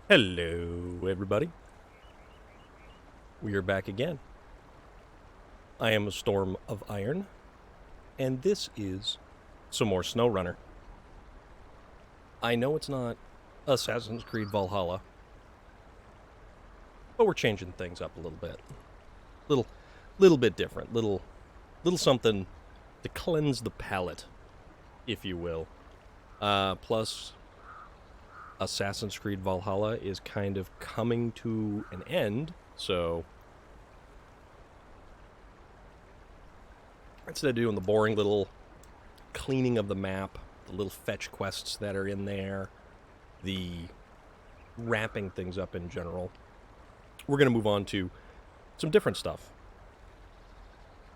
Hello, everybody. We are back again. I am a Storm of Iron, and this is some more SnowRunner. I know it's not Assassin's Creed Valhalla, but we're changing things up a little bit. Little bit different. Little something to cleanse the palate, if you will. Plus, Assassin's Creed Valhalla is kind of coming to an end, so instead of doing the boring little cleaning of the map, the little fetch quests that are in there, the wrapping things up in general, we're going to move on to some different stuff.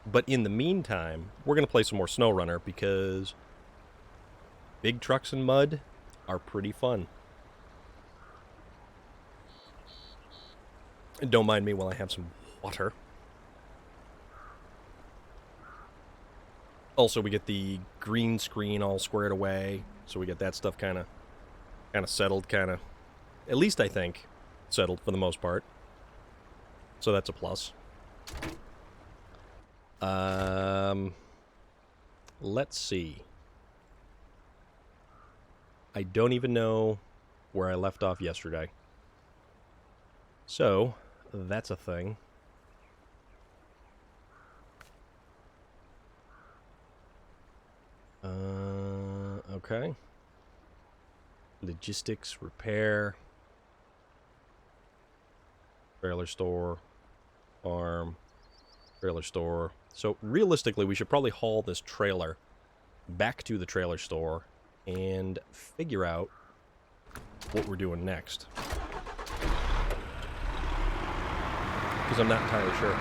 But in the meantime, we're going to play some more SnowRunner because big trucks and mud are pretty fun. And don't mind me while I have some water. Also, we get the green screen all squared away, so we get that stuff kind of settled, at least I think, settled for the most part. So that's a plus. Let's see. I don't even know where I left off yesterday. So, that's a thing. Okay. Logistics, repair. Trailer store. Farm. Trailer store. So, realistically, we should probably haul this trailer back to the trailer store and figure out what we're doing next. Because I'm not entirely sure.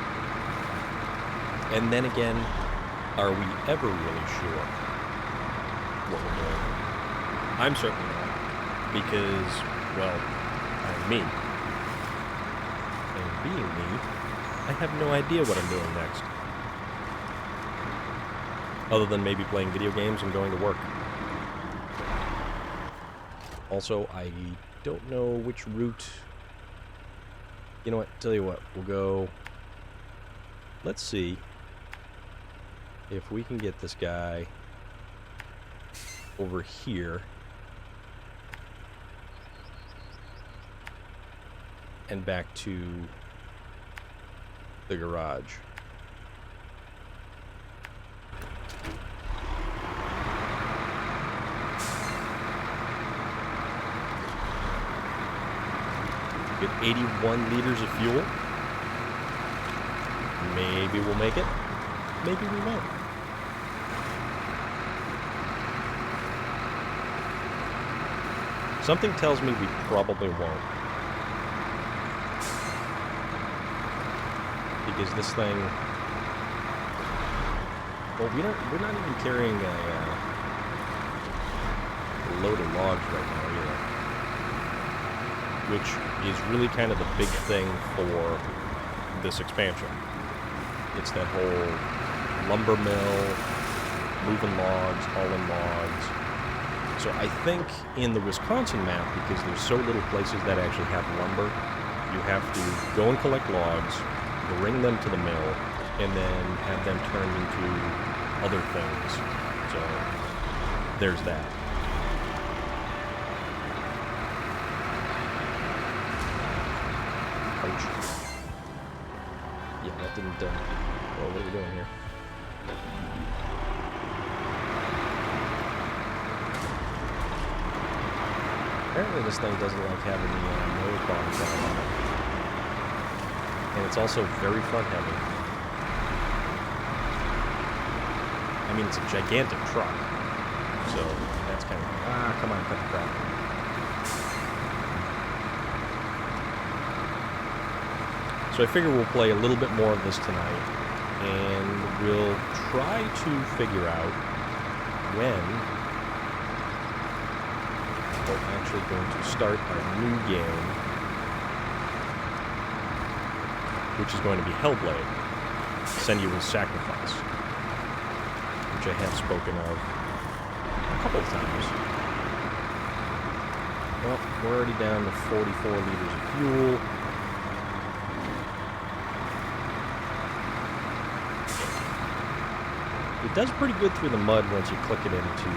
And then again, are we ever really sure what we're doing? I'm certainly not. Because, well, I'm me. And being me, I have no idea what I'm doing next. Other than maybe playing video games and going to work. Also, I don't know which route. You know what? Tell you what, we'll go. Let's see if we can get this guy over here and back to the garage. Get 81 liters of fuel. Maybe we'll make it. Maybe we won't. Something tells me we probably won't. Because this thing... Well, we're not even carrying a load of logs right now either. Which is really kind of the big thing for this expansion. It's that whole lumber mill, moving logs, hauling logs. So I think in the Wisconsin map, because there's so little places that actually have lumber, you have to go and collect logs, bring them to the mill, and then have them turned into other things. So there's that. Ouch. Yeah, that didn't, well, what are we doing here? Apparently this thing doesn't like having the nose bottoms on it. And it's also very front heavy. I mean, it's a gigantic truck. So, that's kind of, come on, cut the crap. So I figure we'll play a little bit more of this tonight, and we'll try to figure out when we're actually going to start our new game, which is going to be Hellblade, Senua's Sacrifice, which I have spoken of a couple of times. Well, we're already down to 44 liters of fuel. It does pretty good through the mud once you click it into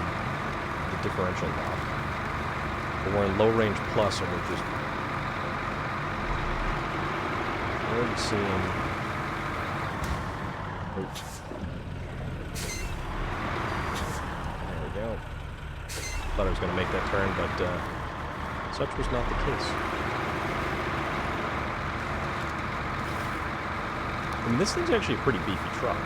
the differential lock. But we're in low range plus and we're already seeing... Oops. There we go. Thought I was going to make that turn, but such was not the case. I mean, this thing's actually a pretty beefy truck.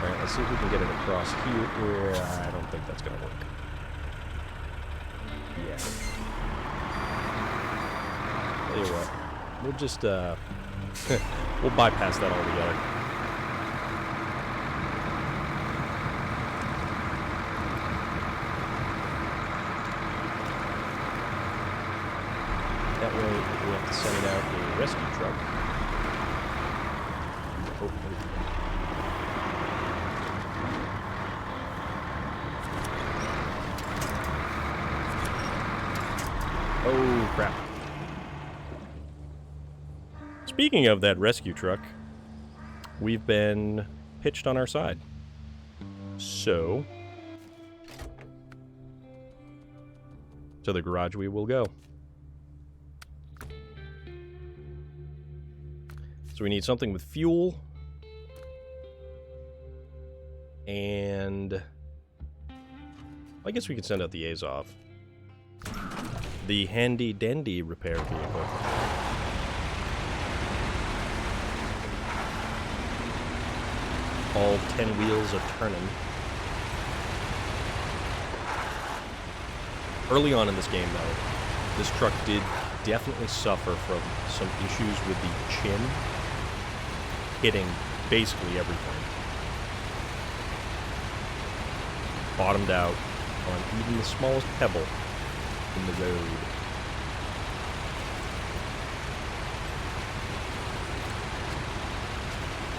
Alright, let's see if we can get it across here. I don't think that's going to work. Yeah. Tell you what, we'll just, we'll bypass that altogether. That way, we have to send out a rescue truck. Oh, crap. Speaking of that rescue truck, we've been pitched on our side. So, to the garage we will go. So we need something with fuel. And I guess we can send out the Azov. The handy-dandy repair vehicle. All 10 wheels are turning. Early on in this game, though, this truck did definitely suffer from some issues with the chin hitting basically everything. Bottomed out on even the smallest pebble in the road.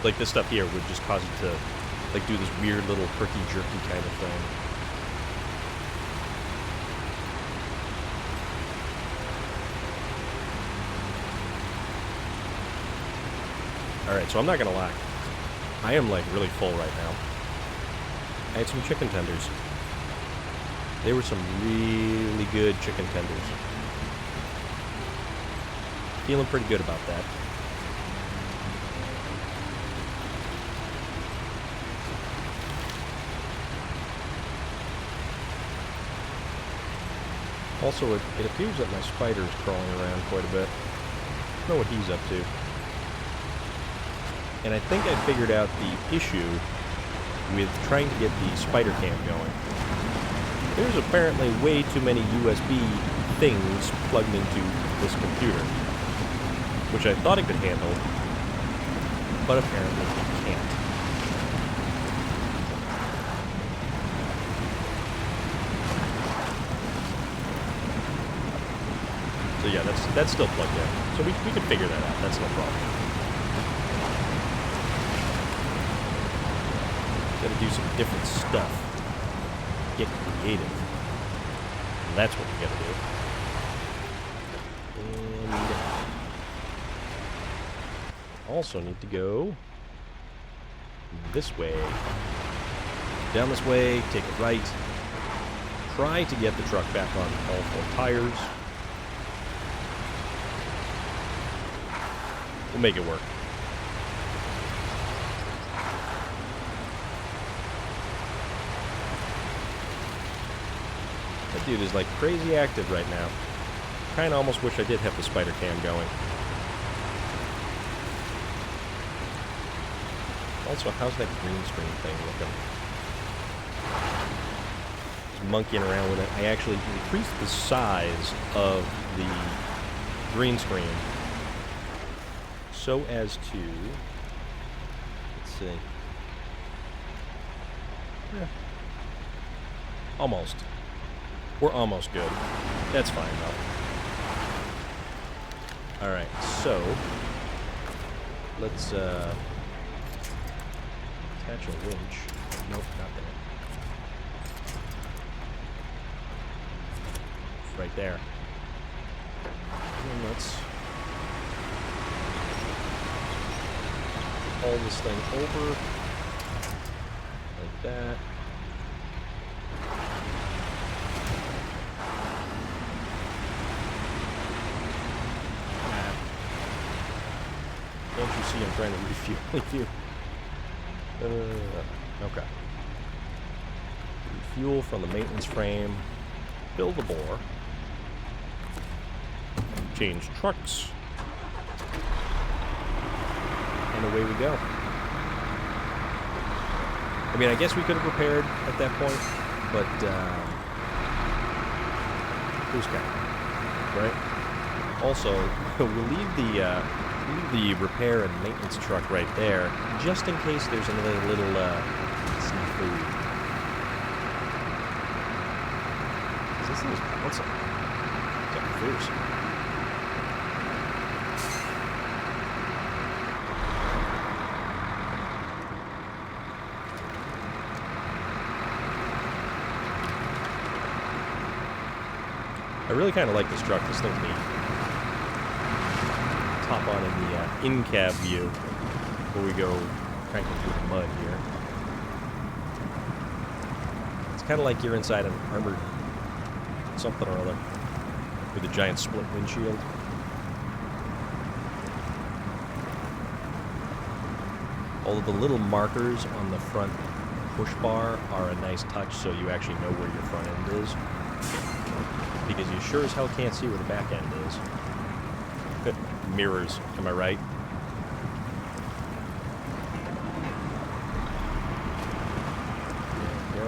Like this stuff here would just cause it to like do this weird little herky-jerky kind of thing. Alright, so I'm not gonna lie. I am like really full right now. I had some chicken tenders. They were some really good chicken tenders. Feeling pretty good about that. Also, it appears that my spider is crawling around quite a bit. I don't know what he's up to. And I think I figured out the issue with trying to get the spider cam going. There's apparently way too many USB things plugged into this computer, which I thought it could handle, but apparently it can't. So yeah, that's still plugged in. So we can figure that out. That's no problem. Gotta do some different stuff. Get creative. And that's what we gotta do. And also need to go this way. Down this way, take a right. Try to get the truck back on all 4 tires. We'll make it work. That dude is like crazy active right now. Kinda almost wish I did have the spider cam going. Also, how's that green screen thing looking? Just monkeying around with it. I actually increased the size of the green screen so as to, let's see, yeah, almost. We're almost good. That's fine though. Alright, so let's Attach a winch. Nope, not there. It's right there. And let's haul this thing over like that. Can't you see I'm trying to refuel you? Okay. Refuel from the maintenance frame. Fill the bore. Change trucks. And away we go. I mean, I guess we could have repaired at that point, but who's counting, right? Also, we'll leave the repair and maintenance truck right there, just in case there's another little snafu. This thing is bouncing. It's like fierce. I really kind of like this truck. This thing's neat. Hop on in the in-cab view before we go cranking through the mud here. It's kind of like you're inside an armored something or other with a giant split windshield. All of the little markers on the front push bar are a nice touch, so you actually know where your front end is. Because you sure as hell can't see where the back end is. Mirrors, am I right? There we go.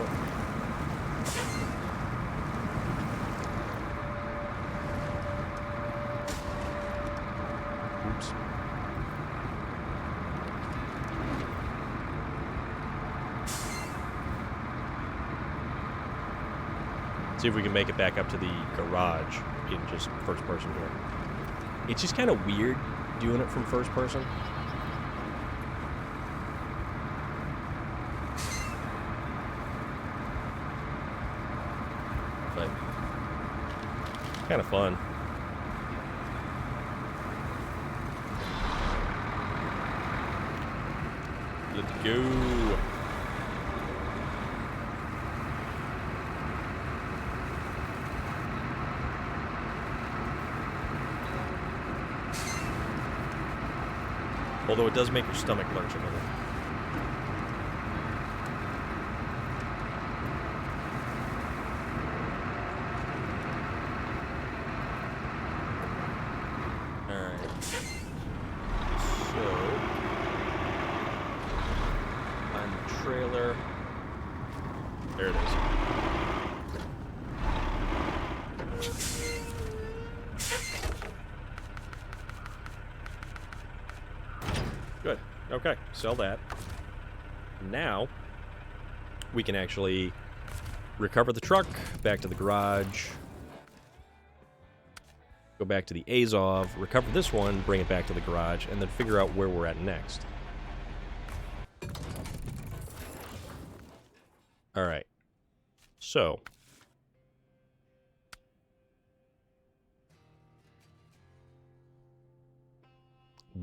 Oops. See if we can make it back up to the garage in just first person here. It's just kind of weird doing it from first person. But kind of fun. Let's go. Although it does make your stomach lurch a little. Alright. So, find the trailer. There it is. Good. Okay, sell that. Now, we can actually recover the truck, back to the garage, go back to the Azov, recover this one, bring it back to the garage, and then figure out where we're at next. Alright. So.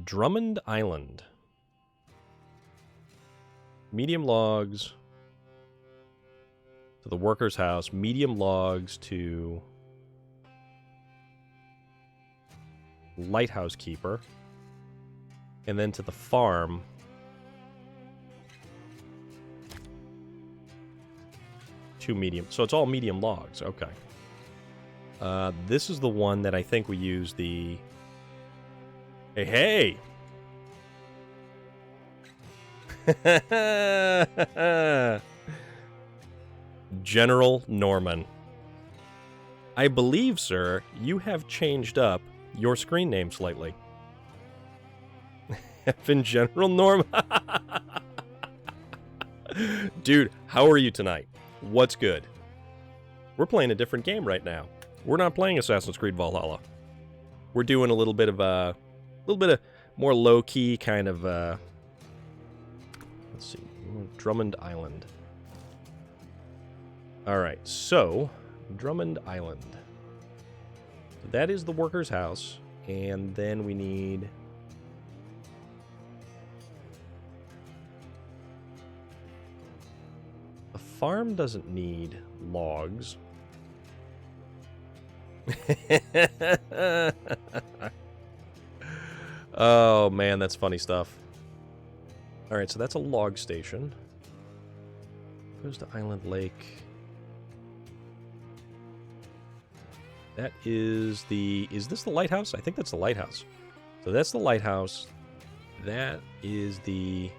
Drummond Island. Medium logs to the worker's house. Medium logs to lighthouse keeper. And then to the farm. Two medium. So it's all medium logs. Okay. This is the one that I think we use the... Hey, hey! General Norman. I believe, sir, you have changed up your screen name slightly. Effing General Norman. Dude, how are you tonight? What's good? We're playing a different game right now. We're not playing Assassin's Creed Valhalla. We're doing a little bit of more low-key kind of, let's see, Drummond Island. Alright, so Drummond Island. That is the worker's house. And then we need... a farm doesn't need logs. Oh, man, that's funny stuff. Alright, so that's a log station. Goes to Island Lake. That is the... is this the lighthouse? I think that's the lighthouse. So that's the lighthouse. That is the...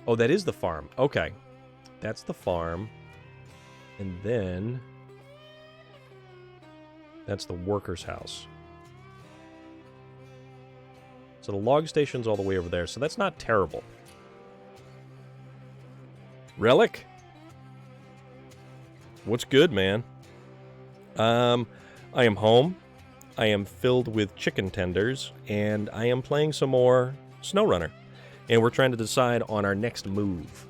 oh, that is the farm. Okay. That's the farm. And then... that's the worker's house. So the log station's all the way over there, so that's not terrible. Relic? What's good, man? I am home. I am filled with chicken tenders, and I am playing some more SnowRunner. And we're trying to decide on our next move.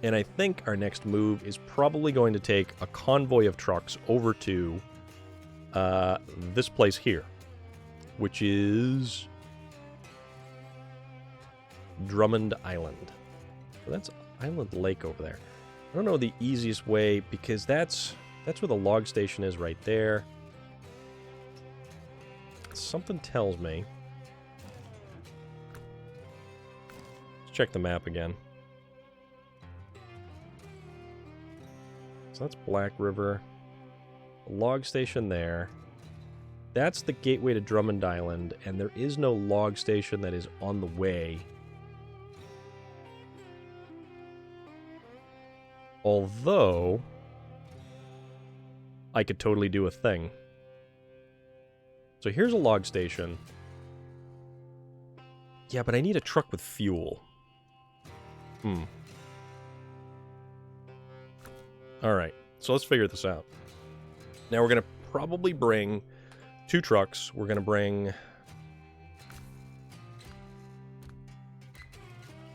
And I think our next move is probably going to take a convoy of trucks over to this place here, which is Drummond Island. So that's Island Lake over there. I don't know the easiest way, because that's where the log station is, right there. Something tells me. Let's check the map again. So that's Black River. Log station there. That's the gateway to Drummond Island, and there is no log station that is on the way. Although, I could totally do a thing. So here's a log station. Yeah, but I need a truck with fuel. Alright, so let's figure this out. Now we're going to probably bring 2 trucks. We're going to bring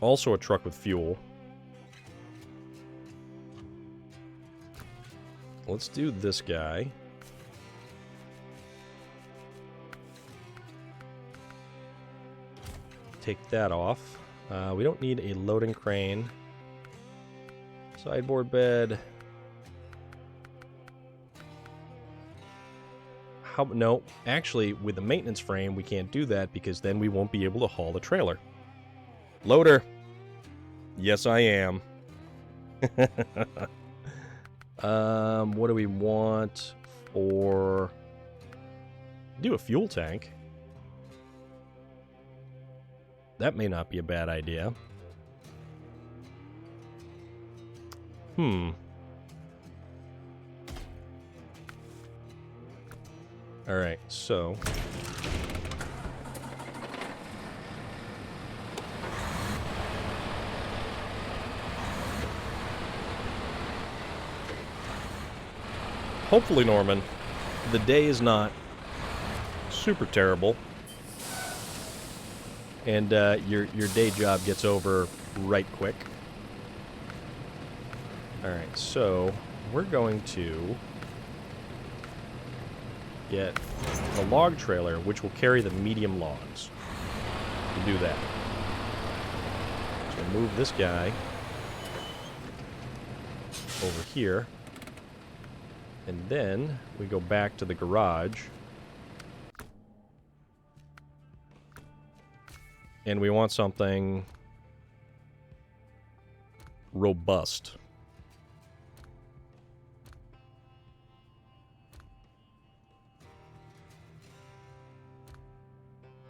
also a truck with fuel. Let's do this guy. Take that off. We don't need a loading crane. Sideboard bed. No, actually, with the maintenance frame, we can't do that because then we won't be able to haul the trailer. Loader. Yes, I am. What do we want for... do a fuel tank. That may not be a bad idea. Alright, so... hopefully, Norman, the day is not super terrible, and your day job gets over right quick. Alright, so we're going to get the log trailer, which will carry the medium logs. We'll do that. So move this guy over here. And then we go back to the garage. And we want something robust.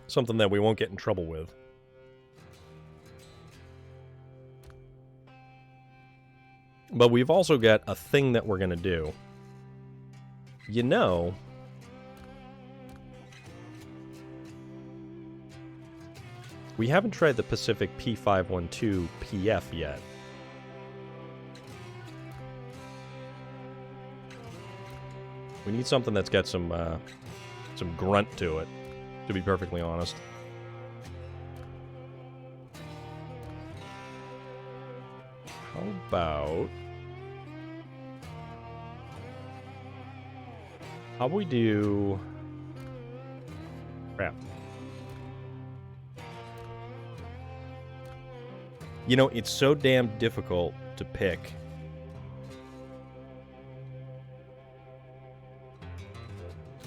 Something that we won't get in trouble with. But we've also got a thing that we're going to do. You know, we haven't tried the Pacific P512 PF yet. We need something that's got some grunt to it, to be perfectly honest. about... How about we do... Crap. You know, it's so damn difficult to pick.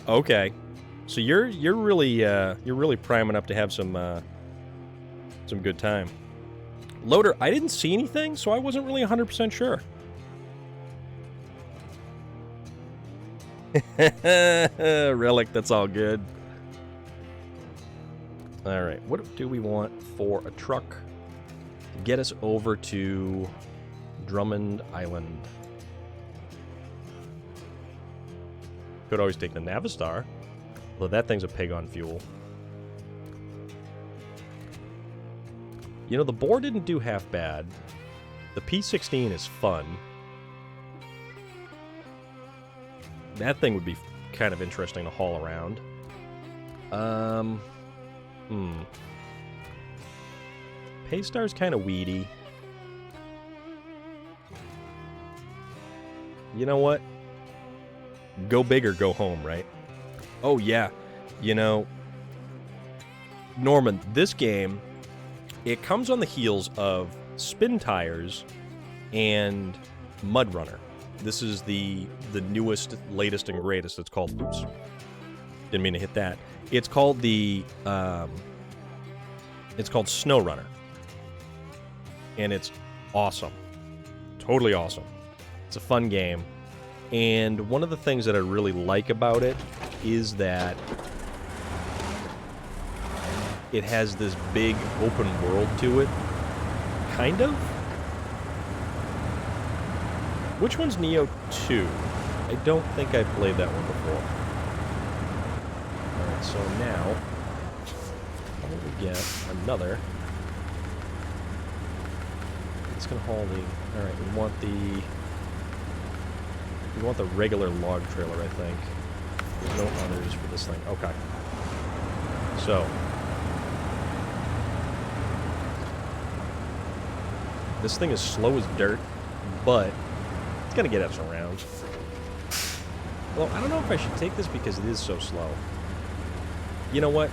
Okay. So you're really priming up to have some good time. Loader, I didn't see anything, so I wasn't really 100% sure. Relic, that's all good. Alright, what do we want for a truck to get us over to Drummond Island? Could always take the Navistar, although that thing's a pig on fuel. You know, the boar didn't do half bad. The P16 is fun. That thing would be kind of interesting to haul around. Paystar's kind of weedy. You know what? Go big or go home, right? Oh, yeah. You know, Norman, this game, it comes on the heels of Spin Tires and Mud Runner. This is the newest, latest, and greatest. It's called... Oops. Didn't mean to hit that. It's called the... it's called SnowRunner. And it's awesome. Totally awesome. It's a fun game. And one of the things that I really like about it is that it has this big open world to it. Kind of. Which one's Neo 2? I don't think I've played that one before. Alright, so now, how will we get another? It's gonna haul the... Alright, we want the regular log trailer, I think. There's no others for this thing. Okay. So. This thing is slow as dirt, but it's gonna get us around. Well, I don't know if I should take this because it is so slow. You know what?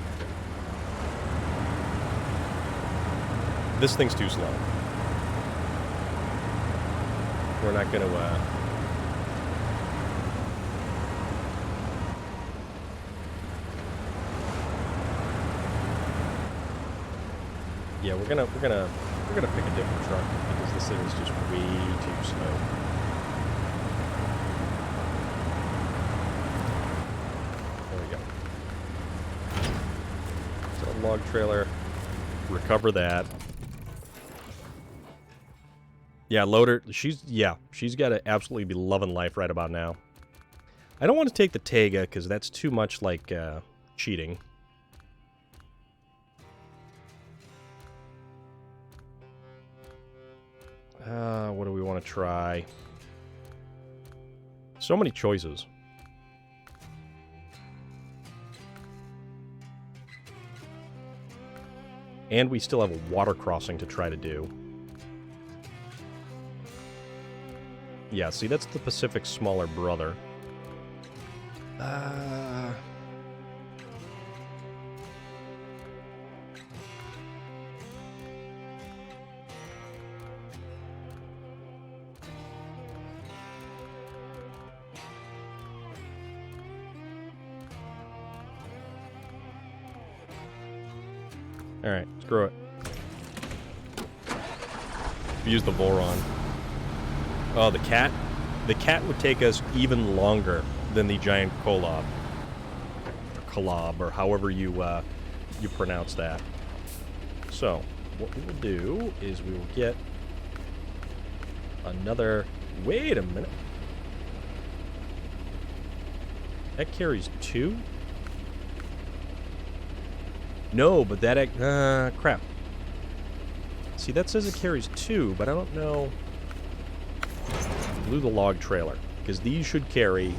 This thing's too slow. We're not gonna, yeah, we're gonna pick a different truck because this thing is just way too slow. There we go. So log trailer, recover that. Yeah, loader, she's got to absolutely be loving life right about now. I don't want to take the Tega because that's too much like cheating. What do we want to try? So many choices. And we still have a water crossing to try to do. Yeah, see, that's the Pacific's smaller brother. Alright, screw it. Use the Voron. Oh, the cat? The cat would take us even longer than the giant Kolob. Or Kolob, or however you pronounce that. So, what we will do is we will get another... Wait a minute. That carries 2? No, but that... crap. See, that says it carries 2, but I don't know... Blew the log trailer, because these should carry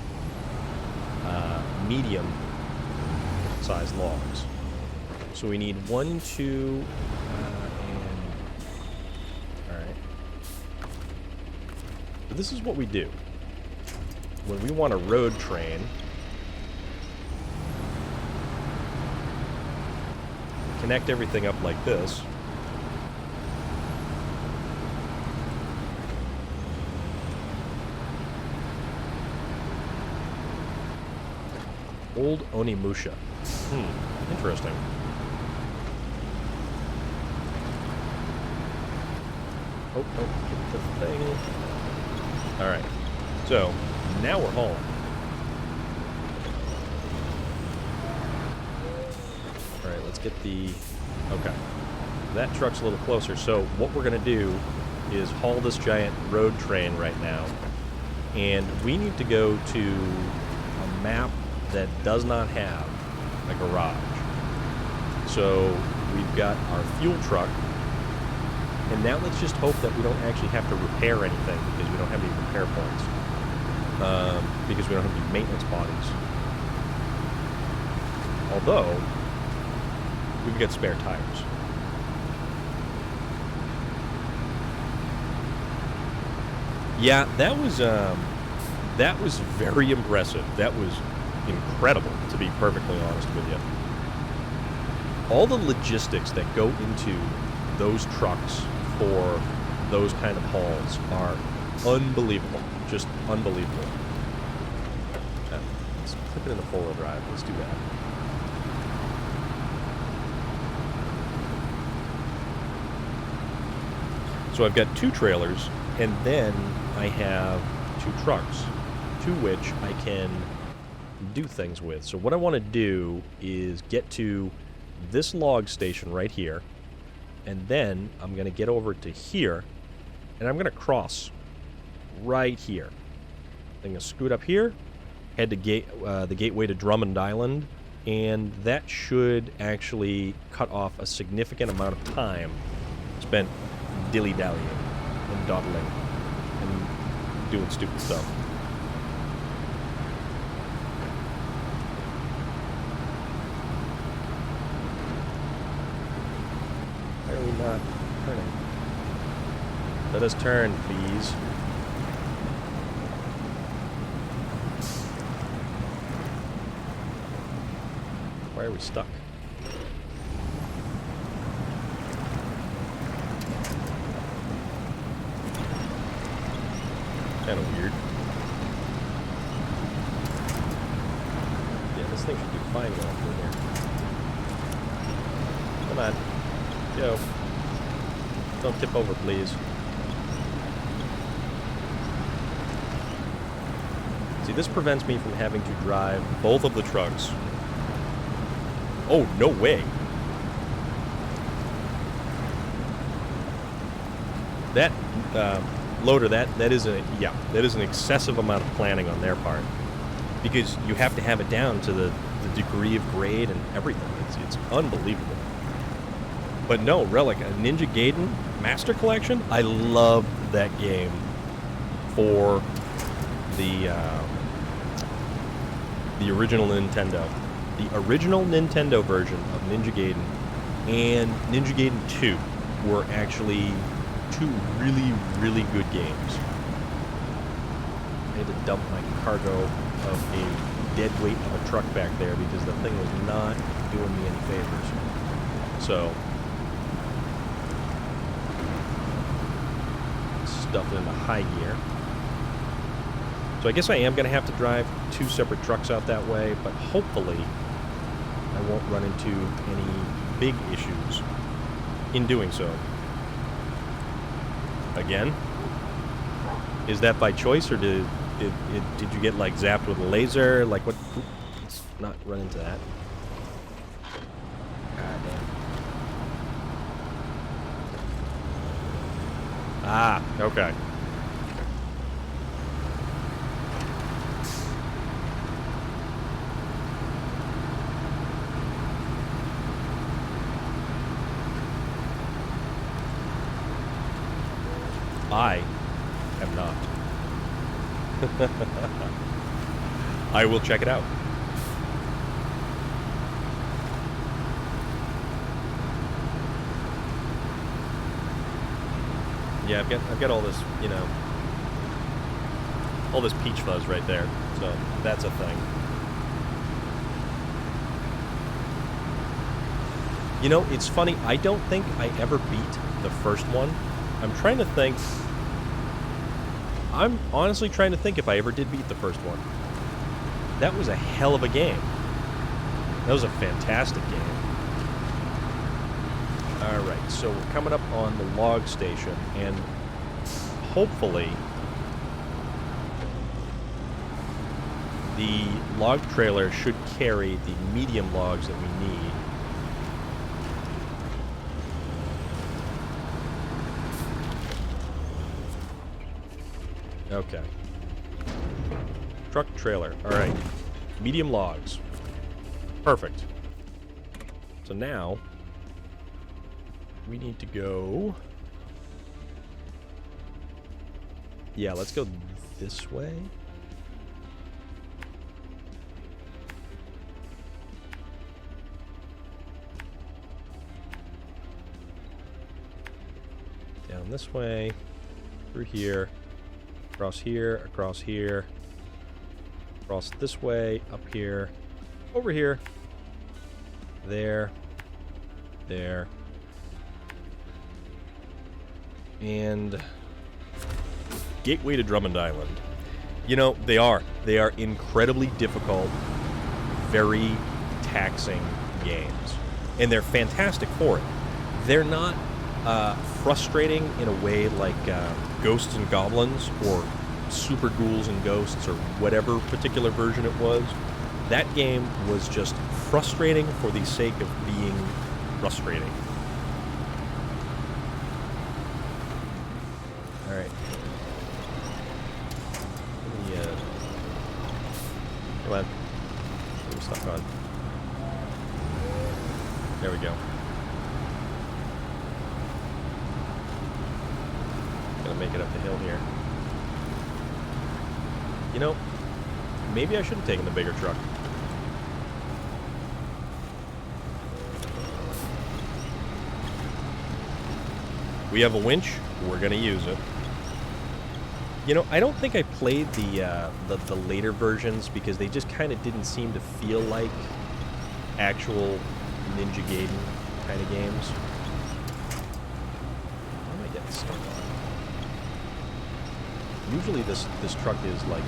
medium-sized logs. So we need 1, 2, and... Alright. But this is what we do. When we want a road train, connect everything up like this. Old Onimusha. Interesting. Oh, get the thing. Alright. So, now we're hauling. Alright, let's get the... Okay. That truck's a little closer. So, what we're going to do is haul this giant road train right now. And we need to go to a map that does not have a garage. So, we've got our fuel truck. And now let's just hope that we don't actually have to repair anything because we don't have any repair points. Because we don't have any maintenance bodies. Although, we've got spare tires. Yeah, that was very impressive. That was incredible, to be perfectly honest with you. All the logistics that go into those trucks for those kind of hauls are unbelievable. Just unbelievable. Let's put it in the four-wheel drive. Let's do that. So I've got 2 trailers, and then I have 2 trucks, to which I can do things with. So what I want to do is get to this log station right here, and then I'm going to get over to here, and I'm going to cross right here. I'm going to scoot up here, head to the gateway to Drummond Island, and that should actually cut off a significant amount of time spent dilly-dallying and dawdling and doing stupid stuff. Why are we not turning? Let us turn, please. Why are we stuck? Kind of weird. Yeah, this thing should be fine going through here. Come on. Go. Don't tip over, please. See, this prevents me from having to drive both of the trucks. Oh, no way. That, loader, that is an excessive amount of planning on their part, because you have to have it down to the degree of grade and everything. It's unbelievable. But no, Relic, a Ninja Gaiden Master Collection. I loved that game for the original Nintendo. The original Nintendo version of Ninja Gaiden and Ninja Gaiden 2 were actually 2 really, really good games. I had to dump my cargo of a dead weight of a truck back there because the thing was not doing me any favors. So, stuff it into high gear. So I guess I am going to have to drive 2 separate trucks out that way, but hopefully I won't run into any big issues in doing so. Again, is that by choice, or did you get like zapped with a laser? Like what? Oop, let's not run into that. God damn. Ah, okay. I am not. I will check it out. Yeah, I've got all this, you know, all this peach fuzz right there. So that's a thing. You know, it's funny. I don't think I ever beat the first one. I'm trying to think. I'm honestly trying to think if I ever did beat the first one. That was a hell of a game. That was a fantastic game. Alright, so we're coming up on the log station, and hopefully the log trailer should carry the medium logs that we need. Okay. Truck trailer. Alright. Medium logs. Perfect. So now we need to go... Yeah, let's go this way. Down this way. Through here. Across here. Across here. Across this way. Up here. Over here. There. There. And gateway to Drummond Island. You know, they are incredibly difficult, very taxing games. And they're fantastic for it. They're not frustrating in a way like Ghosts and Goblins or Super Ghouls and Ghosts or whatever particular version it was. That game was just frustrating for the sake of being frustrating. Alright. Come on. Get me stuck on. There we go. Gonna make it up the hill here. You know, maybe I should have taken the bigger truck. We have a winch. We're gonna use it. You know, I don't think I played the later versions because they just kind of didn't seem to feel like actual Ninja Gaiden kind of games. Why am I getting stuck on? Usually this truck is like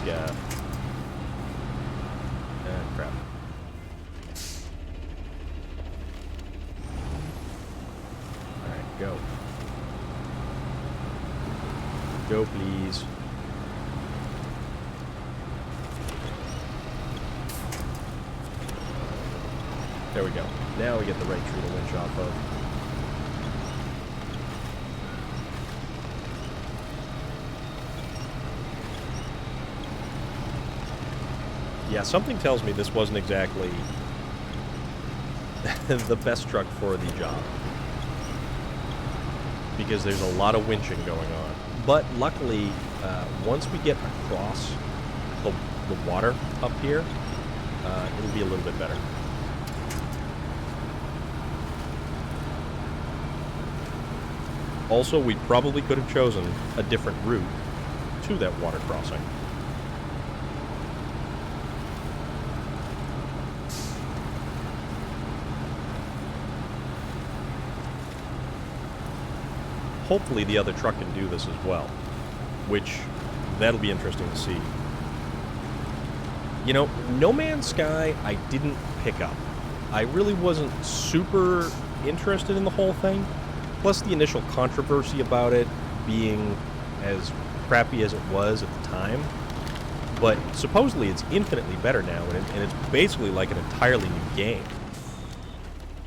crap. All right, go. Go, please. There we go. Now we get the right tree to winch off of. Yeah, something tells me this wasn't exactly the best truck for the job. Because there's a lot of winching going on. But luckily, once we get across the water up here, it'll be a little bit better. Also, we probably could have chosen a different route to that water crossing. Hopefully the other truck can do this as well, which that'll be interesting to see. You know, No Man's Sky I didn't pick up. I really wasn't super interested in the whole thing. Plus the initial controversy about it being as crappy as it was at the time. But supposedly it's infinitely better now, and it's basically like an entirely new game.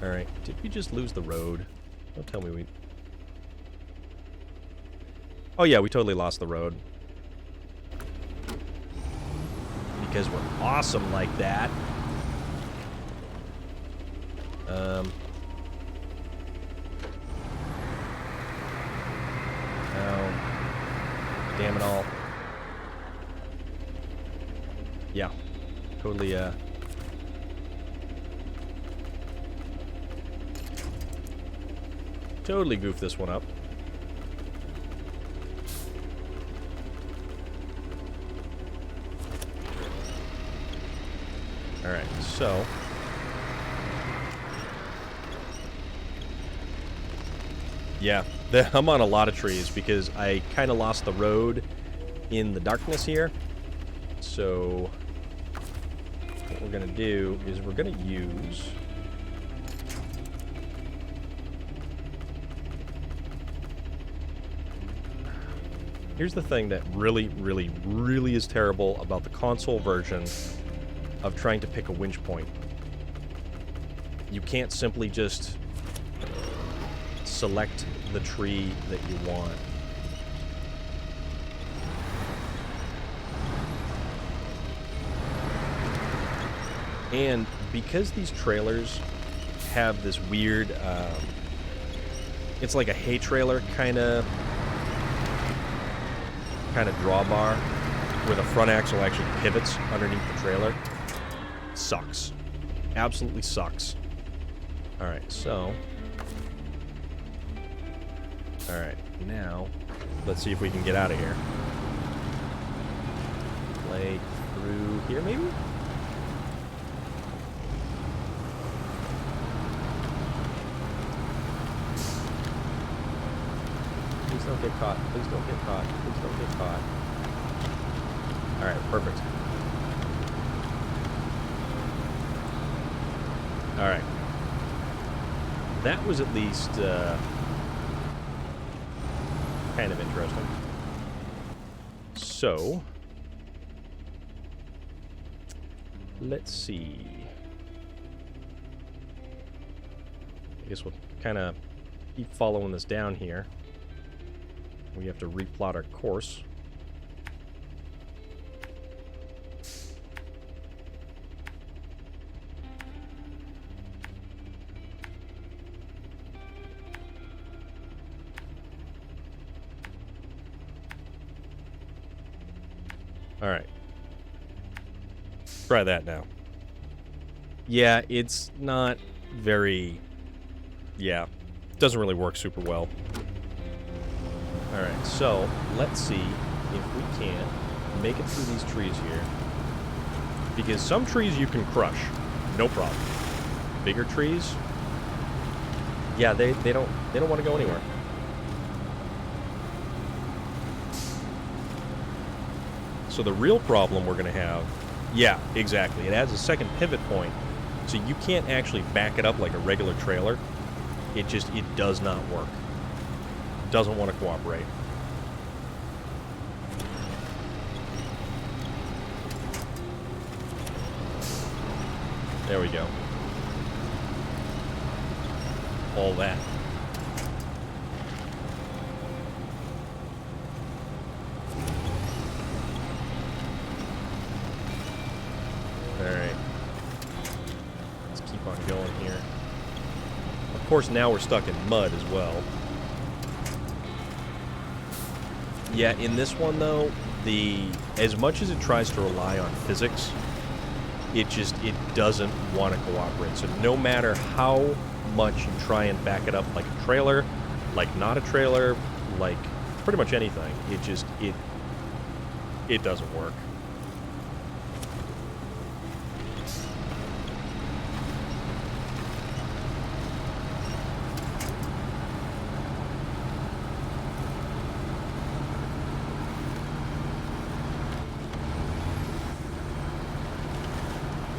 Alright, did we just lose the road? Don't tell me we... Oh yeah, we totally lost the road. Because we're awesome like that. Damn it all. Yeah. Totally, totally goofed this one up. Alright, so... yeah, I'm on a lot of trees because I kind of lost the road in the darkness here. So, what we're going to do is we're going to use... here's the thing that really, really, really is terrible about the console version of trying to pick a winch point. You can't simply just select the tree that you want. And because these trailers have this weird, it's like a hay trailer kind of drawbar where the front axle actually pivots underneath the trailer. Sucks. Absolutely sucks. Alright, so... alright, now, let's see if we can get out of here. Play through here, maybe? Please don't get caught. Please don't get caught. Please don't get caught. Alright, perfect. Alright. That was at least, kind of interesting. So, let's see. I guess we'll kind of keep following this down here. We have to replot our course. All right. Try that now. Yeah, it's not very... yeah, doesn't really work super well. Alright, so let's see if we can make it through these trees here. Because some trees you can crush, no problem. Bigger trees, yeah, they don't want to go anywhere. So the real problem we're going to have, yeah, exactly. It adds a second pivot point, so you can't actually back it up like a regular trailer. It does not work. Doesn't want to cooperate. There we go. All that. Alright. Let's keep on going here. Of course, now we're stuck in mud as well. Yeah, in this one, though, as much as it tries to rely on physics, it doesn't want to cooperate. So no matter how much you try and back it up like a trailer, like not a trailer, like pretty much anything, it doesn't work.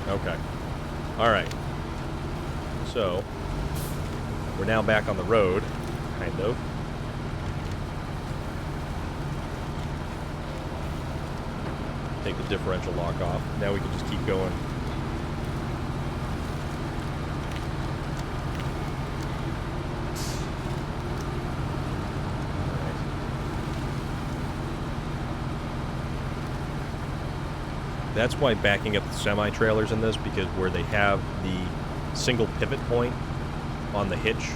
Okay. Alright. So, we're now back on the road, kind of. Take the differential lock off. Now we can just keep going. That's why backing up the semi-trailers in this, because where they have the single pivot point on the hitch,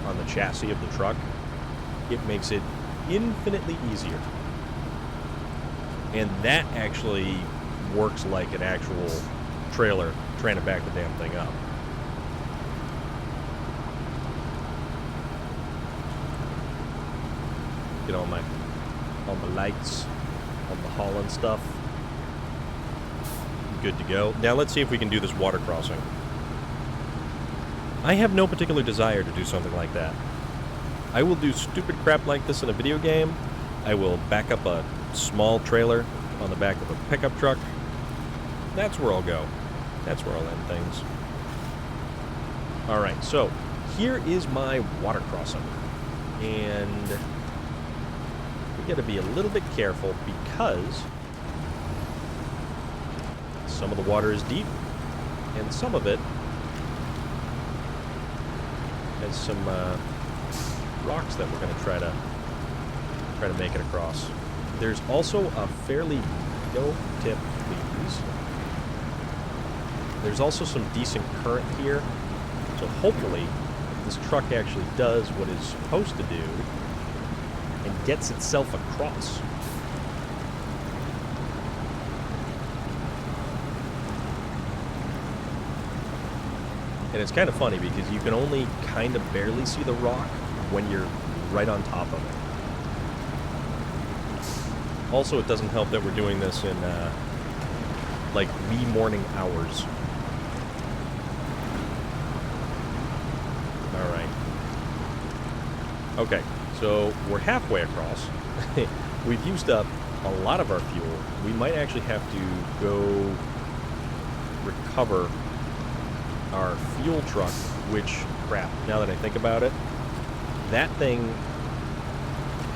on the chassis of the truck, it makes it infinitely easier. And that actually works like an actual trailer trying to back the damn thing up. Get all my lights, all the hauling stuff. Good to go. Now let's see if we can do this water crossing. I have no particular desire to do something like that. I will do stupid crap like this in a video game. I will back up a small trailer on the back of a pickup truck. That's where I'll go. That's where I'll end things. Alright, so here is my water crossing. And we gotta be a little bit careful because some of the water is deep and some of it has some rocks that we're gonna try to make it across. There's also a fairly no tip, please. There's also some decent current here, so hopefully this truck actually does what it's supposed to do and gets itself across. And it's kind of funny because you can only kind of barely see the rock when you're right on top of it. Also, it doesn't help that we're doing this in like wee morning hours. Alright. Okay, so we're halfway across. We've used up a lot of our fuel. We might actually have to go recover our fuel truck, which, crap, now that I think about it, that thing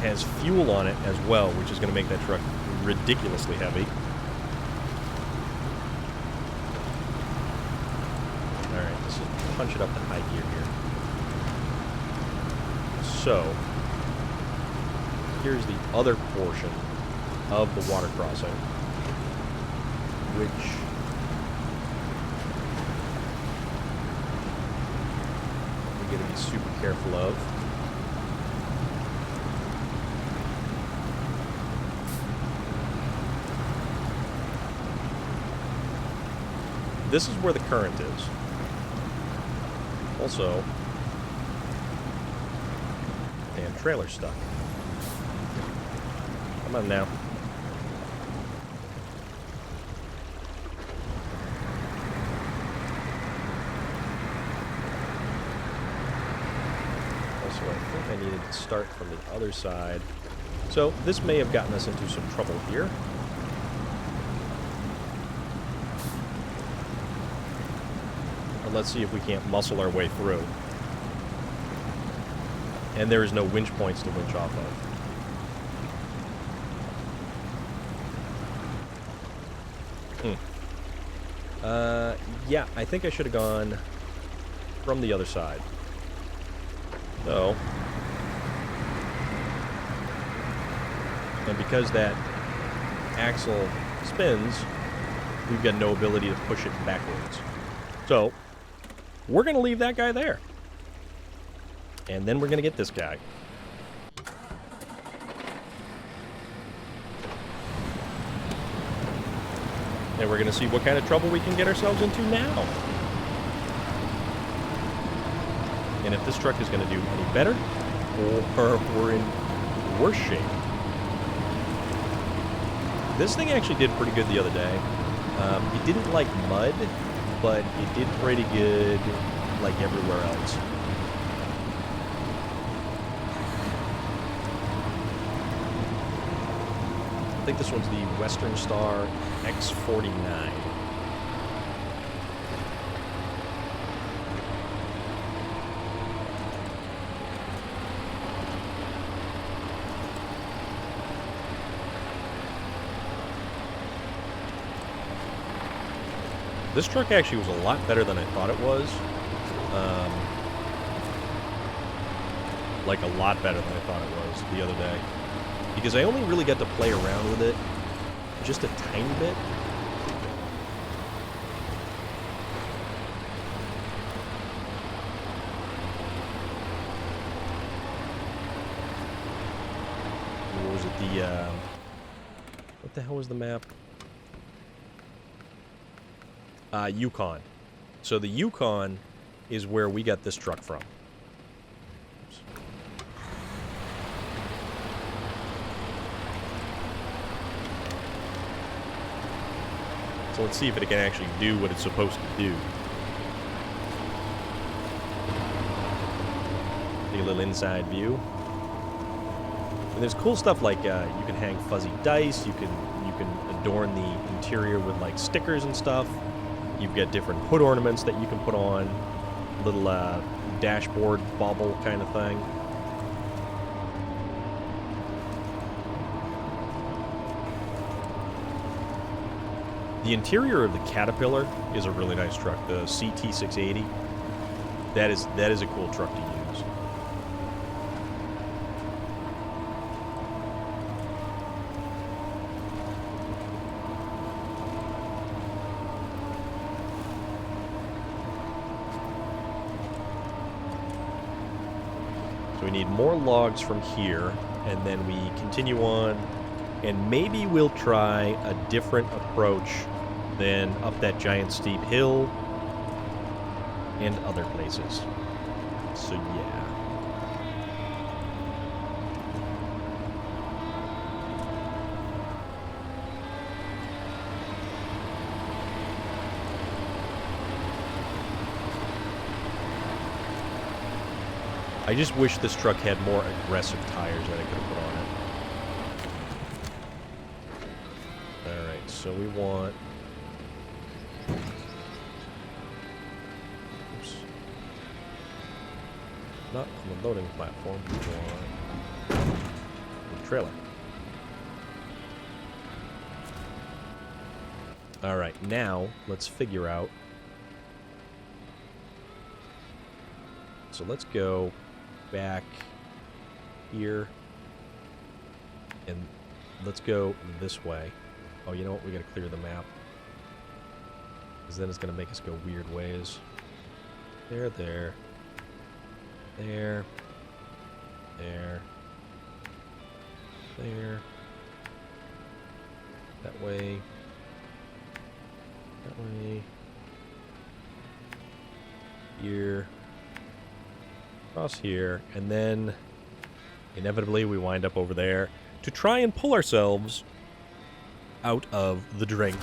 has fuel on it as well, which is going to make that truck ridiculously heavy. Alright, let's just punch it up to high gear here. So, here's the other portion of the water crossing, which we're going to be super careful of. This is where the current is. Also, damn trailer stuck. Come on now. Also, I think I needed to start from the other side. So, this may have gotten us into some trouble here. Let's see if we can't muscle our way through. And there is no winch points to winch off of. Yeah, I think I should have gone from the other side. So, and because that axle spins, we've got no ability to push it backwards. So, we're going to leave that guy there. And then we're going to get this guy. And we're going to see what kind of trouble we can get ourselves into now. And if this truck is going to do any better, or we're in worse shape. This thing actually did pretty good the other day. It didn't like mud, but it did pretty good like everywhere else. I think this one's the Western Star X49. This truck actually was a lot better than I thought it was. Like a lot better than I thought it was the other day. Because I only really got to play around with it just a tiny bit. What was it? What the hell was the map? Yukon. So the Yukon is where we got this truck from. Oops. So let's see if it can actually do what it's supposed to do. Take a little inside view. And there's cool stuff like you can hang fuzzy dice. You can adorn the interior with like stickers and stuff. You've got different hood ornaments that you can put on. Little dashboard bauble kind of thing. The interior of the Caterpillar is a really nice truck. The CT680. That is a cool truck to use. So we need more logs from here, and then we continue on, and maybe we'll try a different approach than up that giant steep hill and other places. So yeah. I just wish this truck had more aggressive tires that I could have put on it. Alright, so we want... Oops. Not on the loading platform, we want... the trailer. Alright, now let's figure out... So let's go... back here, and let's go this way. Oh, you know what? We gotta clear the map, because then it's gonna make us go weird ways. There, there, there, there, there, that way, that way, here, across here, and then inevitably we wind up over there to try and pull ourselves out of the drink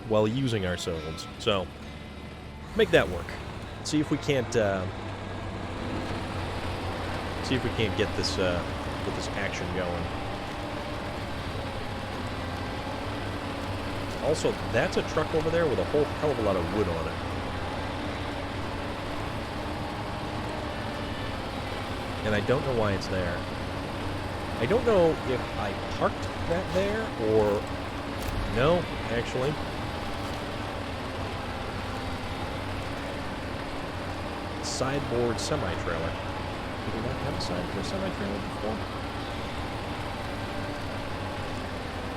while using ourselves. So, make that work. See if we can't get this action going. Also, that's a truck over there with a whole hell of a lot of wood on it. And I don't know why it's there. I don't know if I parked that there or... No, actually. Sideboard semi-trailer. Did we not have a sideboard semi-trailer before?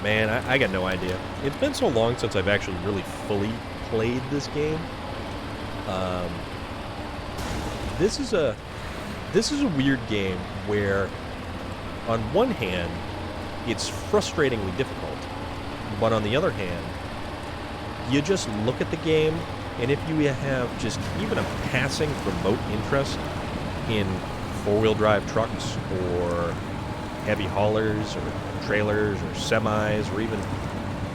Man, I got no idea. It's been so long since I've actually really fully played this game. This is a weird game where, on one hand, it's frustratingly difficult, but on the other hand, you just look at the game, and if you have just even a passing remote interest in four-wheel drive trucks or heavy haulers or trailers or semis or even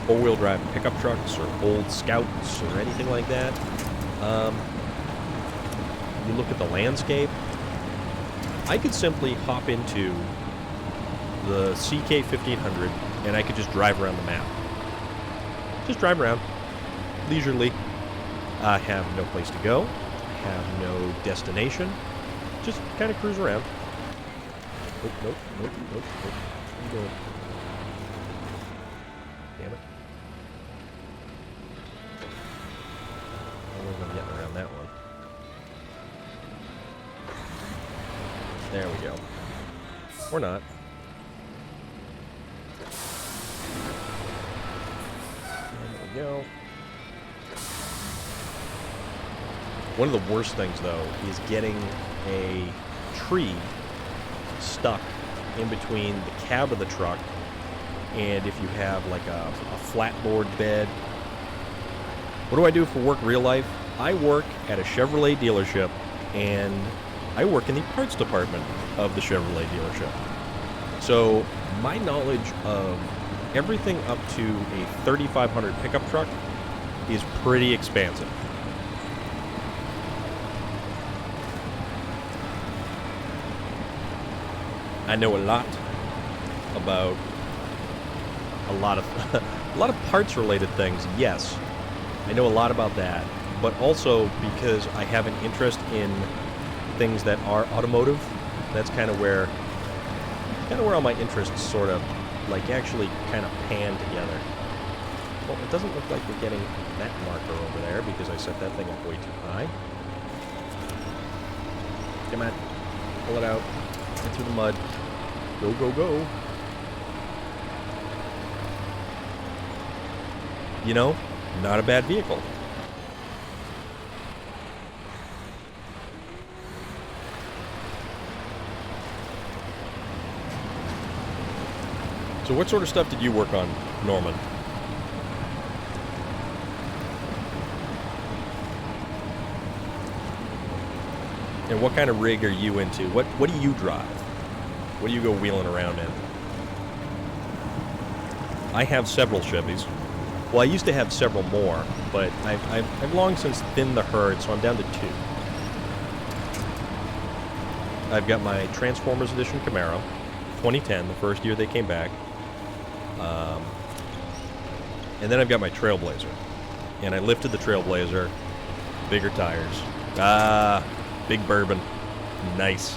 four-wheel drive pickup trucks or old Scouts or anything like that, you look at the landscape, I could simply hop into the CK1500 and I could just drive around the map. Just drive around, leisurely. I have no place to go, have no destination, just kind of cruise around. Nope, nope, nope, nope, nope. Where you going? Damn it. I don't know if I'm getting around that one. There we go. Or not. There we go. One of the worst things, though, is getting a tree stuck in between the cab of the truck and if you have like a flatboard bed. What do I do for work real life? I work at a Chevrolet dealership and I work in the parts department of the Chevrolet dealership. So my knowledge of everything up to a 3500 pickup truck is pretty expansive. I know a lot about a lot of a lot of parts related things. Yes, I know a lot about that, but also because I have an interest in things that are automotive. That's kind of where all my interests sort of like actually kind of pan together. Well, it doesn't look like we're getting that marker over there because I set that thing up way too high. Come on, pull it out, get through the mud. Go, go, go. You know, not a bad vehicle. So what sort of stuff did you work on, Norman? And what kind of rig are you into? What do you drive? What do you go wheeling around in? I have several Chevys. Well, I used to have several more, but I've long since thinned the herd, so I'm down to 2. I've got my Transformers Edition Camaro, 2010, the first year they came back. And then I've got my Trailblazer. And I lifted the Trailblazer, bigger tires. Big bourbon. Nice.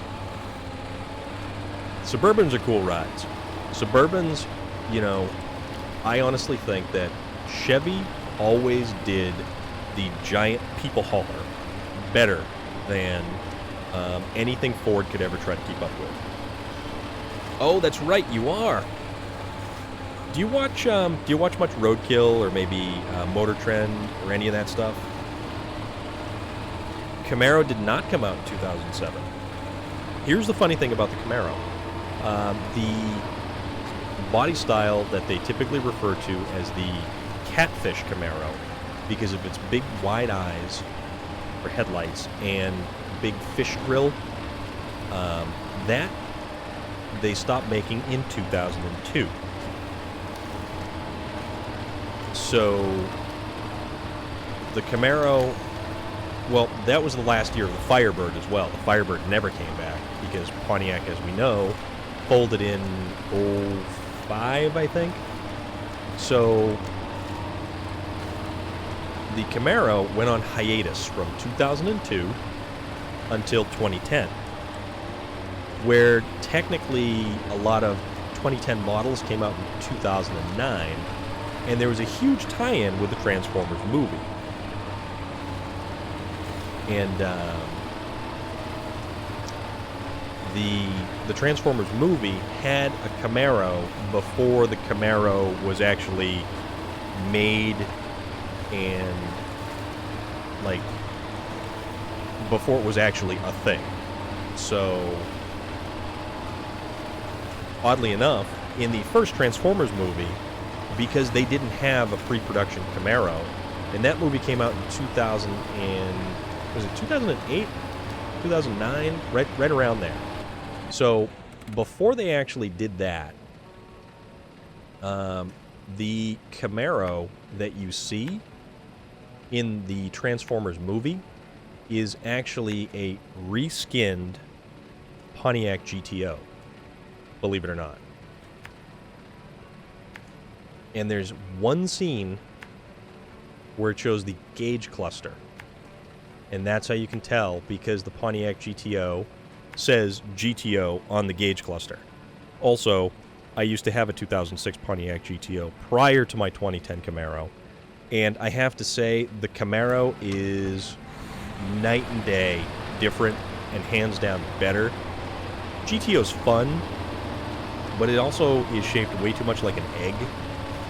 Suburbans are cool rides. Suburbans, you know, I honestly think that Chevy always did the giant people hauler better than anything Ford could ever try to keep up with. Oh, that's right, you are. Do you watch much Roadkill or maybe Motor Trend or any of that stuff? Camaro did not come out in 2007. Here's the funny thing about the Camaro. The body style that they typically refer to as the catfish Camaro, because of its big wide eyes or headlights and big fish grill, that they stopped making in 2002. So the Camaro, well, that was the last year of the Firebird as well. The Firebird never came back because Pontiac, as we know, folded in 05, I think. So the Camaro went on hiatus from 2002 until 2010, where technically a lot of 2010 models came out in 2009, and there was a huge tie-in with the Transformers movie. And the Transformers movie had a Camaro before the Camaro was actually made, and like before it was actually a thing. So oddly enough, in the first Transformers movie, because they didn't have a pre-production Camaro, and that movie came out in 2000 and was it 2008, 2009, right around there. So before they actually did that, the Camaro that you see in the Transformers movie is actually a reskinned Pontiac GTO, believe it or not. And there's one scene where it shows the gauge cluster. And that's how you can tell, because the Pontiac GTO says GTO on the gauge cluster. Also, I used to have a 2006 Pontiac GTO prior to my 2010 Camaro. And I have to say, the Camaro is night and day different and hands down better. GTO's fun, but it also is shaped way too much like an egg.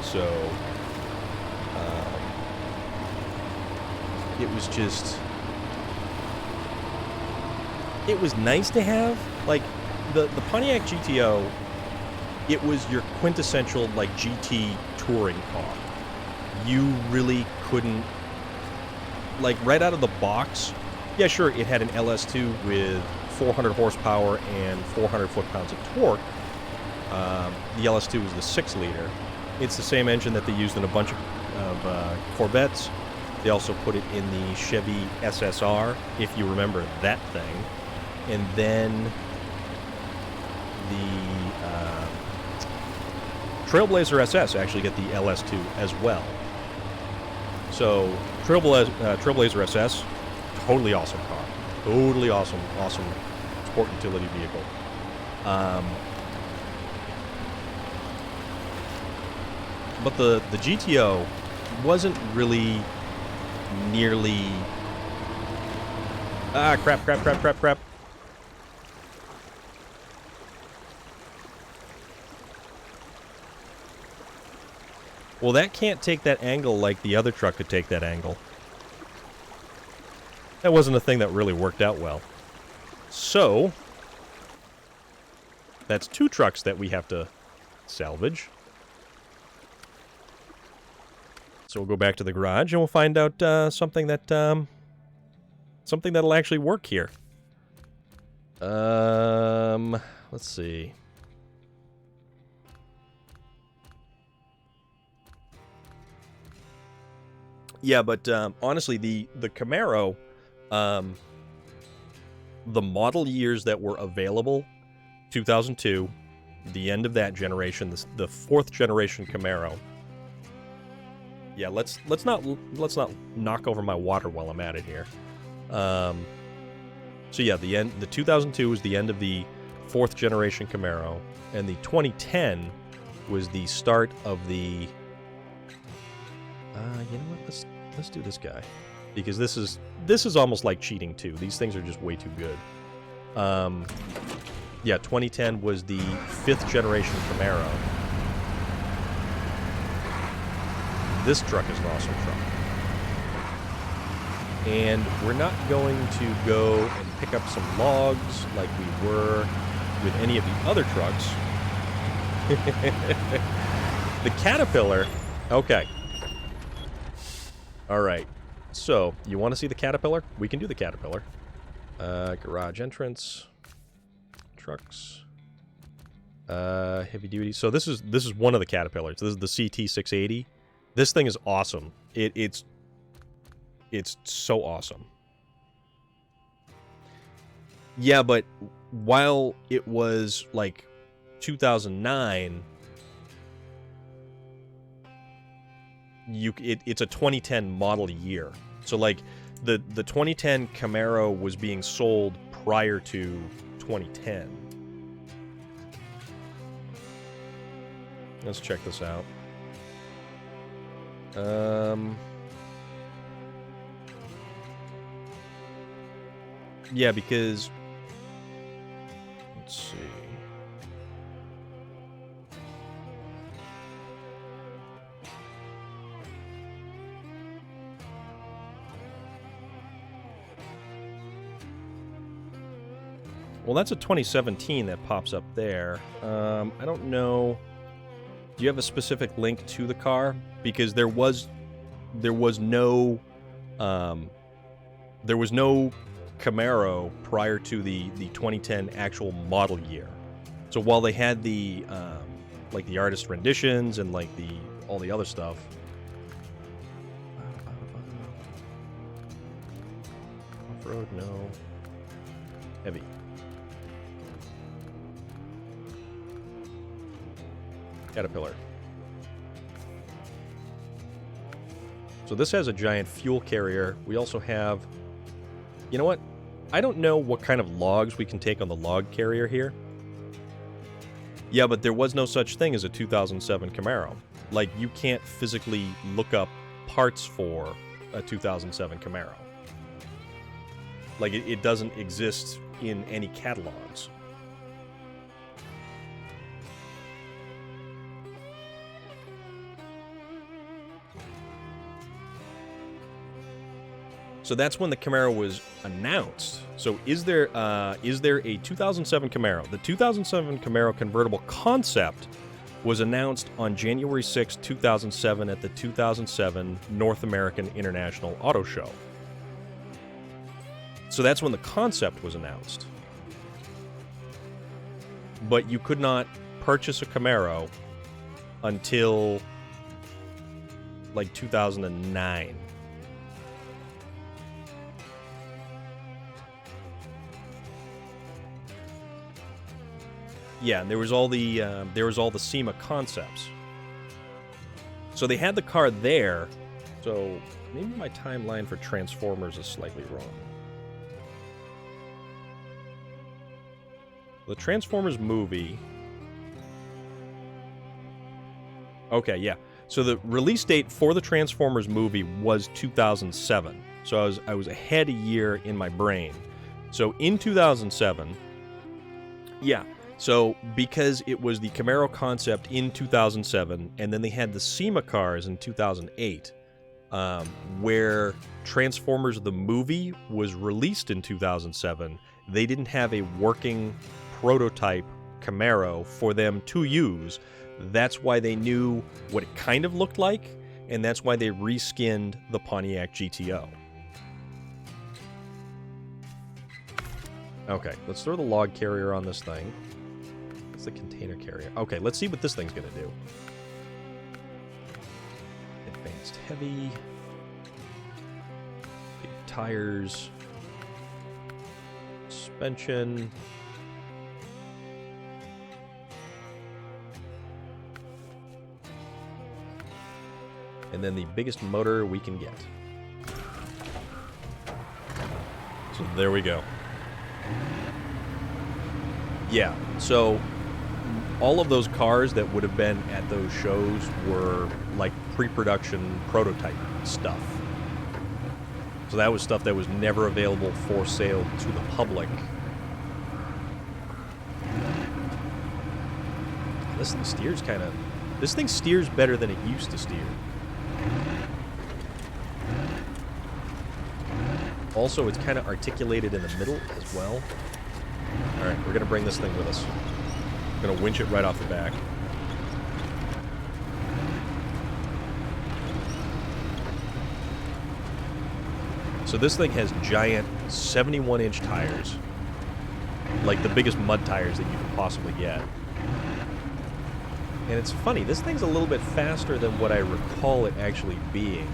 So, it was just... It was nice to have. Like, the Pontiac GTO, it was your quintessential, like, GT touring car. You really couldn't... Like, right out of the box, yeah, sure, it had an LS2 with 400 horsepower and 400 foot-pounds of torque. The LS2 was the 6-liter. It's the same engine that they used in a bunch of Corvettes, They also put it in the Chevy SSR, if you remember that thing. And then the Trailblazer SS actually get the LS2 as well. So Trailblazer SS, totally awesome car. Totally awesome sport utility vehicle. But the GTO wasn't really nearly... crap. Well, that can't take that angle like the other truck could take that angle. That wasn't a thing that really worked out well. So, that's 2 trucks that we have to salvage. So we'll go back to the garage and we'll find out something that'll actually work here. Let's see. Yeah, but honestly, the Camaro, the model years that were available, 2002, the end of that generation, the 4th generation Camaro. Yeah, let's not knock over my water while I'm at it here. So yeah, the 2002 was the end of the 4th generation Camaro, and the 2010 was the start of the. You know what? Let's do this guy, because this is almost like cheating too. These things are just way too good. Yeah, 2010 was the 5th generation Camaro. This truck is an awesome truck. And we're not going to go and pick up some logs like we were with any of the other trucks. The Caterpillar. Okay. All right. So, you want to see the Caterpillar? We can do the Caterpillar. Garage entrance. Trucks. Heavy duty. So this is one of the Caterpillars. This is the CT680. This thing is awesome. It's so awesome. Yeah, but while it was like 2009, it's a 2010 model year. So like the 2010 Camaro was being sold prior to 2010. Let's check this out. Yeah, because let's see. Well, that's a 2017 that pops up there. I don't know. Do you have a specific link to the car? Because there was no Camaro prior to the 2010 actual model year. So while they had the like the artist renditions and like all the other stuff. Off-road, no. Heavy. Caterpillar. So this has a giant fuel carrier. We also have... You know what? I don't know what kind of logs we can take on the log carrier here. Yeah, but there was no such thing as a 2007 Camaro. Like, you can't physically look up parts for a 2007 Camaro. Like, it doesn't exist in any catalogs. So that's when the Camaro was announced. So is there a 2007 Camaro? The 2007 Camaro convertible concept was announced on January 6, 2007 at the 2007 North American International Auto Show. So that's when the concept was announced. But you could not purchase a Camaro until like 2009. Yeah, there was all the SEMA concepts. So they had the car there. So maybe my timeline for Transformers is slightly wrong. The Transformers movie. Okay, yeah. So the release date for the Transformers movie was 2007. So I was ahead a year in my brain. So in 2007, yeah. So because it was the Camaro concept in 2007, and then they had the SEMA cars in 2008, where Transformers the movie was released in 2007, they didn't have a working prototype Camaro for them to use. That's why they knew what it kind of looked like, and that's why they reskinned the Pontiac GTO. Okay, let's throw the log carrier on this thing. What's the container carrier? Okay, let's see what this thing's gonna do. Advanced heavy. Big tires. Suspension. And then the biggest motor we can get. So there we go. Yeah, so all of those cars that would have been at those shows were like pre-production prototype stuff. So that was stuff that was never available for sale to the public. This thing steers this thing steers better than it used to steer. Also, it's kind of articulated in the middle as well. Alright, we're going to bring this thing with us. We're going to winch it right off the back. So this thing has giant 71-inch tires. Like the biggest mud tires that you could possibly get. And it's funny, this thing's a little bit faster than what I recall it actually being.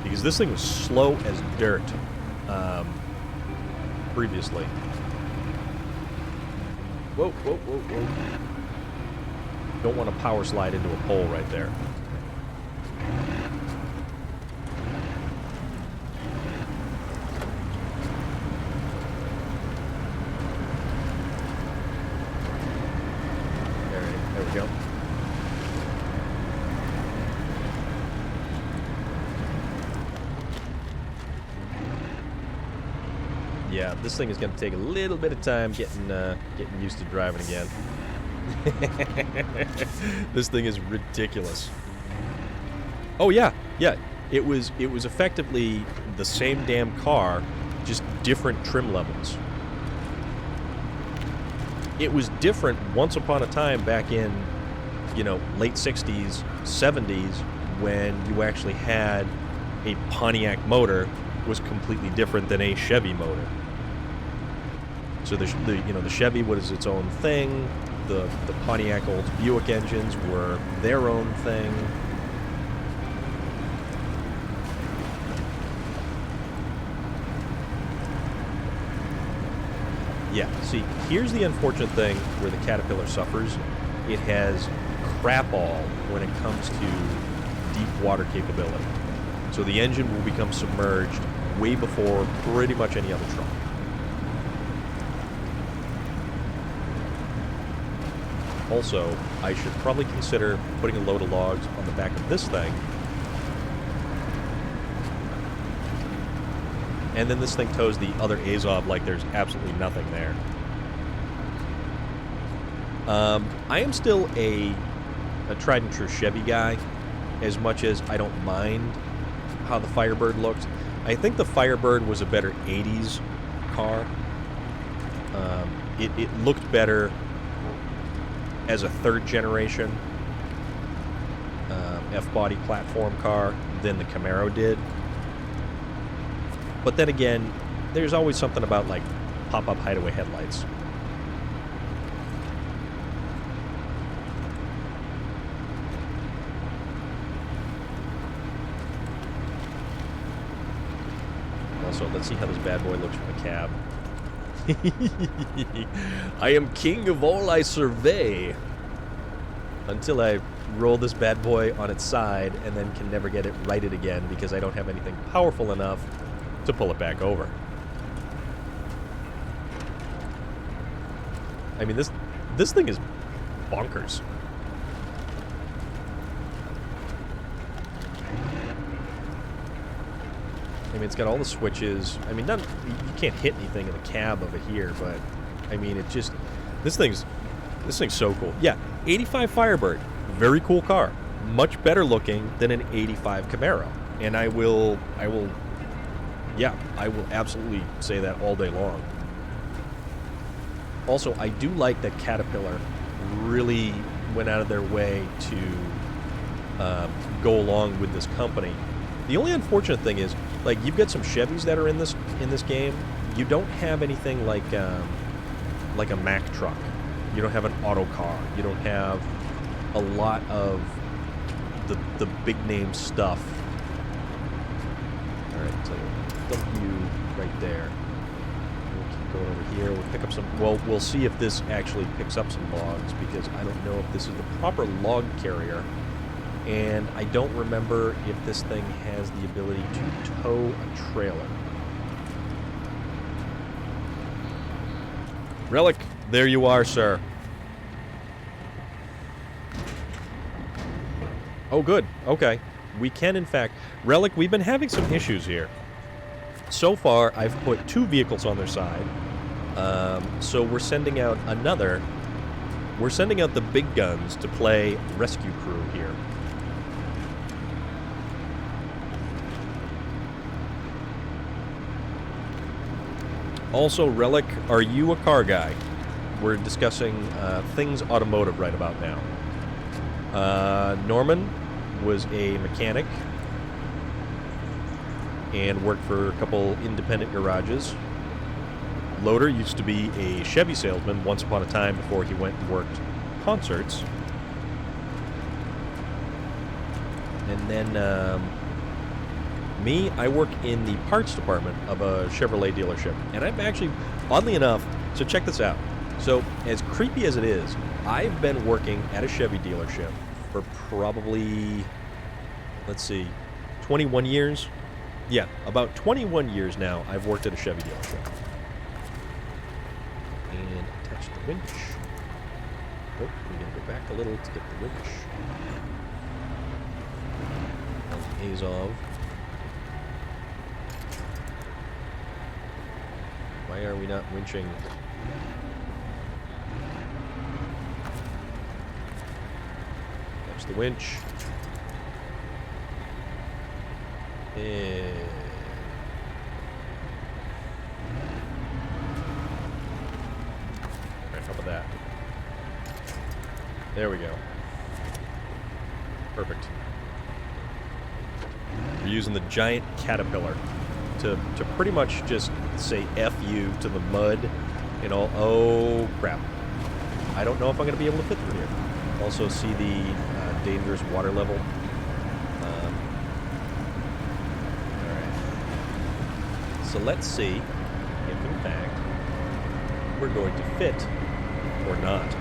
Because this thing was slow as dirt previously. Whoa, whoa, whoa, whoa. Don't want to power slide into a pole right there. Alright, there we go. Yeah, this thing is going to take a little bit of time getting used to driving again. This thing is ridiculous. Oh yeah, yeah. It was effectively the same damn car, just different trim levels. It was different once upon a time back in, late 60s, 70s, when you actually had a Pontiac motor was completely different than a Chevy motor. So the Chevy was its own thing. The Pontiac Olds Buick engines were their own thing. Yeah, see, here's the unfortunate thing where the Caterpillar suffers. It has crap all when it comes to deep water capability. So the engine will become submerged way before pretty much any other truck. Also, I should probably consider putting a load of logs on the back of this thing. And then this thing tows the other Azov like there's absolutely nothing there. I am still a tried and true Chevy guy, as much as I don't mind how the Firebird looked. I think the Firebird was a better 80s car. It looked better as a third generation F-body platform car than the Camaro did. But then again, there's always something about like pop-up hideaway headlights. Also, let's see how this bad boy looks from the cab. I am king of all I survey. Until I roll this bad boy on its side and then can never get it righted again because I don't have anything powerful enough to pull it back over. I mean, this thing is bonkers. I mean, it's got all the switches. I mean, you can't hit anything in the cab of it here, but I mean, it just this thing's so cool. Yeah, 85 Firebird, very cool car, much better looking than an 85 Camaro, and I will absolutely say that all day long. Also, I do like that Caterpillar really went out of their way to go along with this company. The only unfortunate thing is, like, you've got some Chevys that are in this game. You don't have anything like a Mack truck. You don't have an auto car. You don't have a lot of the big name stuff. All right, so dump you right there. We'll keep going over here. We'll pick up some. Well, we'll see if this actually picks up some logs because I don't know if this is the proper log carrier. And I don't remember if this thing has the ability to tow a trailer. Relic, there you are, sir. Oh, good. Okay. We can, in fact... Relic, we've been having some issues here. So far, I've put 2 vehicles on their side. So we're sending out another... We're sending out the big guns to play rescue crew here. Also, Relic, are you a car guy? We're discussing things automotive right about now. Norman was a mechanic and worked for a couple independent garages. Loader used to be a Chevy salesman once upon a time before he went and worked concerts. And then me, I work in the parts department of a Chevrolet dealership. And I've actually, oddly enough, so check this out. So, as creepy as it is, I've been working at a Chevy dealership for probably, let's see, 21 years? Yeah, about 21 years now I've worked at a Chevy dealership. And attach the winch. Oh, we're going to go back a little to get the winch. Azov. Why are we not winching? That's the winch. And... Alright, how about that? There we go. Perfect. We're using the giant Caterpillar to pretty much just say F you to the mud and all. Oh, crap. I don't know if I'm going to be able to fit through here. Also see the dangerous water level. Alright. So let's see if, in fact, we're going to fit or not.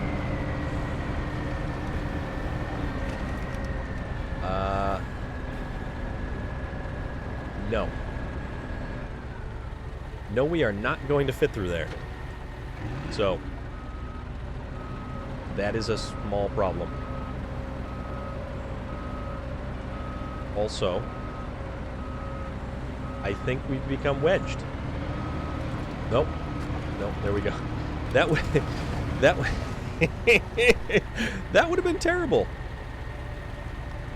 No. No, we are not going to fit through there. So, that is a small problem. Also, I think we've become wedged. Nope. Nope, there we go. That would... that would... that would have been terrible.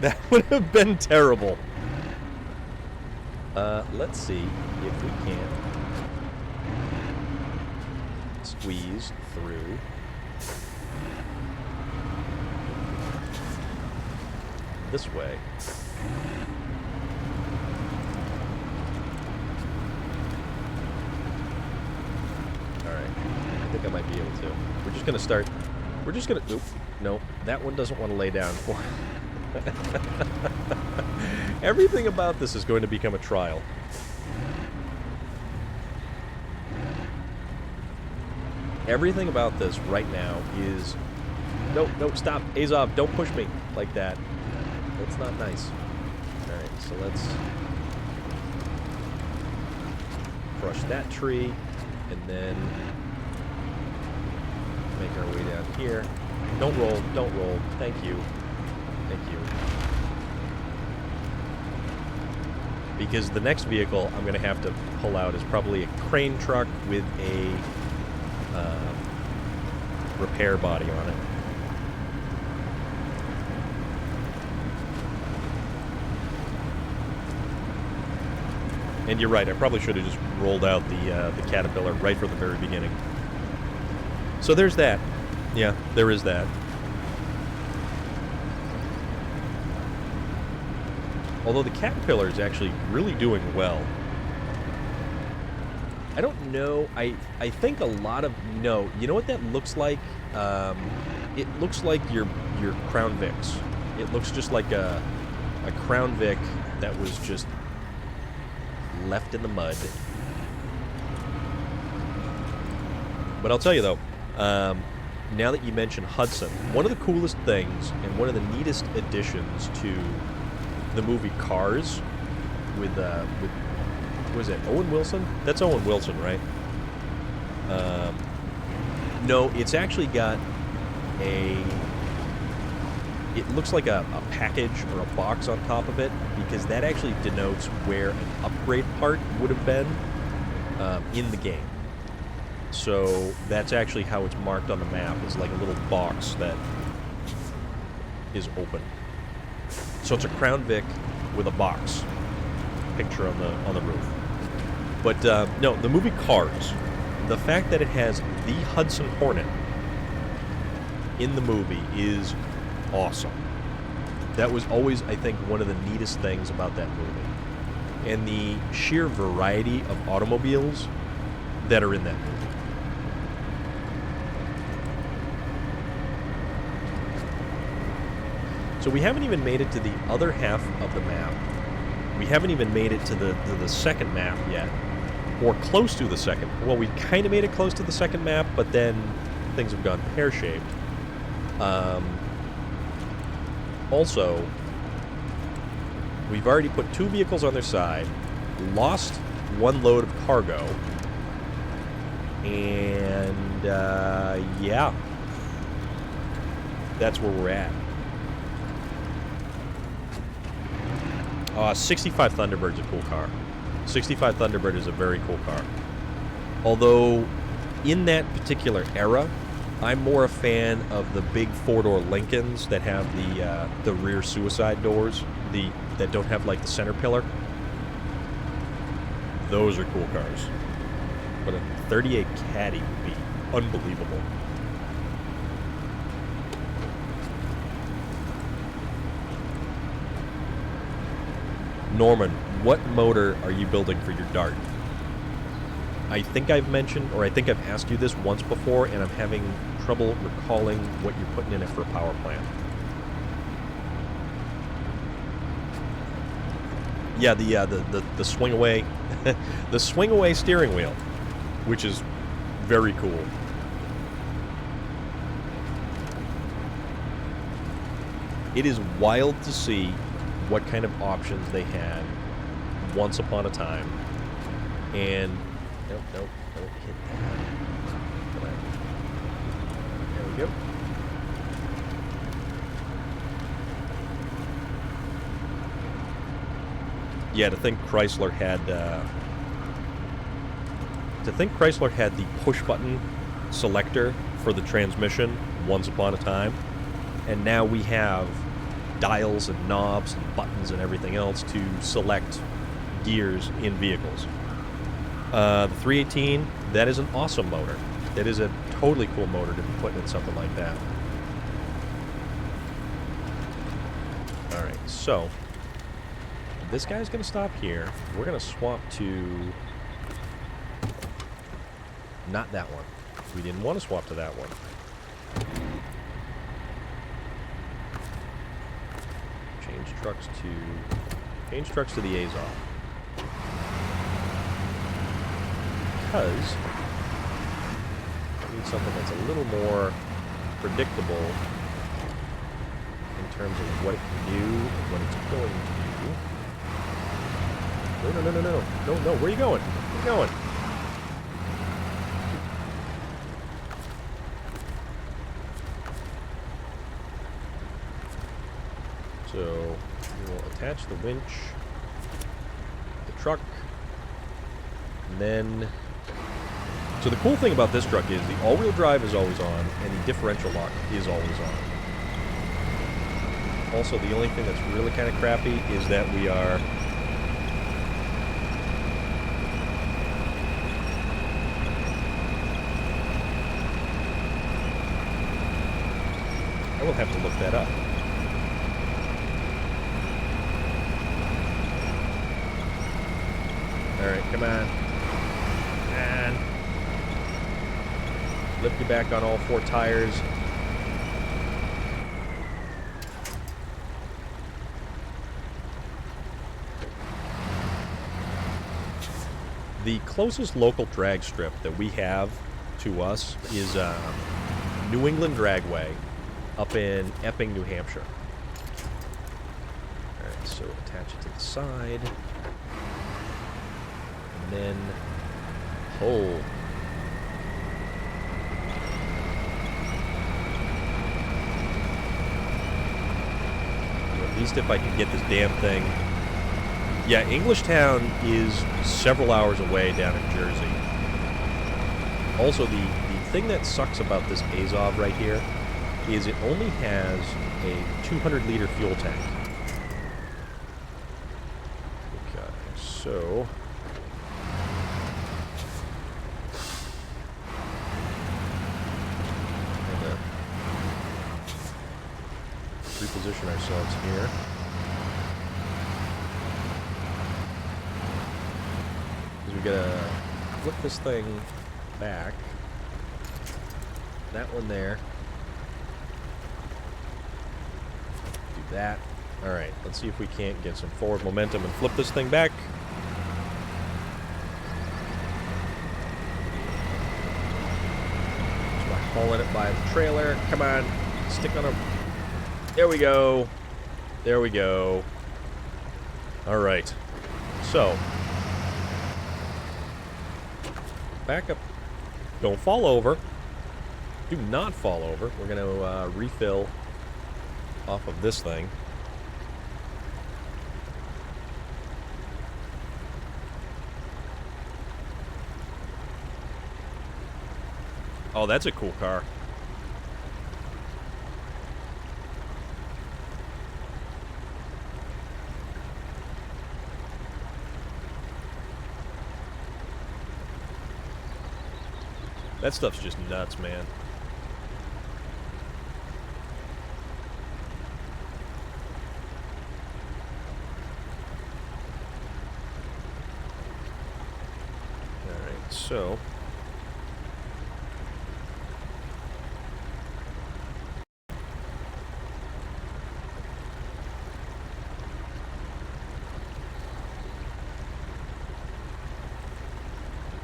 That would have been terrible. Let's see if we can squeeze through. This way. Alright. I think I might be able to. We're just gonna start. We're just gonna. Oop. No, that one doesn't want to lay down for. Everything about this is going to become a trial. Everything about this right now is... No, stop. Azov, don't push me like that. That's not nice. Alright, so let's crush that tree, and then make our way down here. Don't roll, don't roll. Thank you. Thank you. Because the next vehicle I'm going to have to pull out is probably a crane truck with a repair body on it. And you're right, I probably should have just rolled out the Caterpillar right from the very beginning. So there's that. Yeah, there is that. Although the Caterpillar is actually really doing well. I don't know. I think a lot of... No, you know what that looks like? It looks like your Crown Vics. It looks just like a Crown Vic that was just left in the mud. But I'll tell you though, now that you mention Hudson, one of the coolest things and one of the neatest additions to the movie Cars with what was it, Owen Wilson? That's Owen Wilson, right? No, it's actually got it looks like a package or a box on top of it, because that actually denotes where an upgrade part would have been in the game. So that's actually how it's marked on the map, is like a little box that is open. So it's a Crown Vic with a box picture on the roof. But no, the movie Cars, the fact that it has the Hudson Hornet in the movie is awesome. That was always, I think, one of the neatest things about that movie. And the sheer variety of automobiles that are in that movie. So we haven't even made it to the other half of the map. We haven't even made it to the second map yet. Or close to the second. Well, we kind of made it close to the second map, but then things have gone pear-shaped. Also, we've already put 2 vehicles on their side, lost 1 load of cargo, and yeah, that's where we're at. 65 Thunderbird's a cool car. 65 Thunderbird is a very cool car. Although, in that particular era, I'm more a fan of the big 4-door Lincolns that have the rear suicide doors, that don't have like the center pillar. Those are cool cars. But a 38 Caddy would be unbelievable. Norman, what motor are you building for your Dart? I think I've mentioned, or I think I've asked you this once before, and I'm having trouble recalling what you're putting in it for a power plant. Yeah, the swing away, the swing away steering wheel, which is very cool. It is wild to see what kind of options they had once upon a time, and nope, don't hit that. There we go. Yeah, to think Chrysler had the push button selector for the transmission once upon a time, and now we have dials and knobs and buttons and everything else to select gears in vehicles. The 318, that is an awesome motor. That is a totally cool motor to be putting in something like that. Alright, so this guy's going to stop here. We're going to swap to... not that one. We didn't want to swap to that one. Change trucks to the Azov. Because We need something that's a little more predictable in terms of what it can do and what it's going to do. No, no, no, no, no. No, no. Where are you going? Where are you going? So, we will attach the winch, the truck, and then... So the cool thing about this truck is the all-wheel drive is always on, and the differential lock is always on. Also, the only thing that's really kind of crappy is that we are... I will have to look that up. Alright, come on. And lift you back on all four tires. The closest local drag strip that we have to us is New England Dragway up in Epping, New Hampshire. Alright, so attach it to the side. And then pull. At least if I can get this damn thing. Yeah, Englishtown is several hours away down in Jersey. Also, the thing that sucks about this Azov right here is it only has a 200-liter fuel tank. Okay, so... reposition ourselves here. Because we gotta flip this thing back. That one there. Do that. Alright, let's see if we can't get some forward momentum and flip this thing back. So I'm hauling it by the trailer. Come on, stick on a... There we go. There we go. Alright. So. Back up. Don't fall over. Do not fall over. We're going to refill off of this thing. Oh, that's a cool car. That stuff's just nuts, man. Alright, so...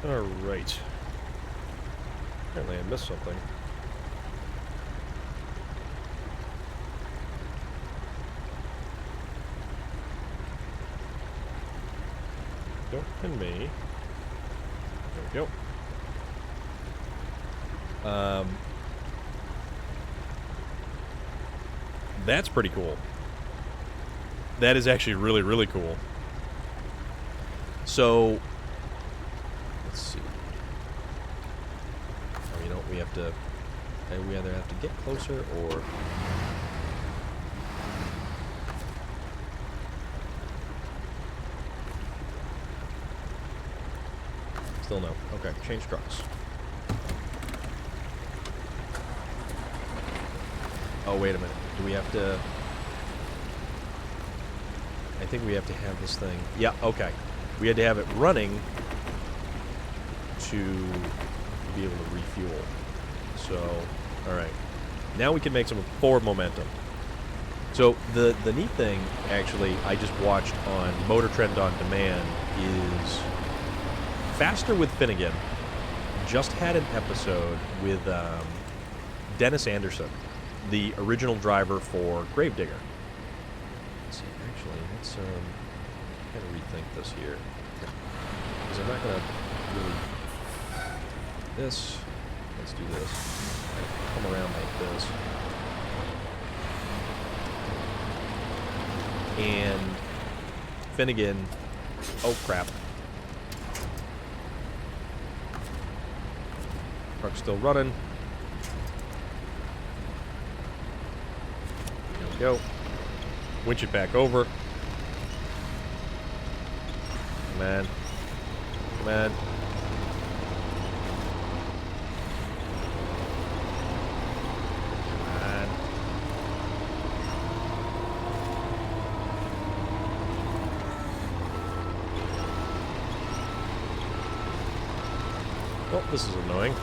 Alright. Apparently I missed something. Don't pin me. There we go. That's pretty cool. That is actually really, really cool. So, let's see. Oh, you know, we have to... We either have to get closer or... Still no. Okay, change trucks. Oh, wait a minute. Do we have to... I think we have to have this thing... Yeah, okay. We had to have it running to be able to refuel. So, alright. Now we can make some forward momentum. So, the neat thing, actually, I just watched on Motor Trend on Demand is... Faster with Finnegan just had an episode with Dennis Anderson, the original driver for Gravedigger. Let's see, actually, let's kind of rethink this here. Because I'm not going to really... This, let's do this. Come around like this. And Finnegan, oh crap. Truck's still running. There we go. Winch it back over. Come on. Come on. Well, this is annoying.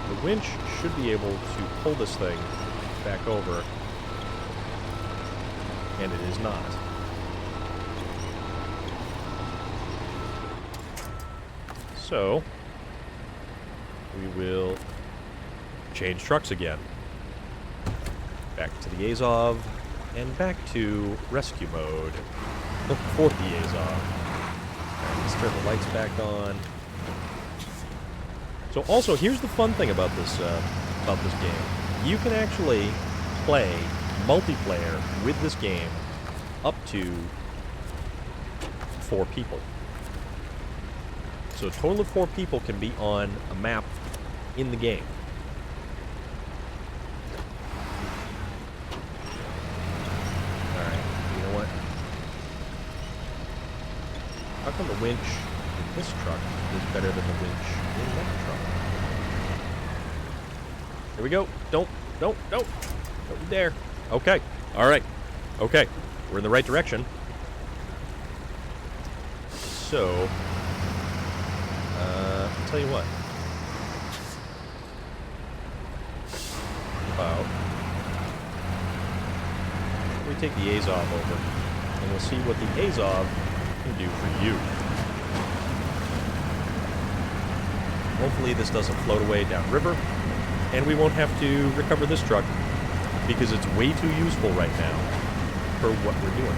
The winch should be able to pull this thing back over, and it is not. So, we will change trucks again. Back to the Azov, and back to rescue mode. For the Azov. Alright, let's turn the lights back on. So also, here's the fun thing about this game. You can actually play multiplayer with this game up to 4 people. So a total of 4 people can be on a map in the game. How come the winch in this truck is better than the winch in that truck? Here we go. Don't you dare. Okay. All right. Okay. We're in the right direction. So, I'll tell you what. About we take the Azov over, and we'll see what the Azov can do for you. Hopefully this doesn't float away downriver, and we won't have to recover this truck because it's way too useful right now for what we're doing.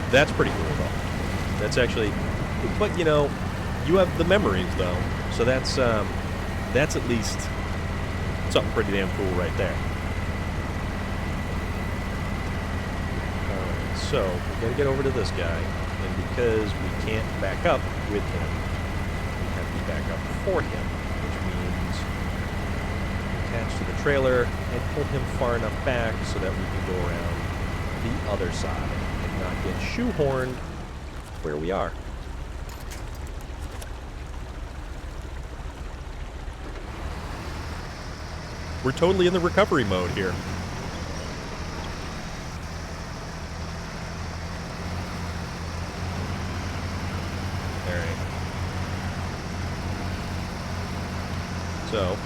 That's pretty cool though. That's actually... But, you know, you have the memories, though, so that's at least something pretty damn cool right there. Alright, so we gotta get over to this guy, and because we can't back up with him, we have to back up for him, which means attach to the trailer and pull him far enough back so that we can go around the other side and not get shoehorned where we are. We're totally in the recovery mode here. Alright. So,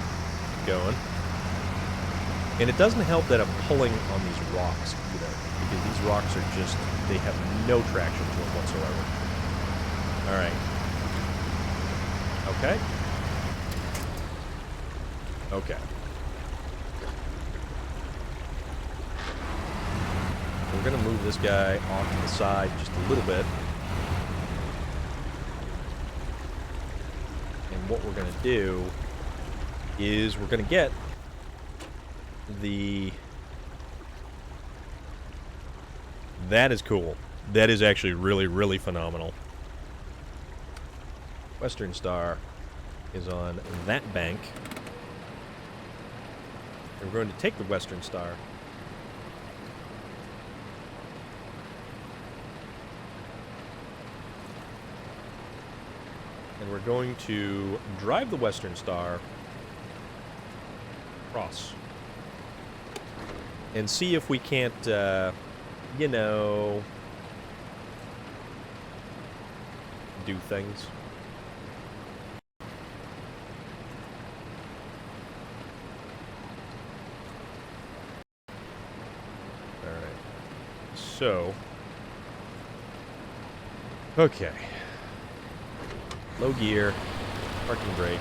going. And it doesn't help that I'm pulling on these rocks either, because these rocks are just, they have no traction to them whatsoever. Alright. Okay. Okay. We're going to move this guy off to the side just a little bit. And what we're going to do is we're going to get the... That is cool. That is actually really, really phenomenal. Western Star is on that bank. And we're going to take the Western Star. And we're going to drive the Western Star across. And see if we can't, you know, do things. Alright. So... okay. Low gear. Parking brake.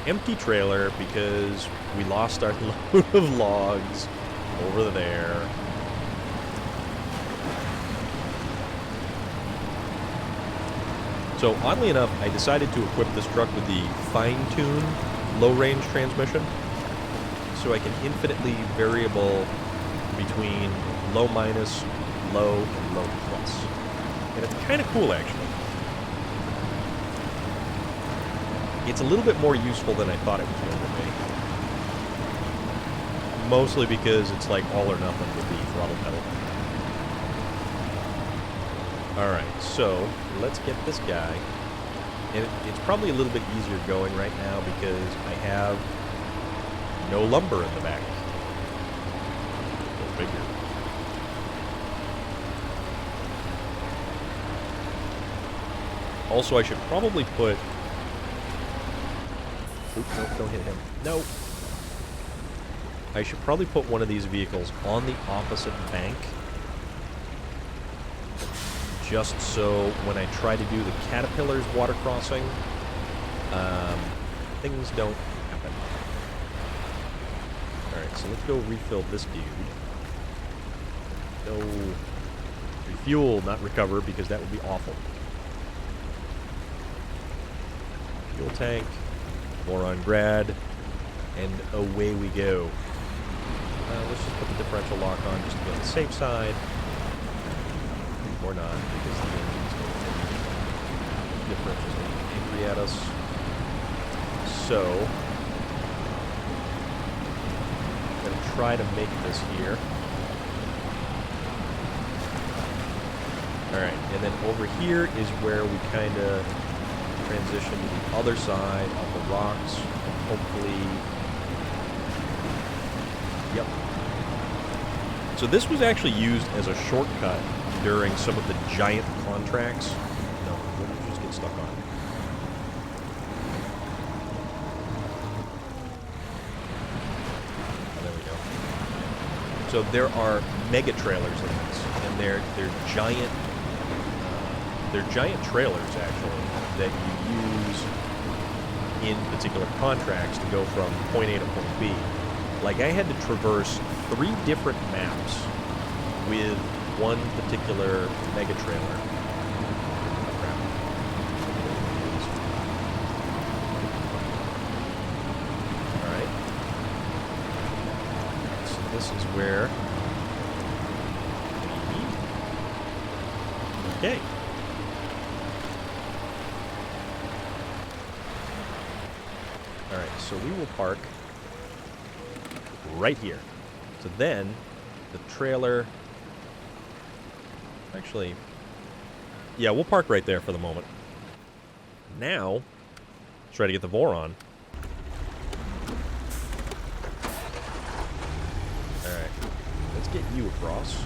Empty trailer because we lost our load of logs over there. So, oddly enough, I decided to equip this truck with the fine-tune low-range transmission, so I can infinitely variable between low-minus, low, and low-plus. And it's kind of cool, actually. It's a little bit more useful than I thought it was going to be. Mostly because it's like all or nothing with the throttle pedal. Alright, so let's get this guy. And it's probably a little bit easier going right now because I have no lumber in the back. Go figure. Also, I should probably put... Oop, nope, don't hit him. No! I should probably put one of these vehicles on the opposite bank. Just so when I try to do the Caterpillar's water crossing, things don't happen. Alright, so let's go refill this dude. No. Refuel, not recover, because that would be awful. Fuel tank. More on grad. And away we go. Let's just put the differential lock on just to be on the safe side. Or not, because the engine's going to take the differential's going to be angry at us. So, I'm going to try to make this here. Alright, and then over here is where we kind of transition to the other side of the rocks. Hopefully... Yep. So this was actually used as a shortcut during some of the giant contracts. No, what did you just get stuck on? Oh, there we go. So there are mega trailers in this, and they're giant trailers actually that you use in particular contracts to go from point A to point B. Like I had to traverse 3 different maps with one particular mega trailer. Alright. So this is where... Okay. Alright, so we will park right here. So then, the trailer... Actually, yeah, we'll park right there for the moment. Now, let's try to get the Voron. Alright, let's get you across.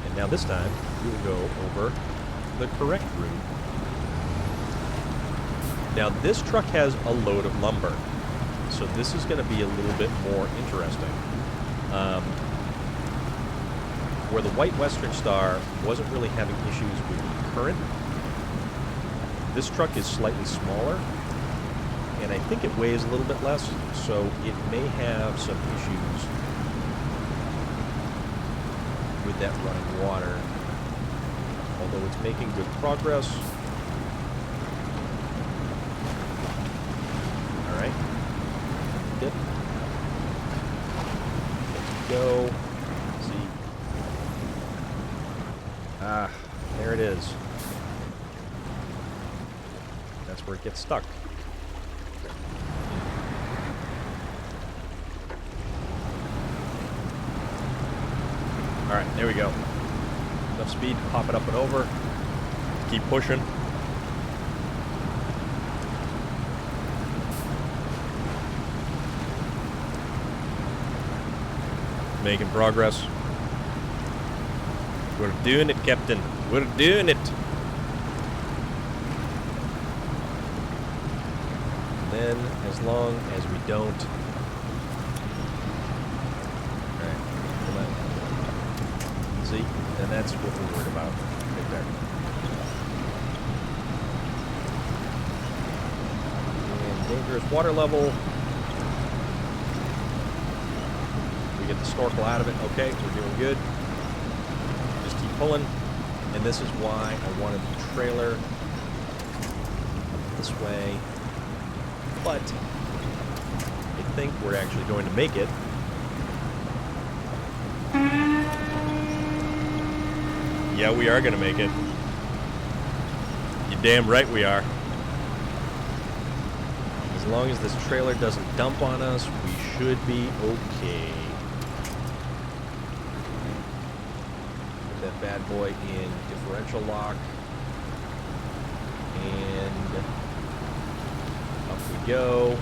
And now this time, we will go over the correct route. Now, this truck has a load of lumber, so this is going to be a little bit more interesting. Where the White Western Star wasn't really having issues with the current, this truck is slightly smaller, and I think it weighs a little bit less, so it may have some issues with that running water, although it's making good progress. Alright. Good. Let's go. Ah, there it is. That's where it gets stuck. Alright, there we go. Enough speed to pop it up and over. Keep pushing. Making progress. We're doing it, Captain. We're doing it. then, as long as we don't... Alright, come on. See? And that's what we're worried about right there. And dangerous water level. We get the snorkel out of it. Okay, we're doing good. Just keep pulling. And this is why I wanted the trailer this way. But I think we're actually going to make it. Yeah, we are going to make it. You're damn right we are. As long as this trailer doesn't dump on us, we should be okay. Put that bad boy in differential lock. And up we go.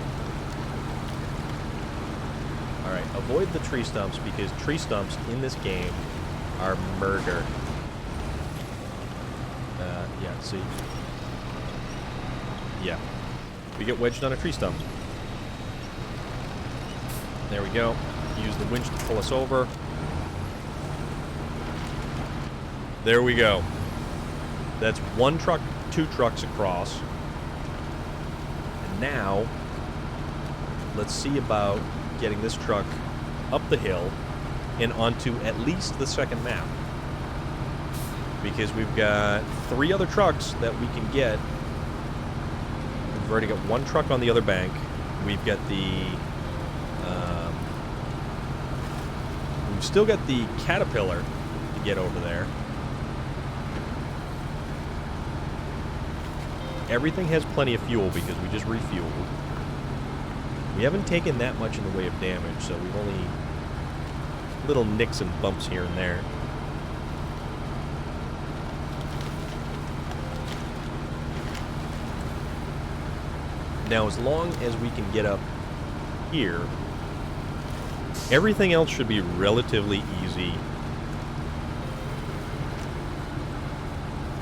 Alright, avoid the tree stumps because tree stumps in this game are murder. Yeah, see? Yeah. We get wedged on a tree stump. There we go. Use the winch to pull us over. There we go. That's one truck, two trucks across. And now, let's see about getting this truck up the hill and onto at least the second map. Because we've got 3 other trucks that we can get. We've already got 1 truck on the other bank. We've got the... we've still got the Caterpillar to get over there. Everything has plenty of fuel because we just refueled. We haven't taken that much in the way of damage, so we've only... little nicks and bumps here and there. Now, as long as we can get up here, everything else should be relatively easy.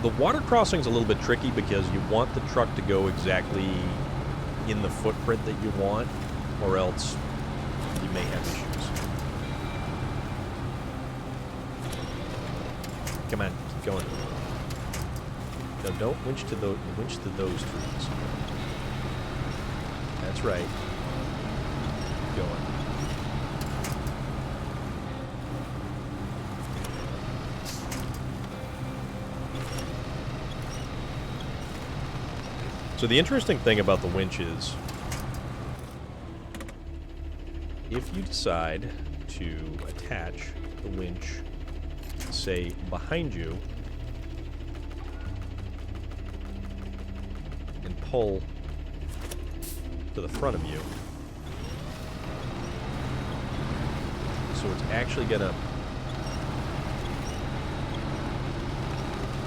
The water crossing's a little bit tricky because you want the truck to go exactly in the footprint that you want, or else you may have issues. Come on, keep going. No, don't winch to those trees. That's right. Keep going. So the interesting thing about the winch is, if you decide to attach the winch, say, behind you, and pull to the front of you. So it's actually gonna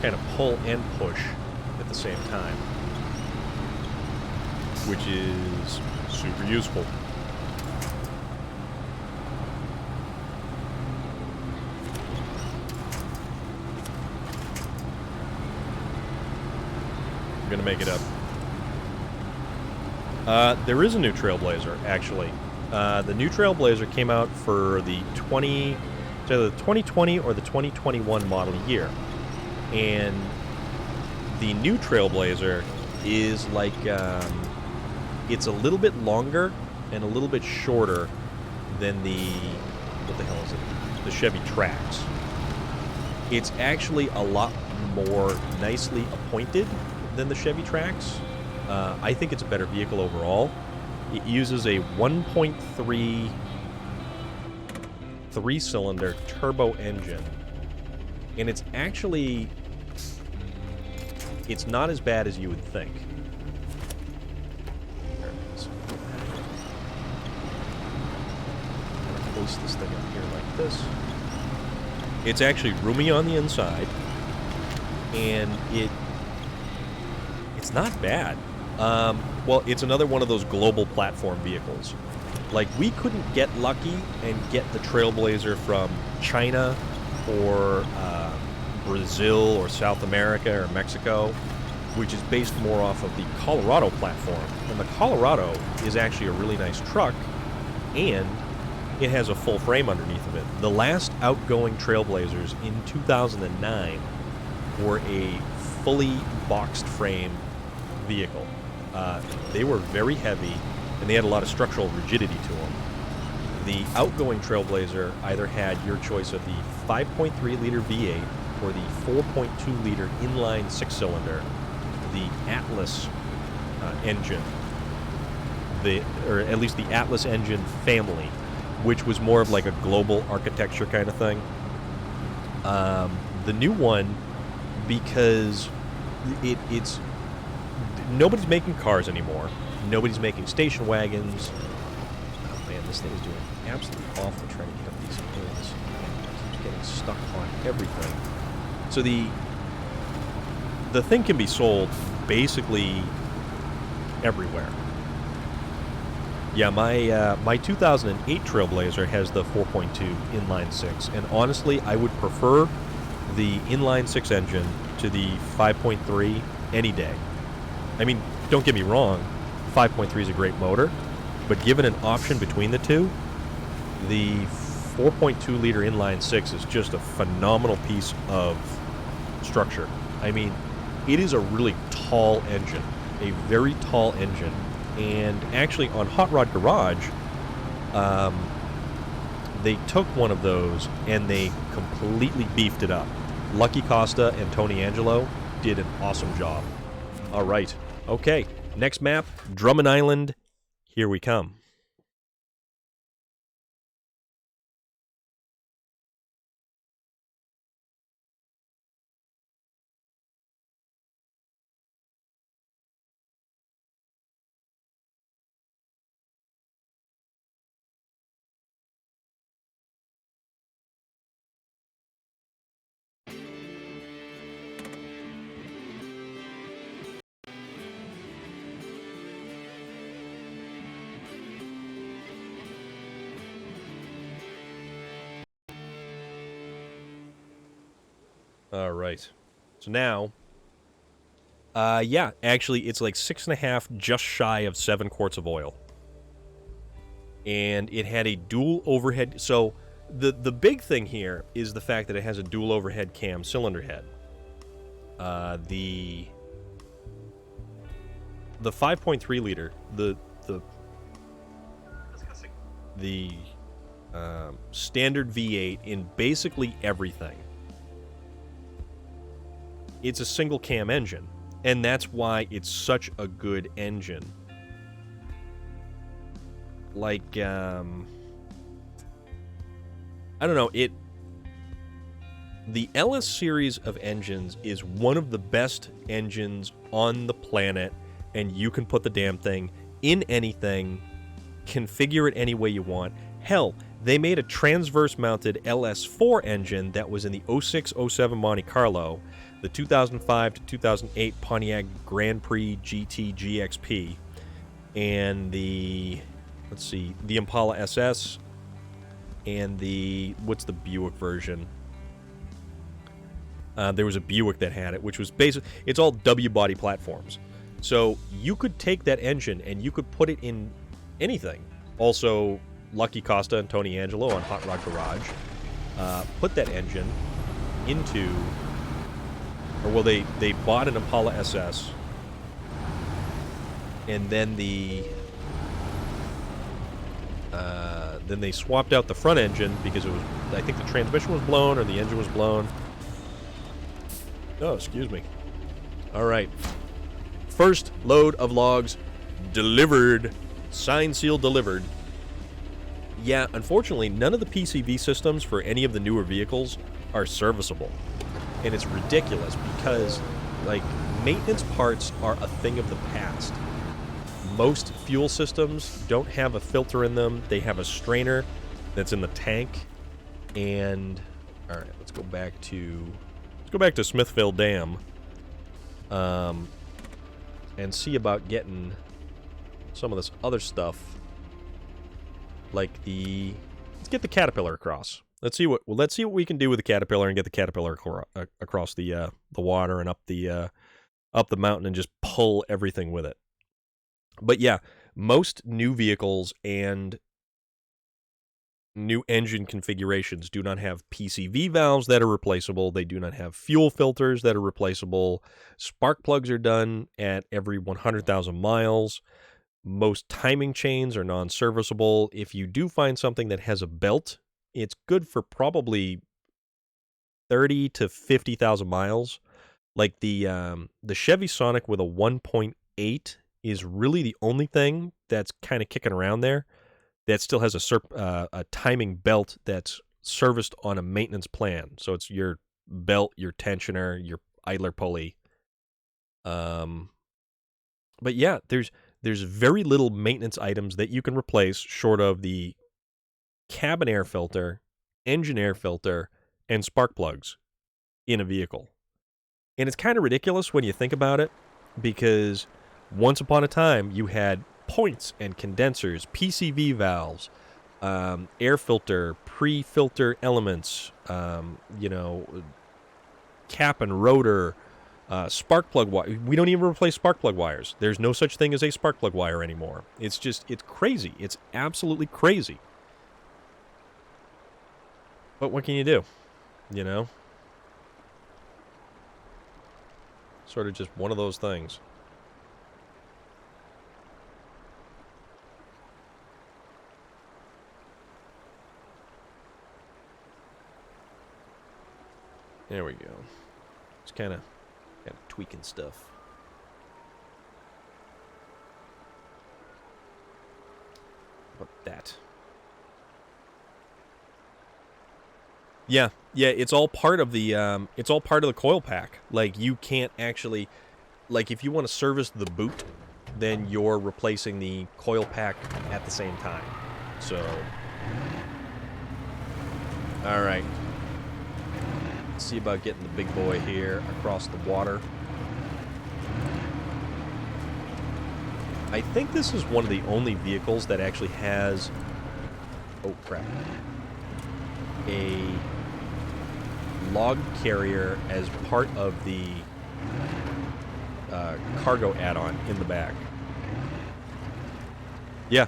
kind of pull and push at the same time, which is super useful. We're gonna make it up. There is a new Trailblazer, actually. The new Trailblazer came out for the 2020 or the 2021 model year. And the new Trailblazer is like, it's a little bit longer and a little bit shorter than the, what the hell is it? The Chevy Trax. It's actually a lot more nicely appointed than the Chevy Trax. I think it's a better vehicle overall. It uses a 1.3 3-cylinder turbo engine. And it's actually... it's not as bad as you would think. There it is. I'm gonna place this thing up here like this. It's actually roomy on the inside. And it's not bad. Well, it's another one of those global platform vehicles. Like, we couldn't get lucky and get the Trailblazer from China or Brazil or South America or Mexico which is based more off of the Colorado platform. And the Colorado is actually a really nice truck, and it has a full frame underneath of it. The last outgoing Trailblazers in 2009 were a fully boxed frame vehicle. They were very heavy, and they had a lot of structural rigidity to them. The outgoing Trailblazer either had your choice of the 5.3-liter V8 or the 4.2-liter inline six-cylinder, the Atlas engine, or at least the Atlas engine family, which was more of like a global architecture kind of thing. The new one, because it's nobody's making cars anymore. Nobody's making station wagons. Oh man, this thing is doing absolutely awful trying to get up these hills. It keeps getting stuck on everything. So the thing can be sold basically everywhere. Yeah, my 2008 Trailblazer has the 4.2 inline six, and honestly, I would prefer the inline six engine to the 5.3 any day. I mean, don't get me wrong, 5.3 is a great motor, but given an option between the two, the 4.2 liter inline six is just a phenomenal piece of structure. I mean, it is a really tall engine, a very tall engine. And actually on Hot Rod Garage, they took one of those and they completely beefed it up. Lucky Costa and Tony Angelo did an awesome job. All right. Okay. Next map, Drummond Island. Here we come. All right. So now, yeah, actually, it's like 6.5, just shy of 7 quarts of oil. And it had a dual overhead. So the big thing here is the fact that it has a dual overhead cam cylinder head. The 5.3 liter, the standard V8 in basically everything. It's a single cam engine, and that's why it's such a good engine. Like, I don't know, the LS series of engines is one of the best engines on the planet, and you can put the damn thing in anything, configure it any way you want. Hell, they made a transverse mounted LS4 engine that was in the 06-07 Monte Carlo, the 2005 to 2008 Pontiac Grand Prix GT GXP, and the, let's see, the Impala SS, and the, what's the Buick version? There was a Buick that had it, which was basically, it's all W-body platforms. So you could take that engine and you could put it in anything. Also, Lucky Costa and Tony Angelo on Hot Rod Garage put that engine into, or well, they bought an Impala SS, and then then they swapped out the front engine because it was, I think the transmission was blown or the engine was blown. Oh, excuse me. All right. First load of logs delivered. Signed, sealed, delivered. Yeah, unfortunately, none of the PCV systems for any of the newer vehicles are serviceable. And it's ridiculous because, like, maintenance parts are a thing of the past. Most fuel systems don't have a filter in them. They have a strainer that's in the tank. And, all right, let's go back to Smithville Dam. And see about getting some of this other stuff. Like let's get the Caterpillar across. Let's see what we can do with the Caterpillar and get the Caterpillar across the water and up the up the mountain and just pull everything with it. But yeah, most new vehicles and new engine configurations do not have PCV valves that are replaceable. They do not have fuel filters that are replaceable. Spark plugs are done at every 100,000 miles. Most timing chains are non-serviceable. If you do find something that has a belt, it's good for probably 30 to 50,000 miles. Like the Chevy Sonic with a 1.8 is really the only thing that's kind of kicking around there that still has a timing belt that's serviced on a maintenance plan. So it's your belt, your tensioner, your idler pulley. But yeah, there's very little maintenance items that you can replace short of the cabin air filter, engine air filter, and spark plugs in a vehicle. And it's kind of ridiculous when you think about it, because once upon a time you had points and condensers, PCV valves, air filter, pre-filter elements, cap and rotor, spark plug wire. We don't even replace spark plug wires. There's no such thing as a spark plug wire anymore. It's crazy. It's absolutely crazy. But what can you do? Sort of just one of those things. There we go. Just kind of tweaking stuff. What that? Yeah, it's all part of the coil pack. Like, you can't actually, like, if you want to service the boot, then you're replacing the coil pack at the same time. So, all right. Let's see about getting the big boy here across the water. I think this is one of the only vehicles that actually has, oh crap, a log carrier as part of the cargo add-on in the back. Yeah,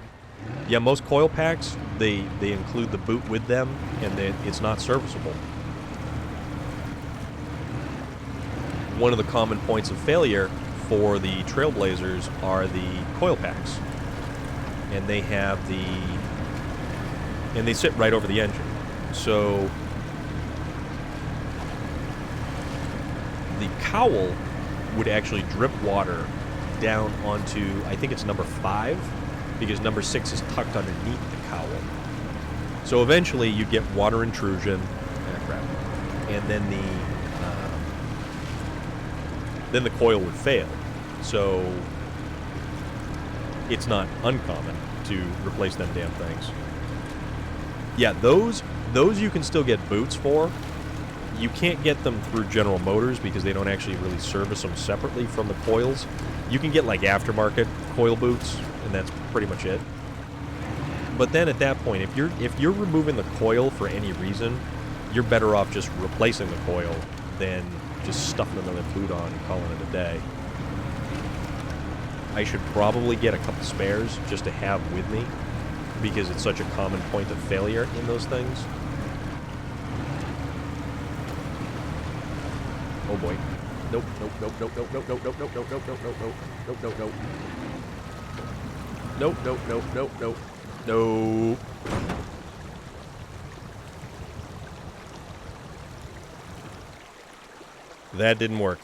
most coil packs, they include the boot with them, and then it's not serviceable. One of the common points of failure for the Trailblazers are the coil packs, and they sit right over the engine. So the cowl would actually drip water down onto, I think it's number 5, because number 6 is tucked underneath the cowl. So eventually you get water intrusion, and then the coil would fail. So it's not uncommon to replace them damn things. Yeah, those you can still get boots for. You can't get them through General Motors because they don't actually really service them separately from the coils. You can get like aftermarket coil boots, and that's pretty much it. But then at that point, if you're removing the coil for any reason, you're better off just replacing the coil than just stuffing another boot on and calling it a day. I should probably get a couple spares just to have with me, because it's such a common point of failure in those things. Oh boy. Nope. Nope. That didn't work.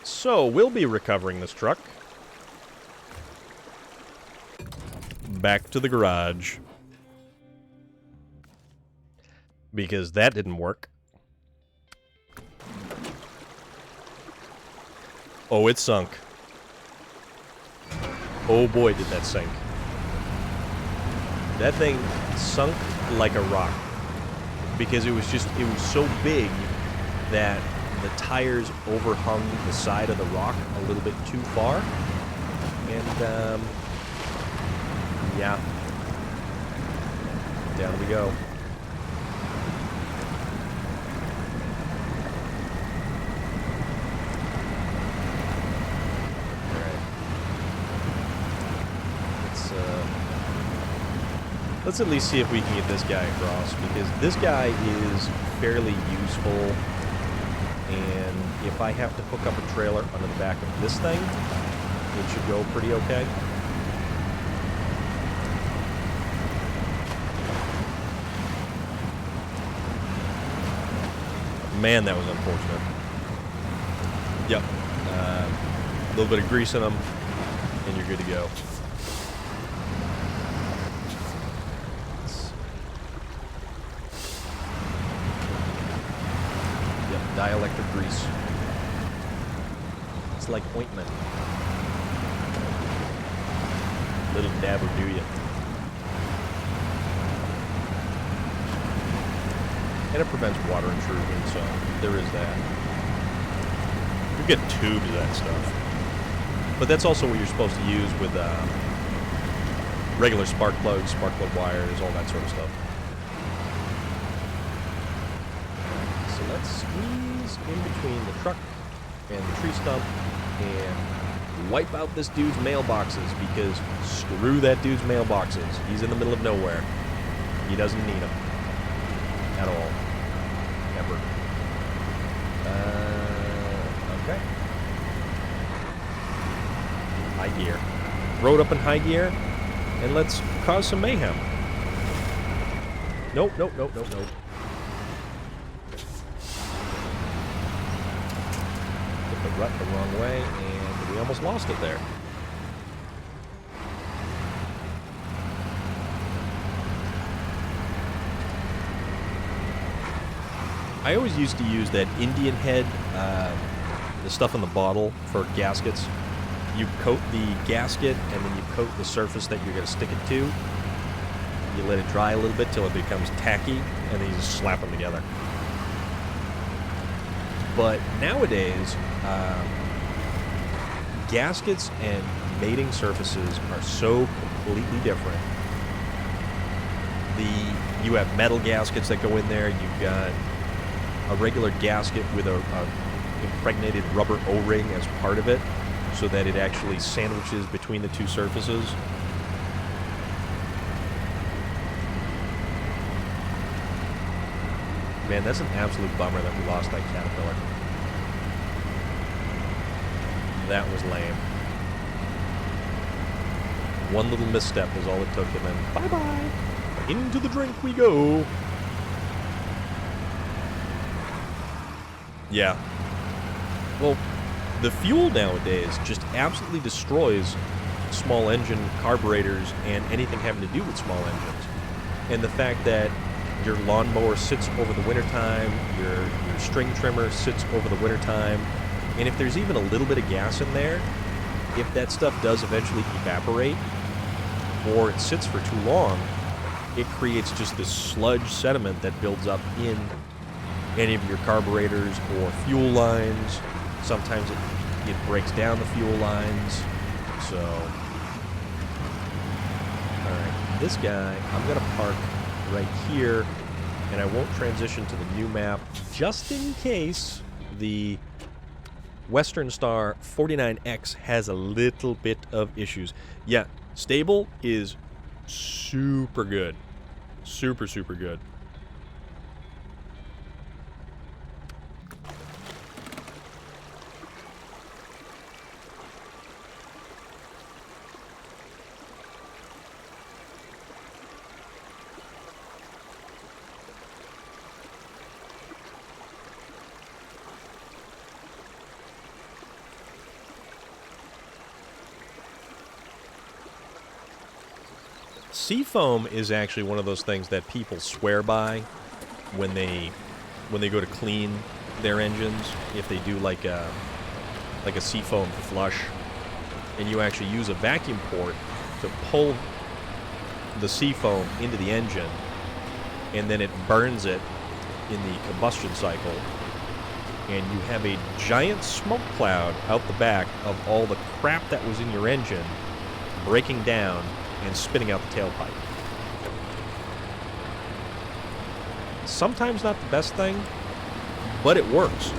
So, we'll be recovering this truck. Back to the garage. Because that didn't work. Oh, it sunk. Oh boy, did that sink. That thing sunk like a rock. Because it was so big that the tires overhung the side of the rock a little bit too far. And, yeah. Down we go. Let's at least see if we can get this guy across, because this guy is fairly useful. And if I have to hook up a trailer under the back of this thing, it should go pretty okay. Man, that was unfortunate. Yep. A little bit of grease in them, and you're good to go. Yep, dielectric grease. It's like ointment. Little dab will do you. And it prevents water intrusion, so there is that. You get tubes of that stuff. But that's also what you're supposed to use with regular spark plug wires, all that sort of stuff. So let's squeeze in between the truck and the tree stump and wipe out this dude's mailboxes, because screw that dude's mailboxes. He's in the middle of nowhere. He doesn't need them. At all. Ever. Okay. High gear. Throw it up in high gear, and let's cause some mayhem. Nope, nope, nope, nope, nope. Put the rut the wrong way, and we almost lost it there. I always used to use that Indian head, the stuff in the bottle for gaskets. You coat the gasket, and then you coat the surface that you're going to stick it to. You let it dry a little bit till it becomes tacky, and then you just slap them together. But nowadays, gaskets and mating surfaces are so completely different. You have metal gaskets that go in there. You've got a regular gasket with a impregnated rubber O-ring as part of it, so that it actually sandwiches between the two surfaces. Man, that's an absolute bummer that we lost that Caterpillar. That was lame. One little misstep was all it took, and then bye-bye. Into the drink we go. Yeah. Well, the fuel nowadays just absolutely destroys small engine carburetors and anything having to do with small engines. And the fact that your lawnmower sits over the wintertime, your string trimmer sits over the wintertime, and if there's even a little bit of gas in there, if that stuff does eventually evaporate, or it sits for too long, it creates just this sludge sediment that builds up in any of your carburetors or fuel lines. Sometimes it breaks down the fuel lines. So, alright, this guy, I'm going to park right here, and I won't transition to the new map, just in case the Western Star 49X has a little bit of issues. Yeah, stable is super good. Super, super good. Seafoam is actually one of those things that people swear by when they go to clean their engines. If they do like a seafoam flush, and you actually use a vacuum port to pull the seafoam into the engine, and then it burns it in the combustion cycle, and you have a giant smoke cloud out the back of all the crap that was in your engine breaking down and spitting out the tailpipe. Sometimes not the best thing, but it works.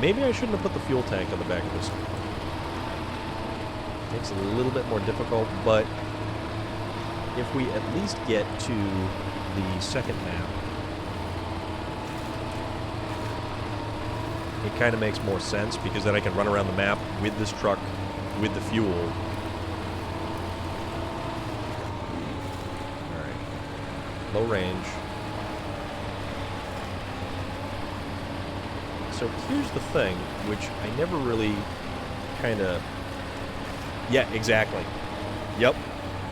Maybe I shouldn't have put the fuel tank on the back of this. Makes it a little bit more difficult, but if we at least get to the second map, it kind of makes more sense, because then I can run around the map with this truck, with the fuel. Alright. Low range. So here's the thing, which I never really kind of... Yeah, exactly. Yep.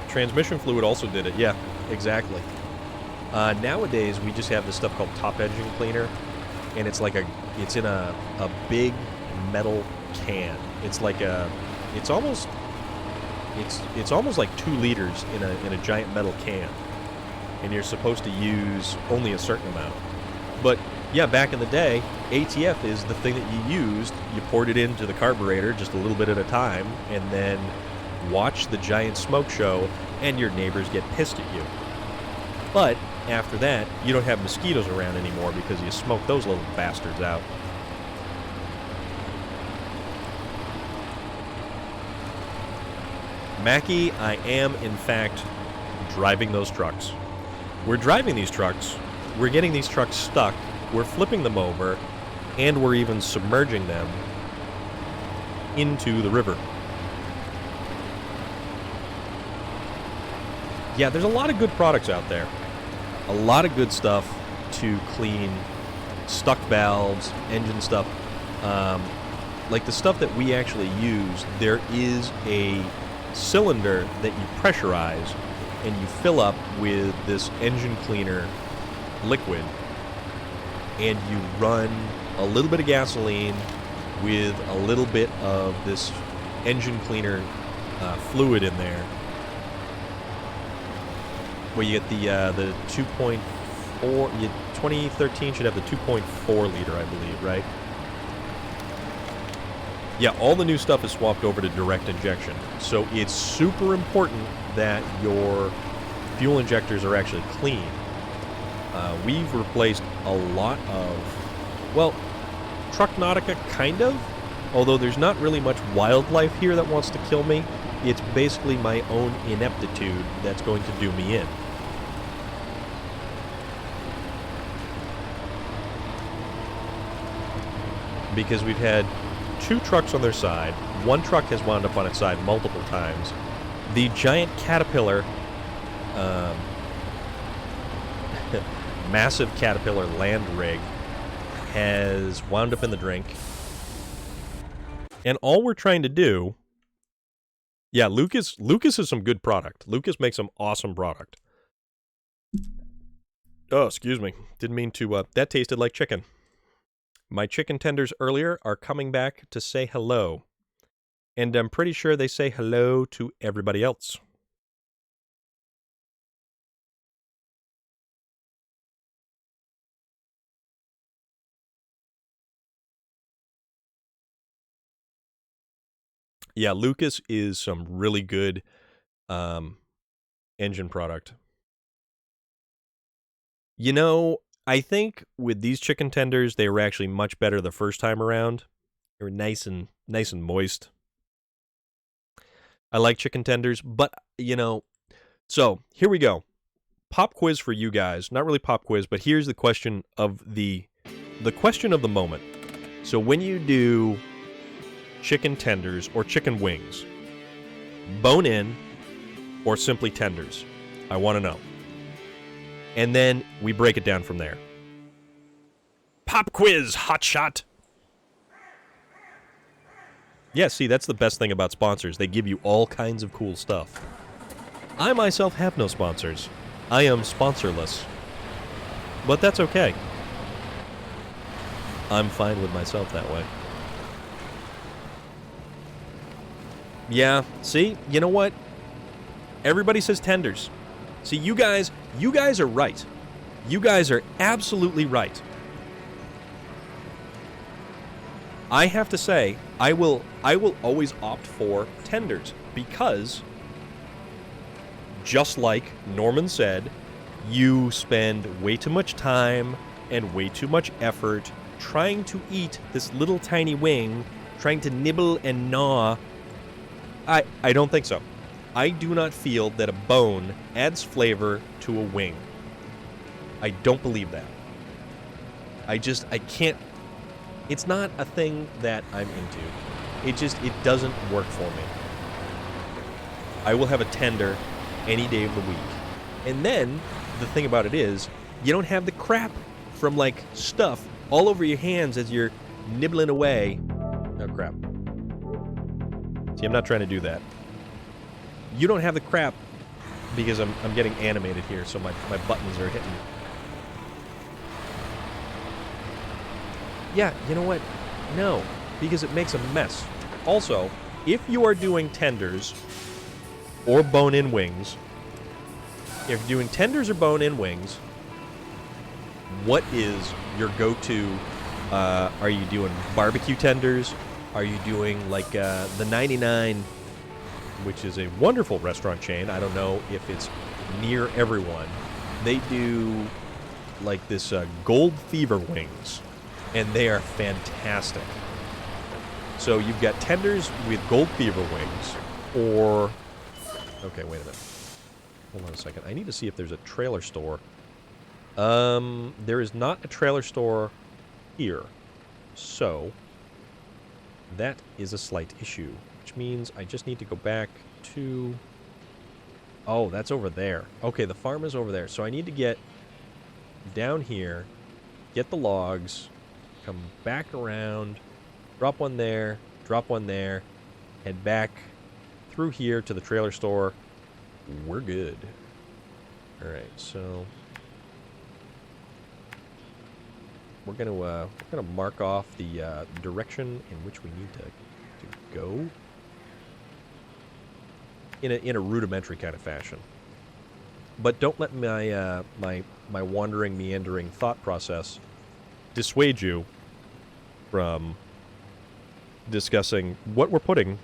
Transmission fluid also did it. Yeah, exactly. Nowadays, we just have this stuff called top engine cleaner, and it's like it's in a big metal can. It's like it's almost like 2 liters in a giant metal can, and you're supposed to use only a certain amount. But yeah, back in the day, ATF is the thing that you used. You poured it into the carburetor just a little bit at a time, and then watch the giant smoke show, and your neighbors get pissed at you. But after that, you don't have mosquitoes around anymore because you smoked those little bastards out. Mackie, I am, in fact, driving those trucks. We're driving these trucks, we're getting these trucks stuck, we're flipping them over, and we're even submerging them into the river. Yeah, there's a lot of good products out there. A lot of good stuff to clean stuck valves, engine stuff. Like the stuff that we actually use, there is a cylinder that you pressurize and you fill up with this engine cleaner liquid, and you run a little bit of gasoline with a little bit of this engine cleaner fluid in there, where you get the 2.4, 2013 should have the 2.4 liter, I believe, right? Yeah, all the new stuff is swapped over to direct injection. So it's super important that your fuel injectors are actually clean. We've replaced a lot of, well, Truck Nautica, kind of. Although there's not really much wildlife here that wants to kill me. It's basically my own ineptitude that's going to do me in. Because we've had 2 trucks on their side. 1 truck has wound up on its side multiple times. The giant Caterpillar, massive Caterpillar land rig, has wound up in the drink. And all we're trying to do... Yeah, Lucas is some good product. Lucas makes some awesome product. Oh, excuse me. Didn't mean to... that tasted like chicken. My chicken tenders earlier are coming back to say hello. And I'm pretty sure they say hello to everybody else. Yeah, Lucas is some really good engine product. You know, I think with these chicken tenders, they were actually much better the first time around. They were nice and moist. I like chicken tenders, but, you know, so here we go. Pop quiz for you guys. Not really pop quiz, but here's the question of the question of the moment. So when you do chicken tenders or chicken wings, bone in or simply tenders? I want to know. And then we break it down from there. Pop quiz, hotshot. Yeah, see, that's the best thing about sponsors. They give you all kinds of cool stuff. I myself have no sponsors. I am sponsorless. But that's okay. I'm fine with myself that way. Yeah, see? You know what? Everybody says tenders. See, you guys are right. You guys are absolutely right. I have to say, I will always opt for tenders because, just like Norman said, you spend way too much time and way too much effort trying to eat this little tiny wing, trying to nibble and gnaw. I don't think so. I do not feel that a bone adds flavor to a wing. I don't believe that. I can't. It's not a thing that I'm into. It doesn't work for me. I will have a tender any day of the week. And then, the thing about it is, you don't have the crap from, like, stuff all over your hands as you're nibbling away. Oh, crap. See, I'm not trying to do that. You don't have the crap because I'm getting animated here, so my buttons are hitting. Yeah, you know what? No, because it makes a mess. Also, if you are doing tenders or bone-in wings, if you're doing tenders or bone-in wings, what is your go-to? Are you doing barbecue tenders? Are you doing like the 99, which is a wonderful restaurant chain? I don't know if it's near everyone. They do like this gold fever wings, and they are fantastic. So you've got tenders with gold fever wings, or... Okay, wait a minute. Hold on a second. I need to see if there's a trailer store. There is not a trailer store here. So, that is a slight issue, which means I just need to go back to... Oh, that's over there. Okay, the farm is over there. So I need to get down here, get the logs, come back around, drop one there, head back through here to the trailer store. We're good. Alright, so we're gonna mark off the direction in which we need to go in a rudimentary kind of fashion. But don't let my my wandering, meandering thought process dissuade you from discussing what we're putting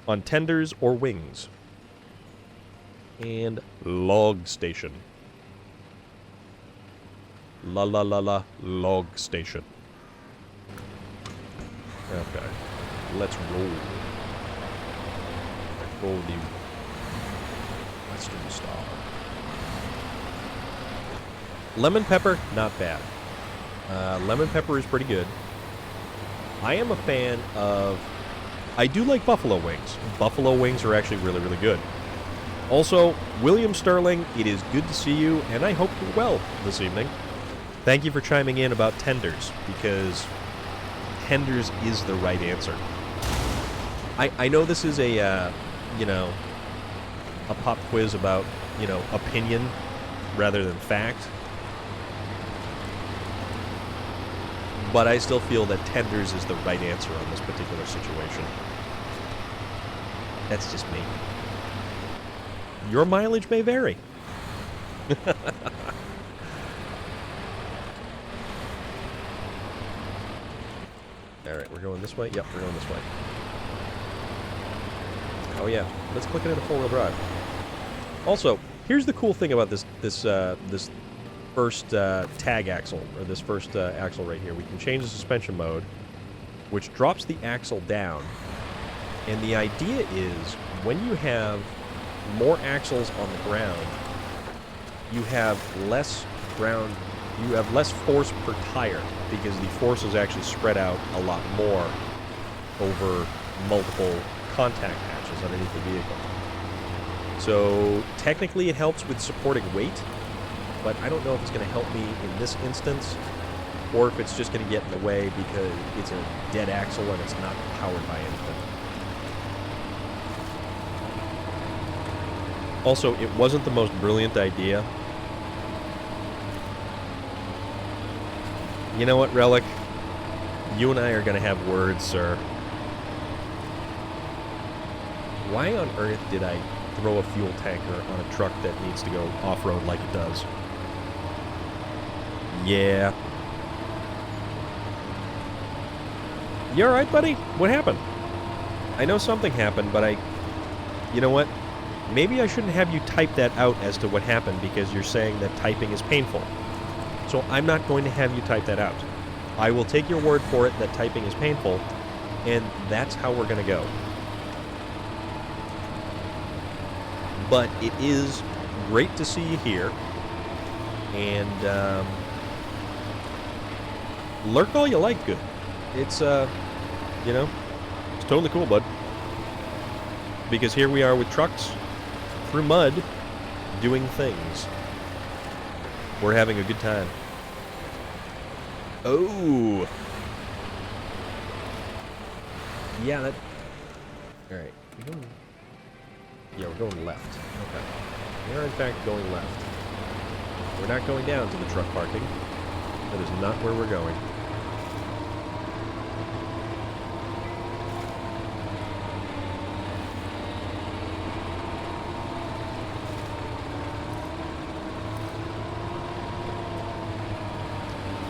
on tenders or wings. And log station. La la la la, log station. Okay, let's roll. Roll the Western Star. Lemon pepper, not bad. Lemon pepper is pretty good. I am a fan of... I do like buffalo wings. Buffalo wings are actually really, really good. Also, William Sterling, it is good to see you, and I hope you're well this evening. Thank you for chiming in about tenders, because tenders is the right answer. I know this is a, you know, a pop quiz about, you know, opinion rather than fact. But I still feel that tenders is the right answer on this particular situation. That's just me. Your mileage may vary. Alright, we're going this way? Yep, we're going this way. Oh yeah, let's click it into four-wheel drive. Also, here's the cool thing about this first tag axle, or this first axle right here. We can change the suspension mode, which drops the axle down. And the idea is, when you have more axles on the ground, you have less ground, you have less force per tire, because the force is actually spread out a lot more over multiple contact patches underneath the vehicle. So technically it helps with supporting weight, but I don't know if it's going to help me in this instance, or if it's just going to get in the way because it's a dead axle and it's not powered by anything. Also, it wasn't the most brilliant idea. You know what, Relic? You and I are going to have words, sir. Why on earth did I throw a fuel tanker on a truck that needs to go off-road like it does? Yeah. You alright, buddy? What happened? I know something happened, but you know what? Maybe I shouldn't have you type that out as to what happened, because you're saying that typing is painful. So I'm not going to have you type that out. I will take your word for it that typing is painful, and that's how we're going to go. But it is great to see you here, and lurk all you like, good. It's, you know, it's totally cool, bud. Because here we are with trucks through mud doing things. We're having a good time. Oh. Yeah, that... Alright. Yeah, we're going left. Okay. We are, in fact, going left. We're not going down to the truck parking. That is not where we're going.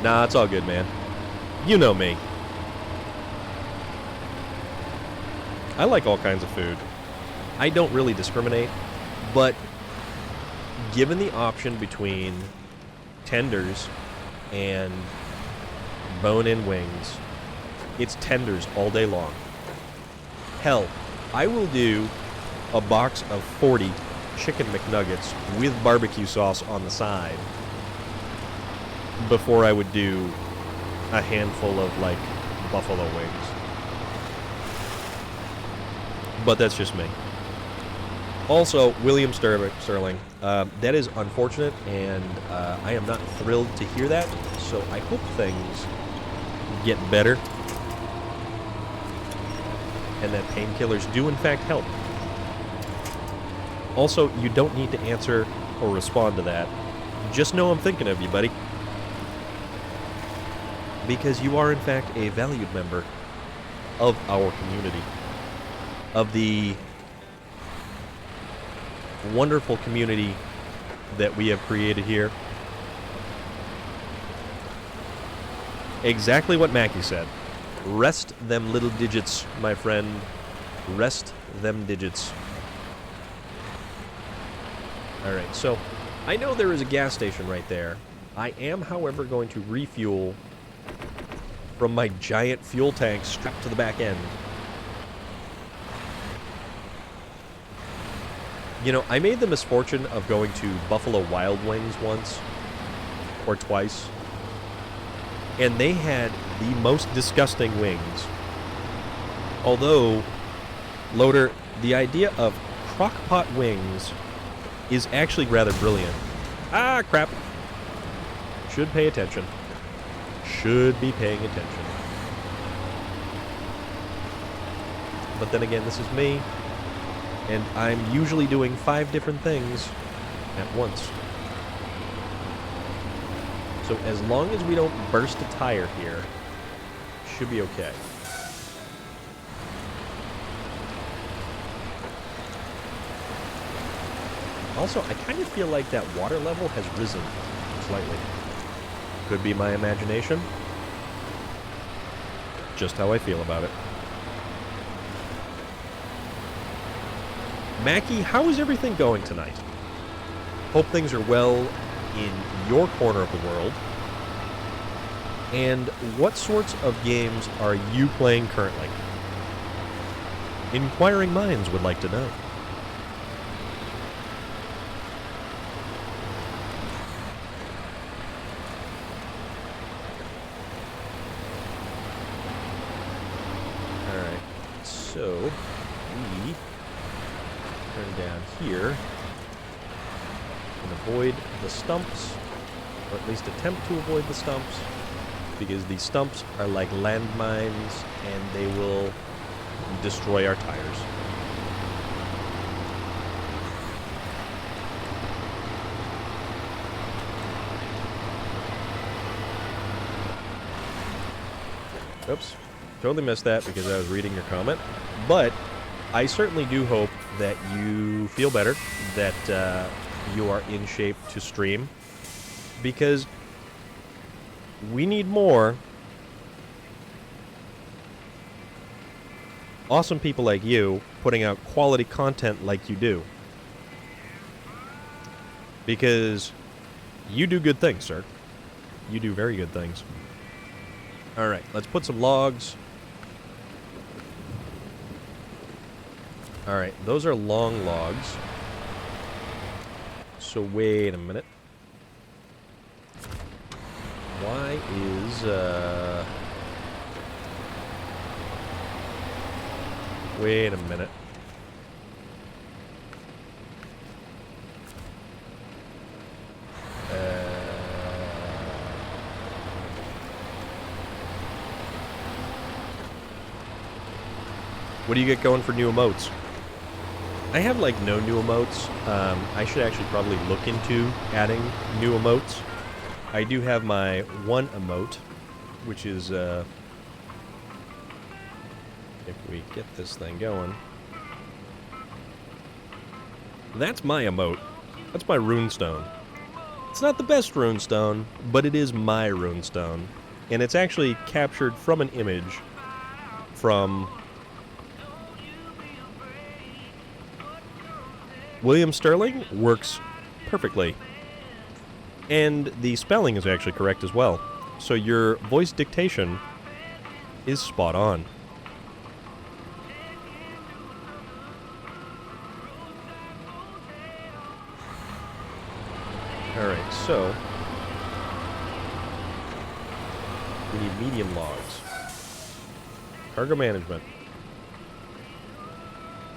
Nah, it's all good, man. You know me. I like all kinds of food. I don't really discriminate, but given the option between tenders and bone-in wings, it's tenders all day long. Hell, I will do a box of 40 chicken McNuggets with barbecue sauce on the side before I would do a handful of, like, buffalo wings. But that's just me. Also, William Sterling, that is unfortunate, and I am not thrilled to hear that, so I hope things get better, and that painkillers do in fact help. Also, you don't need to answer or respond to that. Just know I'm thinking of you, buddy. Because you are in fact a valued member of our community. Of the wonderful community that we have created here. Exactly what Mackie said. Rest them little digits, my friend. Rest them digits. Alright, so I know there is a gas station right there. I am, however, going to refuel from my giant fuel tank strapped to the back end. You know, I made the misfortune of going to Buffalo Wild Wings once or twice, and they had the most disgusting wings. Although, Loader, the idea of crock-pot wings is actually rather brilliant. Ah, crap. Should pay attention. Should be paying attention. But then again, this is me, and I'm usually doing 5 different things at once. So as long as we don't burst a tire here, should be okay. Also, I kind of feel like that water level has risen slightly. Could be my imagination. Just how I feel about it. Mackie, how is everything going tonight? Hope things are well in your corner of the world. And what sorts of games are you playing currently? Inquiring minds would like to know. Alright, so we turn down here and avoid the stumps, or at least attempt to avoid the stumps, because these stumps are like landmines and they will destroy our tires. Oops, totally missed that because I was reading your comment, but I certainly do hope that you feel better, that you are in shape to stream, because we need more awesome people like you putting out quality content like you do. Because you do good things, sir. You do very good things. Alright, let's put some logs. Alright, those are long logs. So wait a minute. Why is, wait a minute. What do you get going for new emotes? I have, like, no new emotes. I should actually probably look into adding new emotes. I do have my one emote, which is, if we get this thing going. That's my emote. That's my runestone. It's not the best runestone, but it is my runestone. And it's actually captured from an image from William Sterling. Works perfectly. And the spelling is actually correct as well. So your voice dictation is spot on. Alright, so we need medium logs. Cargo management.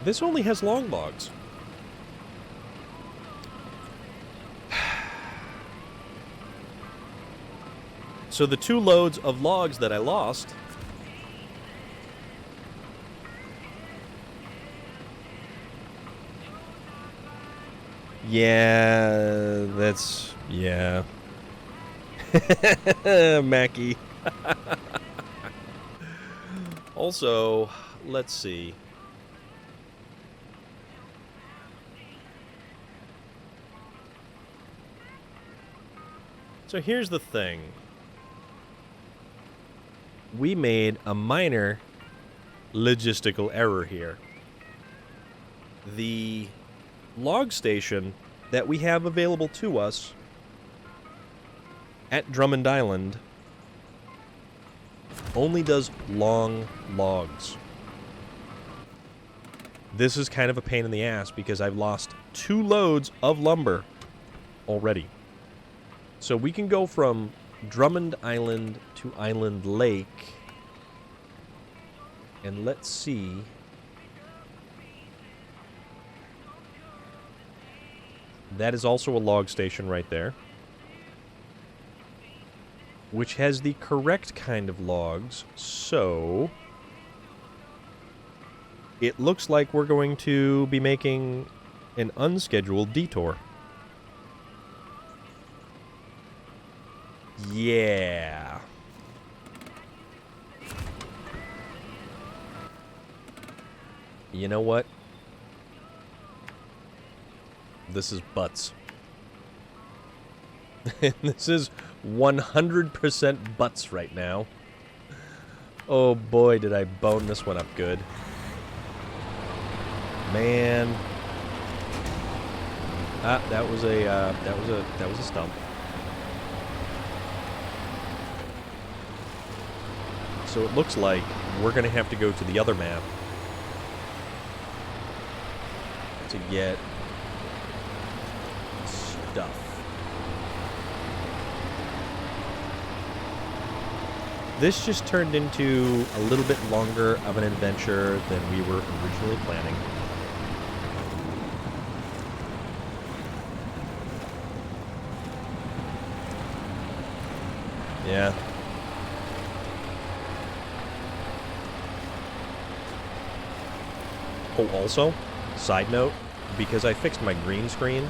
This only has long logs. So the 2 loads of logs that I lost yeah, that's yeah. Mackie. Also, let's see. So here's the thing. We made a minor logistical error here. The log station that we have available to us at Drummond Island only does long logs. This is kind of a pain in the ass because I've lost 2 loads of lumber already. So we can go from Drummond Island to Island Lake. And let's see. That is also a log station right there, which has the correct kind of logs. So it looks like we're going to be making an unscheduled detour. Yeah. You know what? This is butts. This is 100% butts right now. Oh boy, did I bone this one up good. Man. Ah, that was a stump. So it looks like we're gonna have to go to the other map to get stuff. This just turned into a little bit longer of an adventure than we were originally planning. Yeah. Oh, also, side note, because I fixed my green screen,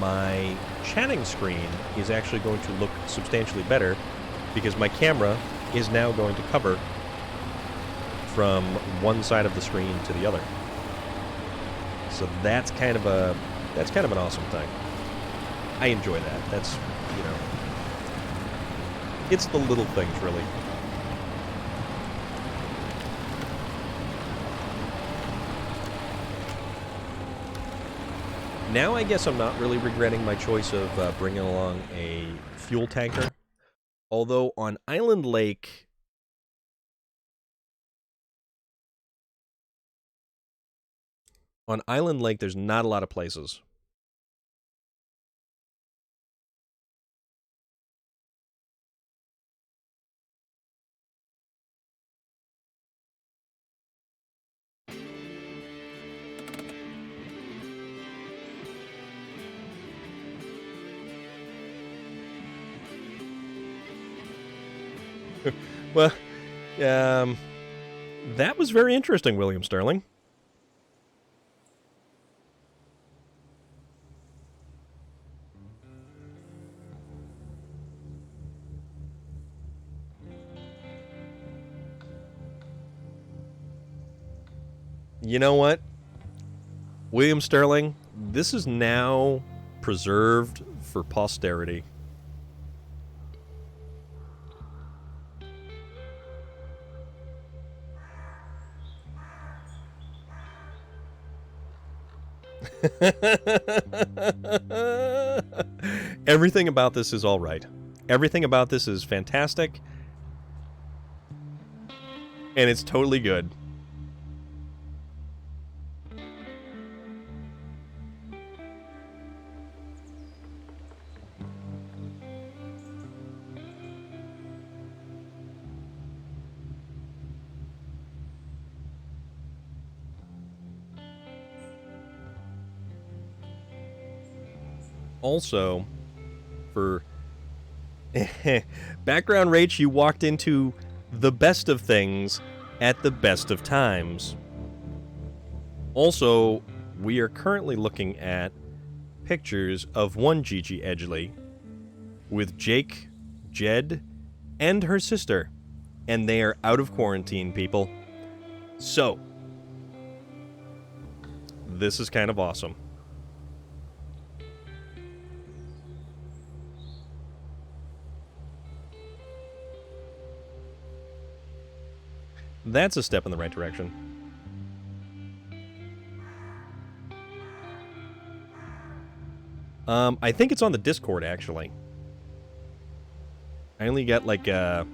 my chatting screen is actually going to look substantially better because my camera is now going to cover from one side of the screen to the other. So that's kind of an awesome thing. I enjoy that. That's, you know, it's the little things, really. Now I guess I'm not really regretting my choice of bringing along a fuel tanker. Although on Island Lake, On Island Lake, there's not a lot of places. Well, that was very interesting, William Sterling. You know what? William Sterling, this is now preserved for posterity. Everything about this is all right. Everything about this is fantastic. And it's totally good. Also, for background rates, you walked into the best of things at the best of times. Also, we are currently looking at pictures of one Gigi Edgley with Jake, Jed, and her sister, and they are out of quarantine, people. So, this is kind of awesome. That's a step in the right direction. I think it's on the Discord, actually. I only got like I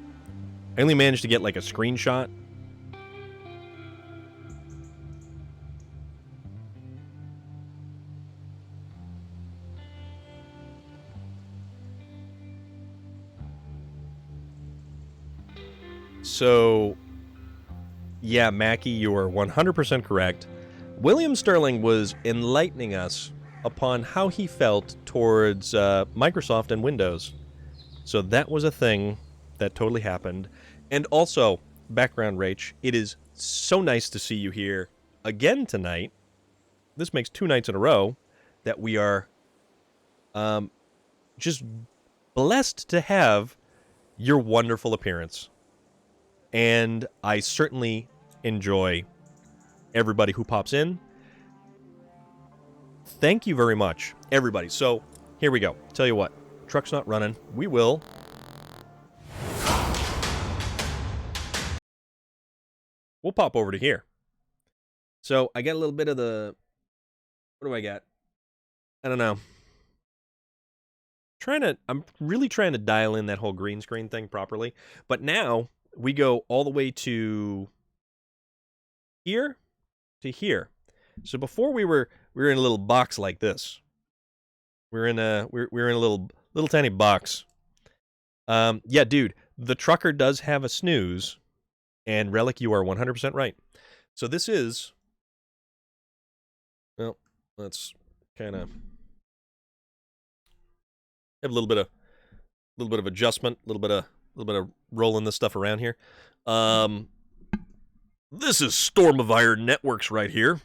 only managed to get like a screenshot. So, yeah, Mackie, you are 100% correct. William Sterling was enlightening us upon how he felt towards Microsoft and Windows. So that was a thing that totally happened. And also, background Rach, it is so nice to see you here again tonight. This makes 2 nights in a row that we are just blessed to have your wonderful appearance. And I certainly enjoy everybody who pops in. Thank you very much, everybody. So, here we go. Tell you what, truck's not running. We will. We'll pop over to here. So, I get a little bit of the... What do I got? I don't know. I'm really trying to dial in that whole green screen thing properly. But now, we go all the way to here to here. So before we were in a little box like this. We're in a little tiny box. Yeah, dude, the trucker does have a snooze, and Relic, you are 100% right. So this is, well, let's kind of have a little bit of adjustment, a little bit of rolling this stuff around here. This is Storm of Iron Networks right here.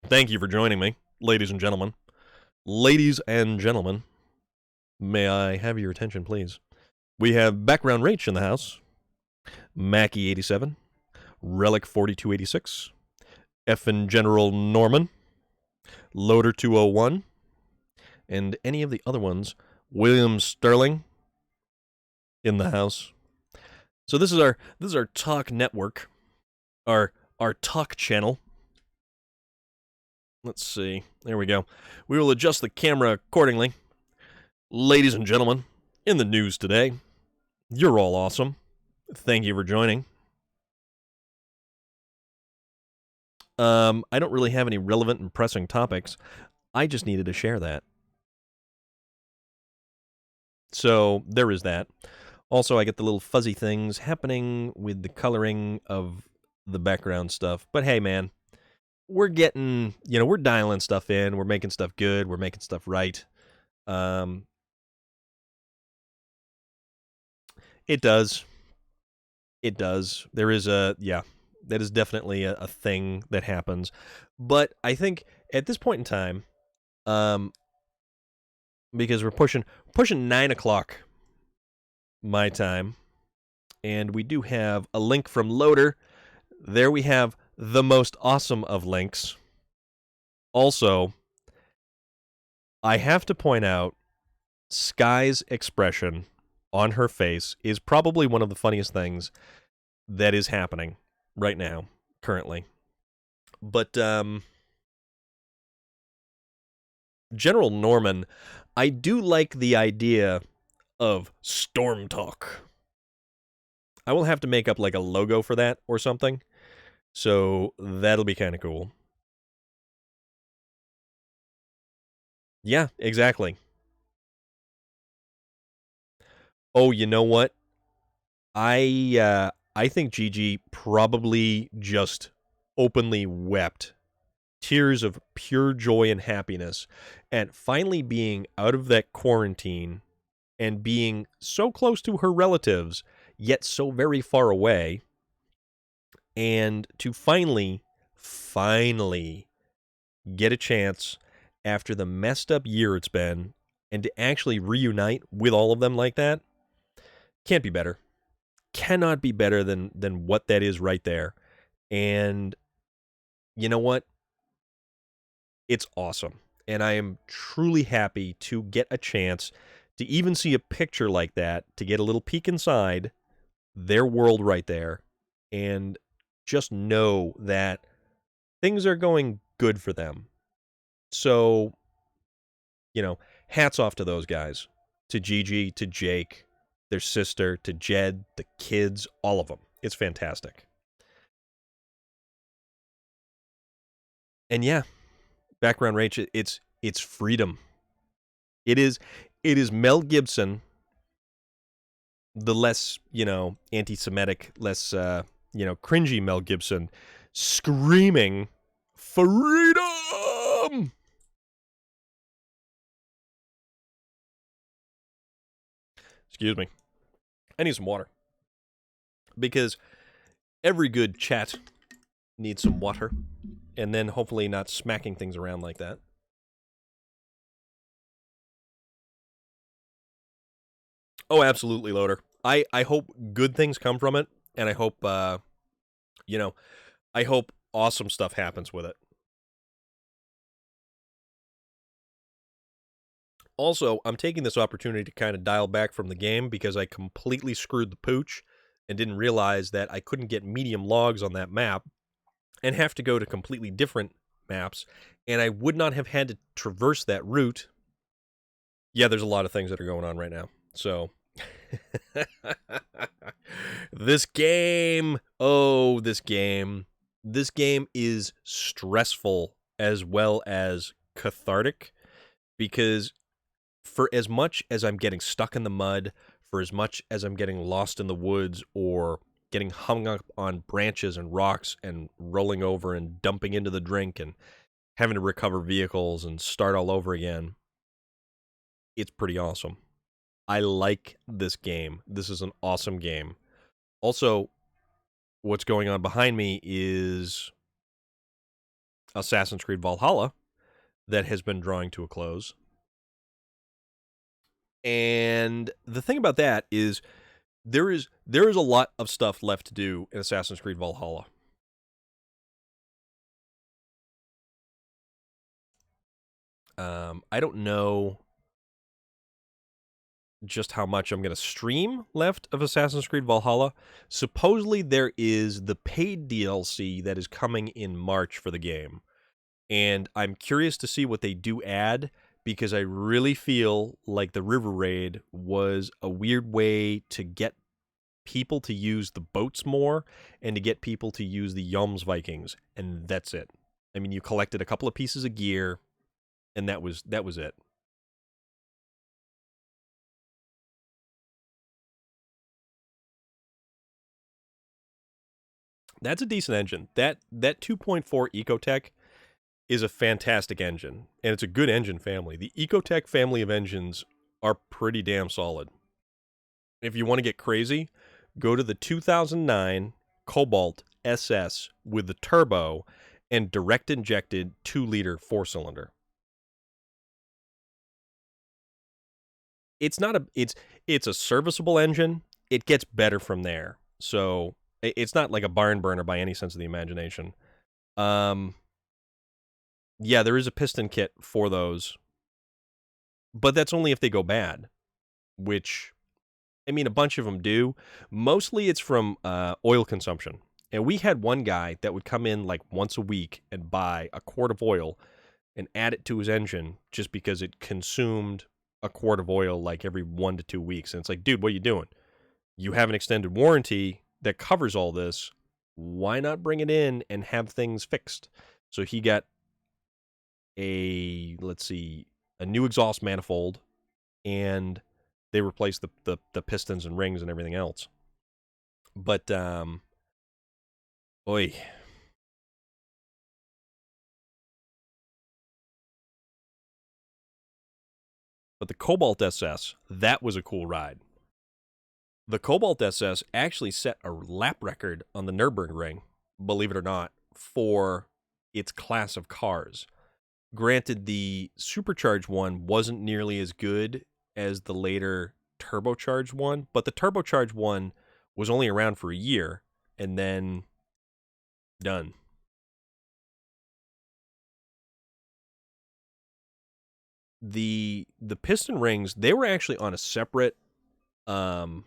Thank you for joining me, ladies and gentlemen. Ladies and gentlemen, may I have your attention, please? We have Background Rach in the house, Mackie87, Relic 4286, Effin' General Norman, Loader 201, and any of the other ones, William Sterling in the house. So this is our talk network, our talk channel. Let's see. There we go. We will adjust the camera accordingly. Ladies and gentlemen, in the news today, you're all awesome. Thank you for joining. I don't really have any relevant and pressing topics. I just needed to share that. So there is that. Also, I get the little fuzzy things happening with the coloring of the background stuff. But hey, man, we're getting, we're dialing stuff in. We're making stuff good. We're making stuff right. It does. It does. There is that is definitely a thing that happens. But I think at this point in time, um, because we're pushing 9 o'clock my time, and we do have a link from Loader. There we have the most awesome of links. Also, I have to point out Sky's expression on her face is probably one of the funniest things that is happening right now, currently. But General Norman, I do like the idea of Storm Talk. I will have to make up like a logo for that or something. So that'll be kind of cool. Yeah, exactly. Oh, you know what? I think Gigi probably just openly wept tears of pure joy and happiness at finally being out of that quarantine and being so close to her relatives, yet so very far away, and to finally get a chance after the messed up year it's been and to actually reunite with all of them like that. Can't be better. Cannot be better than what that is right there. And you know what? It's awesome. And I am truly happy to get a chance to even see a picture like that, to get a little peek inside their world right there, and just know that things are going good for them. So, hats off to those guys. To Gigi, to Jake, their sister, to Jed, the kids, all of them. It's fantastic. And yeah, background rage, it's freedom. It is Mel Gibson, the less, anti-Semitic, less, cringy Mel Gibson, screaming, freedom! Excuse me. I need some water. Because every good chat needs some water. And then hopefully not smacking things around like that. Oh, absolutely, Loader. I hope good things come from it. And I hope, I hope awesome stuff happens with it. Also, I'm taking this opportunity to kind of dial back from the game because I completely screwed the pooch and didn't realize that I couldn't get medium logs on that map and have to go to completely different maps, and I would not have had to traverse that route. Yeah, there's a lot of things that are going on right now. So, this game, this game is stressful as well as cathartic because for as much as I'm getting stuck in the mud, for as much as I'm getting lost in the woods or getting hung up on branches and rocks and rolling over and dumping into the drink and having to recover vehicles and start all over again, it's pretty awesome. I like this game. This is an awesome game. Also, what's going on behind me is Assassin's Creed Valhalla that has been drawing to a close. And the thing about that is there is a lot of stuff left to do in Assassin's Creed Valhalla. I don't know just how much I'm going to stream left of Assassin's Creed Valhalla. Supposedly there is the paid DLC that is coming in March for the game. And I'm curious to see what they do add because I really feel like the River Raid was a weird way to get people to use the boats more and to get people to use the Yums Vikings, and that's it. I mean, you collected a couple of pieces of gear, and that was it. That's a decent engine. That 2.4 Ecotech is a fantastic engine, and it's a good engine family. The Ecotech family of engines are pretty damn solid. If you want to get crazy, go to the 2009 Cobalt SS with the turbo and direct injected 2-liter 4-cylinder. It's not a it's a serviceable engine. It gets better from there. So it's not like a barn burner by any sense of the imagination. Um, yeah, there is a piston kit for those, but that's only if they go bad, which, I mean, a bunch of them do. Mostly it's from oil consumption. And we had one guy that would come in like once a week and buy a quart of oil and add it to his engine just because it consumed a quart of oil like every 1 to 2 weeks. And it's like, dude, what are you doing? You have an extended warranty that covers all this. Why not bring it in and have things fixed? So he got let's see, a new exhaust manifold, and they replaced the pistons and rings and everything else. But oi. But the Cobalt SS, that was a cool ride. The Cobalt SS actually set a lap record on the Nürburgring, believe it or not, for its class of cars. Granted, the supercharged one wasn't nearly as good as the later turbocharged one, but the turbocharged one was only around for a year and then done. The piston rings, they were actually on um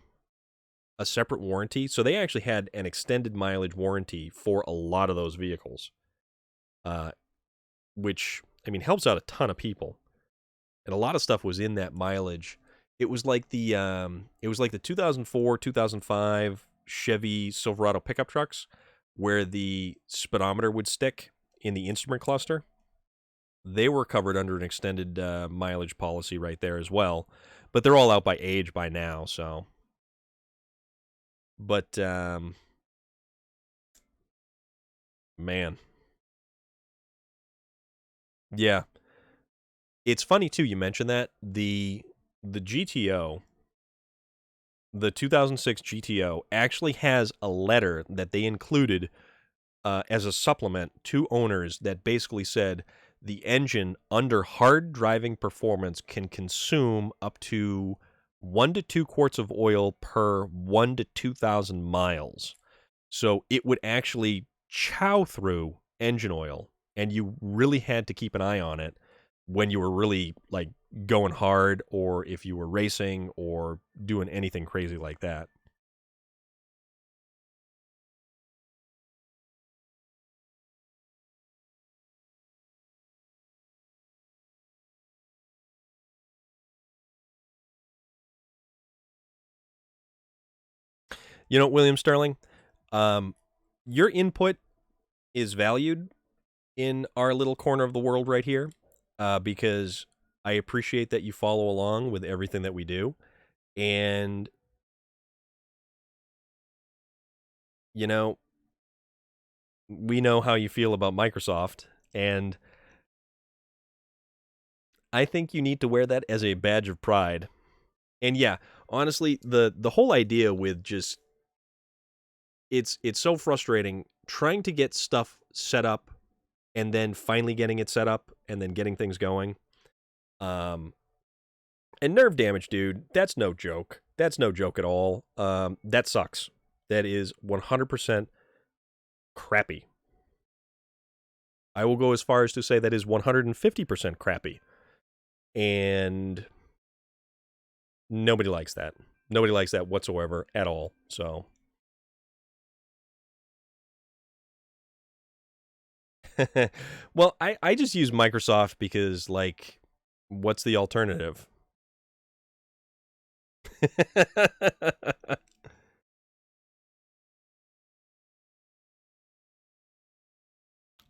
a separate warranty, so they actually had an extended mileage warranty for a lot of those vehicles, uh, which, I mean, helps out a ton of people. And a lot of stuff was in that mileage. It was like the 2004 2005 Chevy Silverado pickup trucks, where the speedometer would stick in the instrument cluster. They were covered under an extended mileage policy right there as well, but they're all out by age by now. So, but man, yeah, it's funny too. You mentioned that the GTO, the 2006 GTO, actually has a letter that they included as a supplement to owners that basically said the engine under hard driving performance can consume up to 1 to 2 quarts of oil per 1 to 2,000 miles. So it would actually chow through engine oil, and you really had to keep an eye on it when you were really like going hard, or if you were racing or doing anything crazy like that. You know, William Sterling, um, your input is valued in our little corner of the world right here, because I appreciate that you follow along with everything that we do. And, you know, we know how you feel about Microsoft, and I think you need to wear that as a badge of pride. And yeah, honestly, the whole idea with just it's so frustrating trying to get stuff set up and then finally getting it set up and then getting things going. Um, and nerve damage, dude, that's no joke. That's no joke at all. That sucks. That is 100% crappy. I will go as far as to say that is 150% crappy. And nobody likes that. Nobody likes that whatsoever at all. So, well, I just use Microsoft because, like, what's the alternative?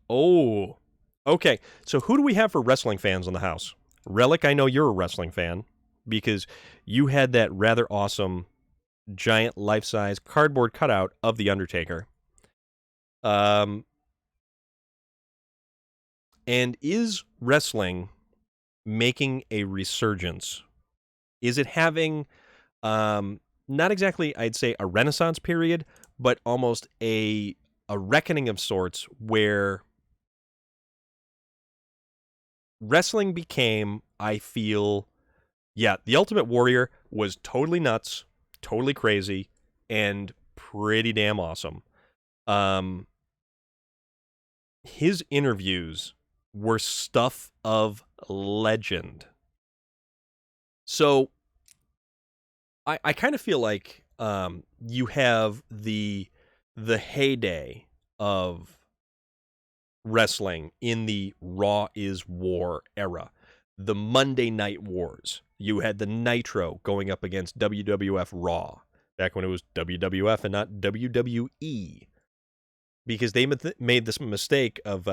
Oh, okay. So who do we have for wrestling fans in the house? Relic, I know you're a wrestling fan because you had that rather awesome giant life-size cardboard cutout of the Undertaker. Um, and is wrestling making a resurgence? Is it having not exactly, I'd say, a renaissance period, but almost a reckoning of sorts where wrestling became, I feel, yeah, the Ultimate Warrior was totally nuts, totally crazy, and pretty damn awesome. Um, his interviews were stuff of legend. So I kind of feel like you have the heyday of wrestling in the Raw is War era, the Monday Night Wars. You had the Nitro going up against WWF Raw back when it was WWF and not WWE, because they made this mistake of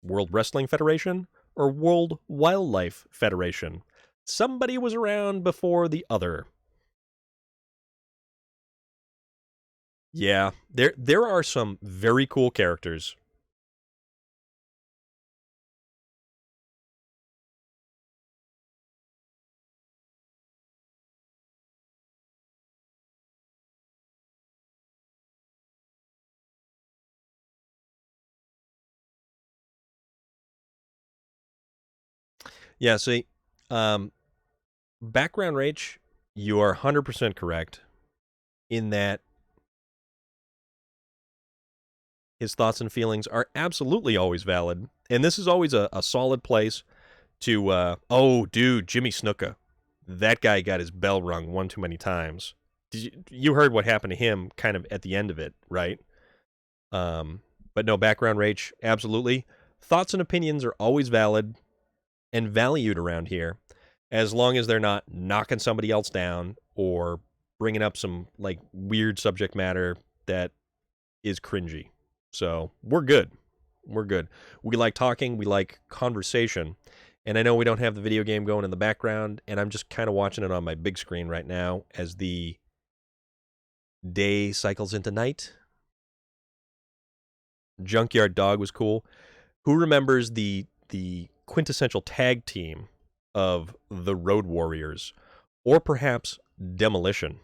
World Wrestling Federation or World Wildlife Federation. Somebody was around before the other. Yeah, there are some very cool characters. Yeah, see, um, background Rach, you are 100% correct in that his thoughts and feelings are absolutely always valid. And this is always a solid place to, oh, dude, Jimmy Snuka. That guy got his bell rung one too many times. You heard what happened to him kind of at the end of it, right? Um, but no, background Rach, absolutely. Thoughts and opinions are always valid and valued around here as long as they're not knocking somebody else down or bringing up some like weird subject matter that is cringy. So we're good. We're good. We like talking. We like conversation. And I know we don't have the video game going in the background, and I'm just kind of watching it on my big screen right now as the day cycles into night. Junkyard Dog was cool. Who remembers the quintessential tag team of the Road Warriors, or perhaps Demolition?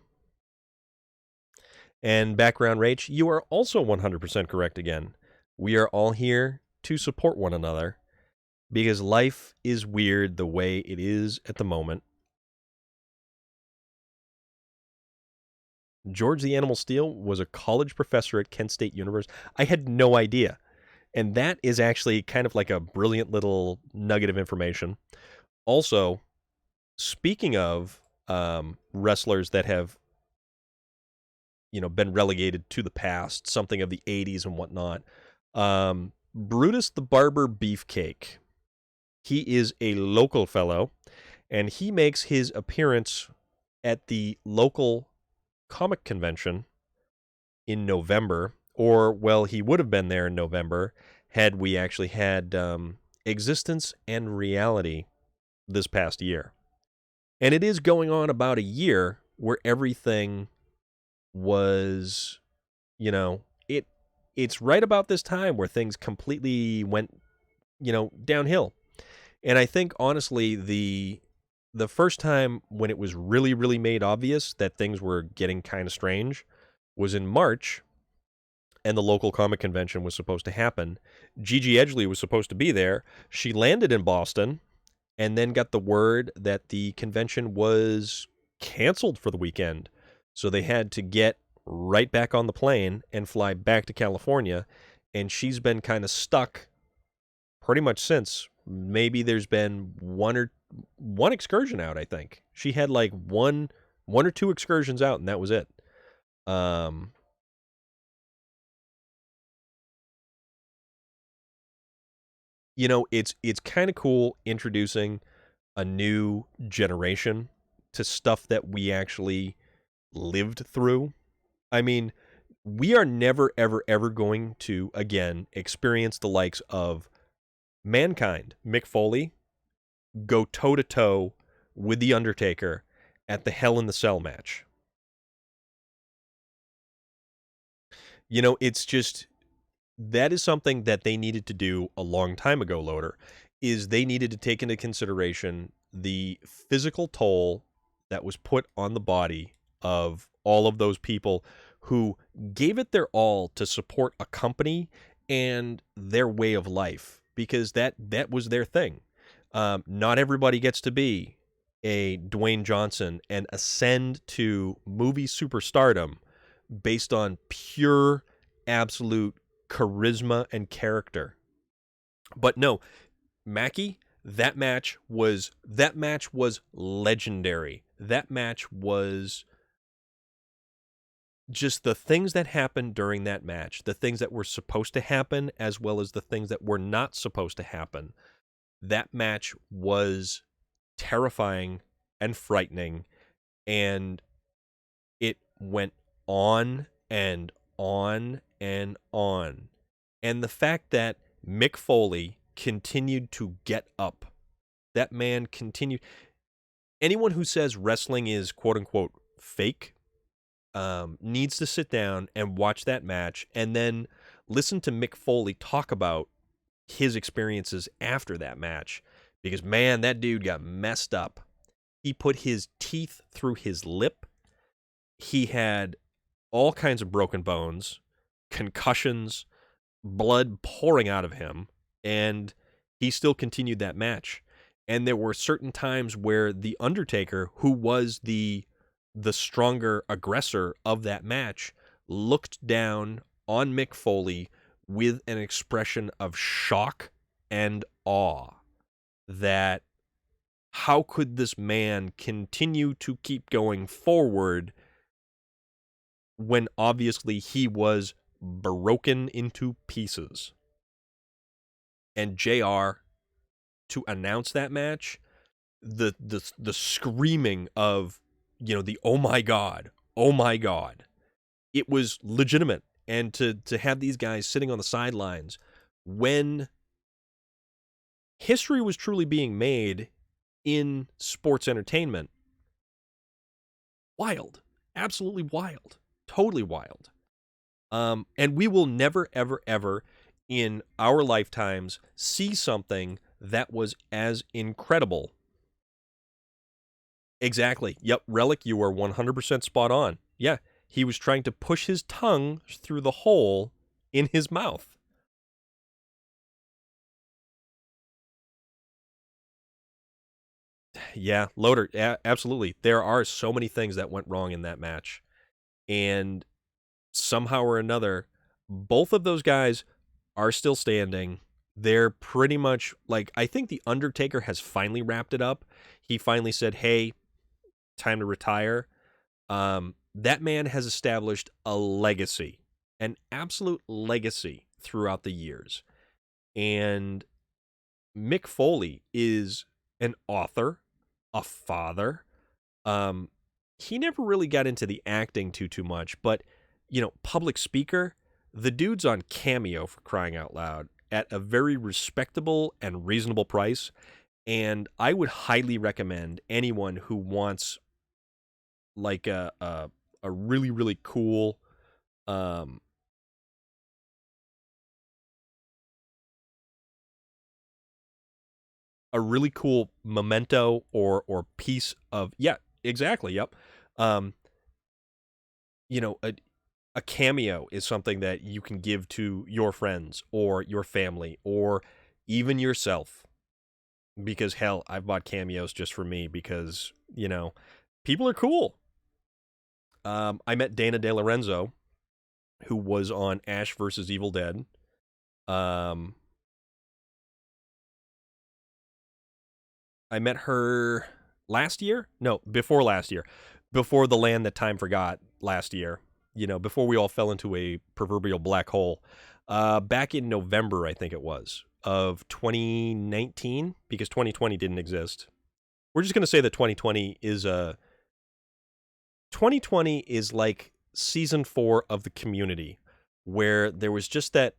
And background Rach, you are also 100% correct again. We are all here to support one another because life is weird the way it is at the moment. George the Animal Steel was a college professor at Kent State University. I had no idea. And that is actually kind of like a brilliant little nugget of information. Also, speaking of wrestlers that have been relegated to the past, something of the 80s and whatnot, Brutus the Barber Beefcake. He is a local fellow, and he makes his appearance at the local comic convention in November, or, well, he would have been there in November had we actually had Existence and Reality this past year. And it is going on about a year where everything was, it's right about this time where things completely went, downhill. And I think honestly the first time when it was really, really made obvious that things were getting kind of strange was in March, and the local comic convention was supposed to happen. Gigi Edgley was supposed to be there. She landed in Boston and then got the word that the convention was canceled for the weekend. So they had to get right back on the plane and fly back to California. And she's been kind of stuck pretty much since. Maybe there's been one excursion out, I think. She had like one or two excursions out, and that was it. Um, it's kind of cool introducing a new generation to stuff that we actually lived through. I mean, We are never, ever, ever going to again experience the likes of Mankind, Mick Foley, go toe to toe with The Undertaker at the Hell in the Cell match. You know, it's just that is something that they needed to do a long time ago, Loader, is they needed to take into consideration the physical toll that was put on the body of all of those people who gave it their all to support a company and their way of life, because that was their thing. Not everybody gets to be a Dwayne Johnson and ascend to movie superstardom based on pure, absolute charisma and character. But no, Mackie, that match was legendary. That match was just the things that happened during that match, the things that were supposed to happen as well as the things that were not supposed to happen. That match was terrifying and frightening, and it went on and on and on. And the fact that Mick Foley continued to get up, that man continued. Anyone who says wrestling is quote unquote fake needs to sit down and watch that match and then listen to Mick Foley talk about his experiences after that match. Because, man, that dude got messed up. He put his teeth through his lip. He had all kinds of broken bones, concussions, blood pouring out of him, and he still continued that match. And there were certain times where The Undertaker, who was the stronger aggressor of that match, looked down on Mick Foley with an expression of shock and awe that how could this man continue to keep going forward when obviously he was broken into pieces. And JR, to announce that match, the screaming of, you know, the oh my god, it was legitimate. And to have these guys sitting on the sidelines when history was truly being made in sports entertainment, wild, absolutely wild, totally wild. And we will never, ever, ever in our lifetimes see something that was as incredible. Exactly. Yep, Relic, you are 100% spot on. Yeah, he was trying to push his tongue through the hole in his mouth. Yeah, Loader, absolutely. There are so many things that went wrong in that match. And somehow or another, both of those guys are still standing. They're pretty much like, I think The Undertaker has finally wrapped it up. He finally said, hey, time to retire. That man has established a legacy, an absolute legacy throughout the years. And Mick Foley is an author, a father. He never really got into the acting too much, but you know, public speaker, the dude's on Cameo, for crying out loud, at a very respectable and reasonable price. And I would highly recommend anyone who wants like a really, really cool a really cool memento or piece of, yeah, exactly, yep. Um, you know, a cameo is something that you can give to your friends or your family or even yourself. Because hell, I've bought cameos just for me because, you know, people are cool. I met Dana De Lorenzo, who was on Ash versus Evil Dead. Um, I met her last year? No, before last year. Before The Land That Time Forgot last year. You know, before we all fell into a proverbial black hole. Back in November, I think it was, of 2019, because 2020 didn't exist. We're just going to say that 2020 is like season 4 of The Community, where there was just that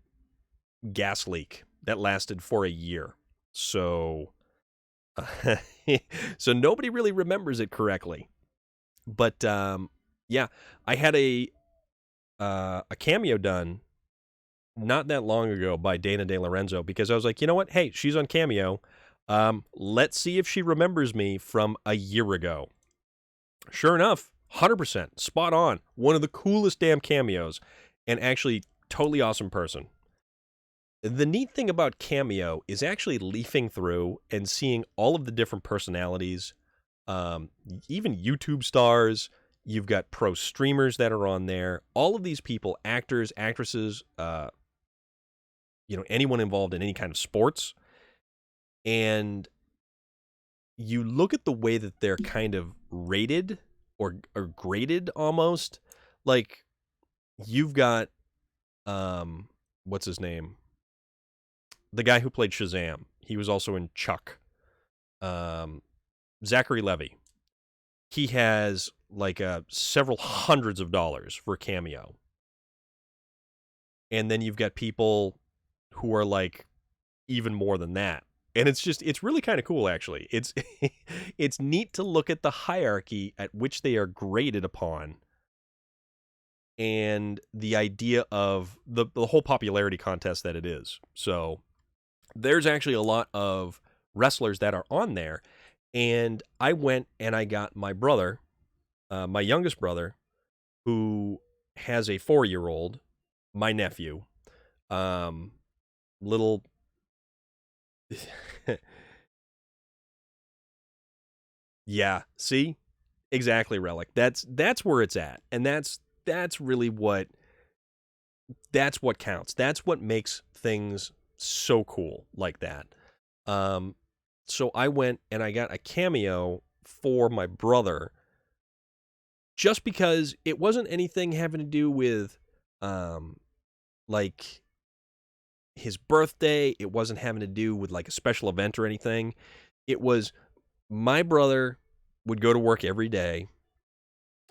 gas leak that lasted for a year. So, so nobody really remembers it correctly. But yeah, I had a cameo done not that long ago by Dana De Lorenzo because I was like, you know what? Hey, she's on Cameo. Let's see if she remembers me from a year ago. Sure enough, 100%, spot on. One of the coolest damn cameos, and actually totally awesome person. The neat thing about Cameo is actually leafing through and seeing all of the different personalities, even YouTube stars. You've got pro streamers that are on there. All of these people, actors, actresses, anyone involved in any kind of sports. And you look at the way that they're kind of rated or graded almost. Like, you've got, what's his name? The guy who played Shazam. He was also in Chuck. Zachary Levi. He has like several hundreds of dollars for a cameo. And then you've got people who are like even more than that. And it's really kind of cool, actually. It's it's neat to look at the hierarchy at which they are graded upon, and the idea of the whole popularity contest that it is. So there's actually a lot of wrestlers that are on there. And I went and I got my brother, my youngest brother, who has a 4-year-old, my nephew, little... Yeah, see? Exactly, Relic. That's where it's at. And that's really that's what counts. That's what makes things so cool like that. So I went and I got a cameo for my brother just because it wasn't anything having to do with like his birthday. It wasn't having to do with like a special event or anything. It was my brother would go to work every day,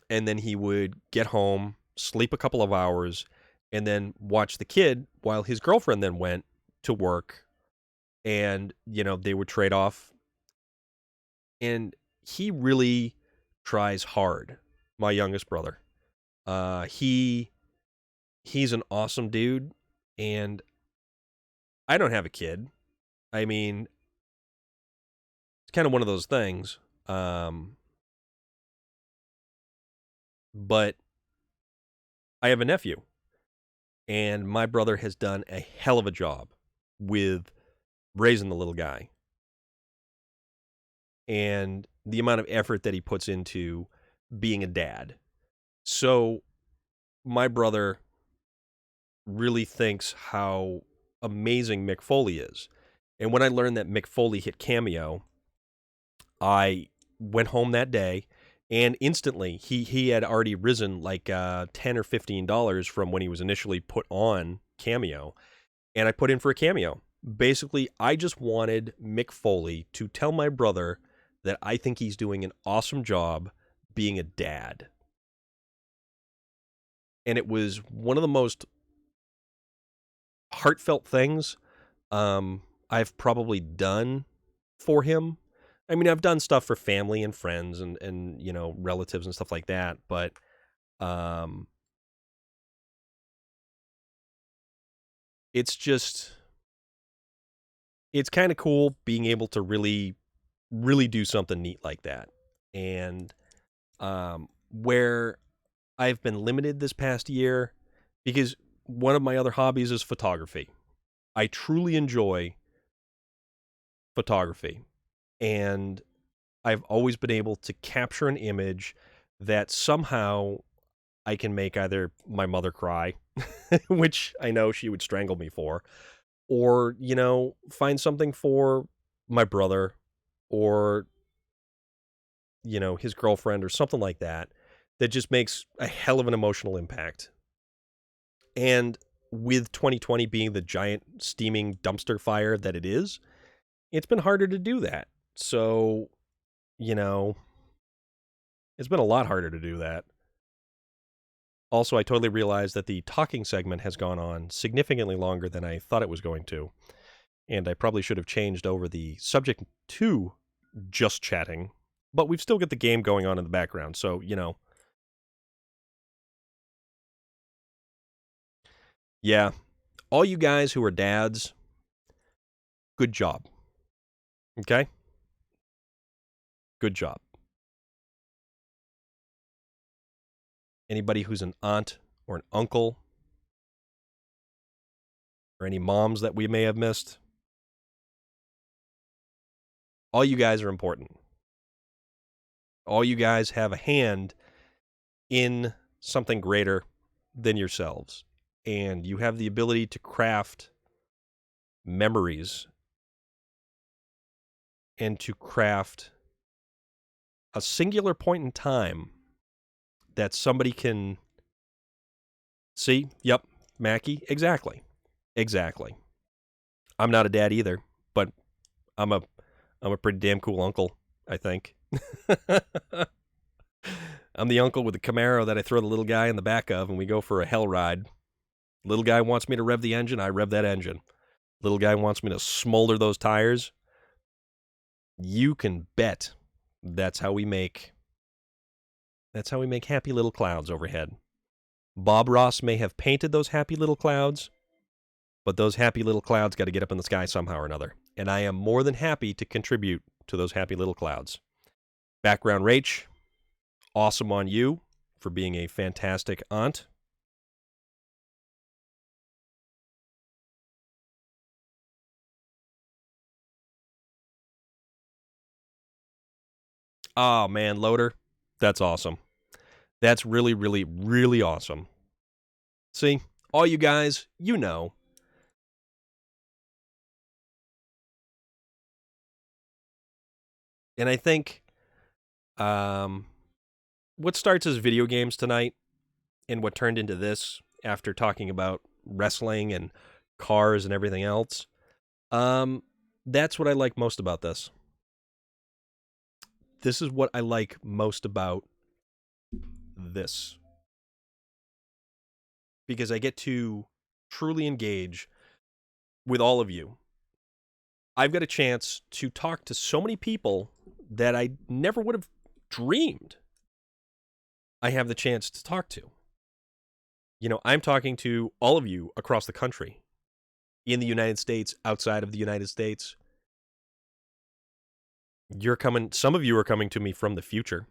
and then he would get home, sleep a couple of hours, and then watch the kid while his girlfriend then went to work, and, they would trade off. And he really tries hard, my youngest brother. He's an awesome dude, and I don't have a kid. I mean, it's kind of one of those things. But I have a nephew, and my brother has done a hell of a job with raising the little guy. And the amount of effort that he puts into being a dad. So my brother really thinks how amazing Mick Foley is. And when I learned that Mick Foley hit Cameo, I went home that day, and instantly he had already risen like $10 or $15 from when he was initially put on Cameo, and I put in for a cameo. Basically, I just wanted Mick Foley to tell my brother that I think he's doing an awesome job being a dad. And it was one of the most heartfelt things I've probably done for him. I mean, I've done stuff for family and friends and relatives and stuff like that, but it's kind of cool being able to really do something neat like that. And where I've been limited this past year, because one of my other hobbies is photography. I truly enjoy photography, and I've always been able to capture an image that somehow I can make either my mother cry, which I know she would strangle me for, or, find something for my brother, or, his girlfriend or something like that, that just makes a hell of an emotional impact. And with 2020 being the giant steaming dumpster fire that it is, it's been harder to do that. So, it's been a lot harder to do that. Also, I totally realized that the talking segment has gone on significantly longer than I thought it was going to, and I probably should have changed over the subject to just chatting, but we've still got the game going on in the background, so, yeah. All you guys who are dads, good job. Okay? Good job. Anybody who's an aunt or an uncle, or any moms that we may have missed, all you guys are important. All you guys have a hand in something greater than yourselves. And you have the ability to craft memories and to craft a singular point in time that somebody can see. Yep, Mackie, exactly. Exactly. I'm not a dad either, but I'm a pretty damn cool uncle, I think. I'm the uncle with the Camaro that I throw the little guy in the back of, and we go for a hell ride. Little guy wants me to rev the engine, I rev that engine. Little guy wants me to smolder those tires. You can bet that's how we make happy little clouds overhead. Bob Ross may have painted those happy little clouds, but those happy little clouds got to get up in the sky somehow or another. And I am more than happy to contribute to those happy little clouds. Background Rach, awesome on you for being a fantastic aunt. Oh, man, Loader, that's awesome. That's really, really, really awesome. See, all you guys, you know. And I think what starts as video games tonight and what turned into this after talking about wrestling and cars and everything else, that's what I like most about this. This is what I like most about this. Because I get to truly engage with all of you. I've got a chance to talk to so many people that I never would have dreamed I have the chance to talk to. I'm talking to all of you across the country, in the United States, outside of the United States. Some of you are coming to me from the future.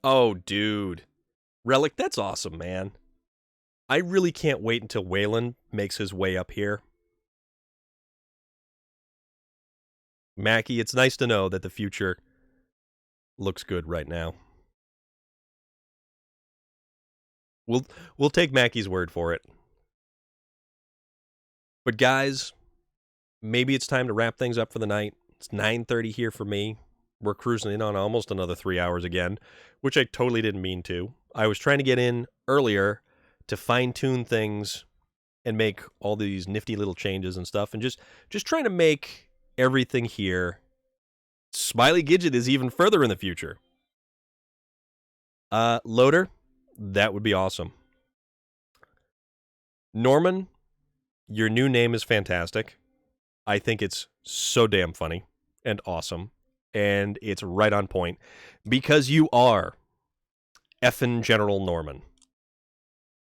Oh, dude. Relic, that's awesome, man. I really can't wait until Waylon makes his way up here. Mackie, it's nice to know that the future looks good right now. We'll take Mackie's word for it. But guys, maybe it's time to wrap things up for the night. It's 9:30 here for me. We're cruising in on almost another 3 hours again, which I totally didn't mean to. I was trying to get in earlier to fine-tune things and make all these nifty little changes and stuff, and just trying to make everything here. Smiley Gidget is even further in the future. Loader, that would be awesome. Norman, your new name is fantastic. I think it's so damn funny and awesome, and it's right on point because you are effin' General Norman.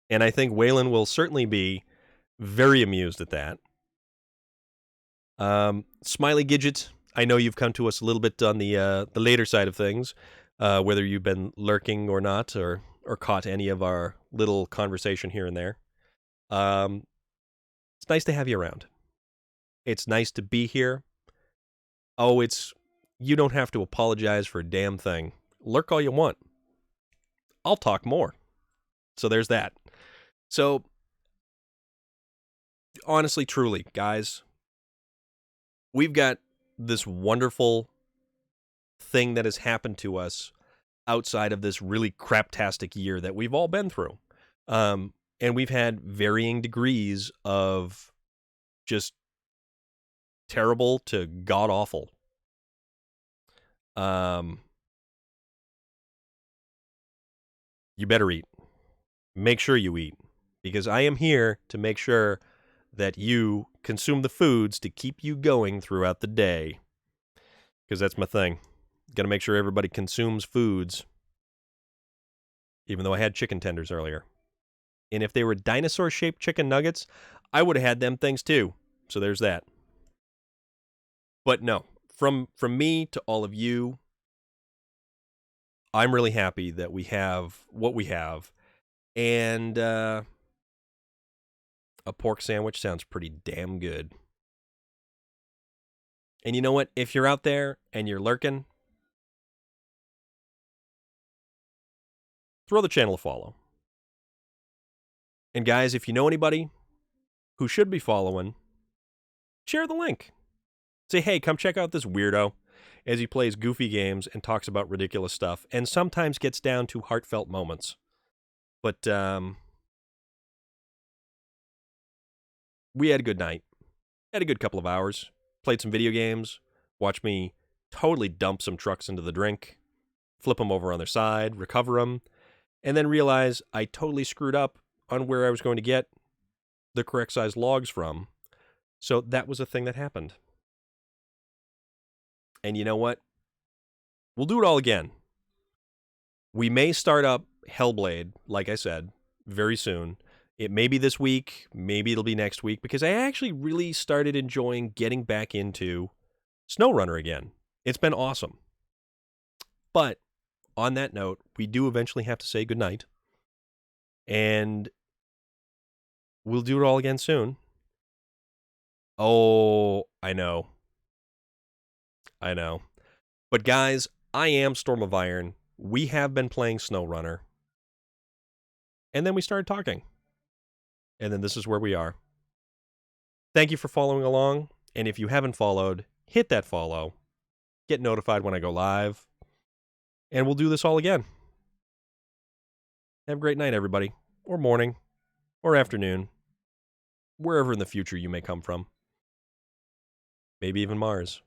And I think Waylon will certainly be very amused at that. Smiley Gidget, I know you've come to us a little bit on the later side of things, whether you've been lurking or not, or caught any of our little conversation here and there. It's nice to have you around. It's nice to be here. Oh, you don't have to apologize for a damn thing. Lurk all you want. I'll talk more. So there's that. So, honestly, truly, guys, we've got this wonderful thing that has happened to us outside of this really craptastic year that we've all been through. And we've had varying degrees of just terrible to god awful. You better eat. Make sure you eat, because I am here to make sure that you consume the foods to keep you going throughout the day, because that's my thing. Got to make sure everybody consumes foods, even though I had chicken tenders earlier. And if they were dinosaur-shaped chicken nuggets, I would have had them things too. So there's that. But no, from me to all of you, I'm really happy that we have what we have. And a pork sandwich sounds pretty damn good. And you know what? If you're out there and you're lurking, throw the channel a follow. And guys, if you know anybody who should be following, share the link. Say, hey, come check out this weirdo as he plays goofy games and talks about ridiculous stuff and sometimes gets down to heartfelt moments. But we had a good night. Had a good couple of hours. Played some video games. Watched me totally dump some trucks into the drink. Flip them over on their side. Recover them. And then realize I totally screwed up on where I was going to get the correct size logs from. So that was a thing that happened. And you know what? We'll do it all again. We may start up Hellblade, like I said, very soon. It may be this week, maybe it'll be next week, because I actually really started enjoying getting back into SnowRunner again. It's been awesome. But on that note, we do eventually have to say goodnight. And we'll do it all again soon. Oh, I know. But guys, I am Storm of Iron. We have been playing SnowRunner. And then we started talking. And then this is where we are. Thank you for following along. And if you haven't followed, hit that follow. Get notified when I go live. And we'll do this all again. Have a great night, everybody. Or morning. Or afternoon. Wherever in the future you may come from. Maybe even Mars.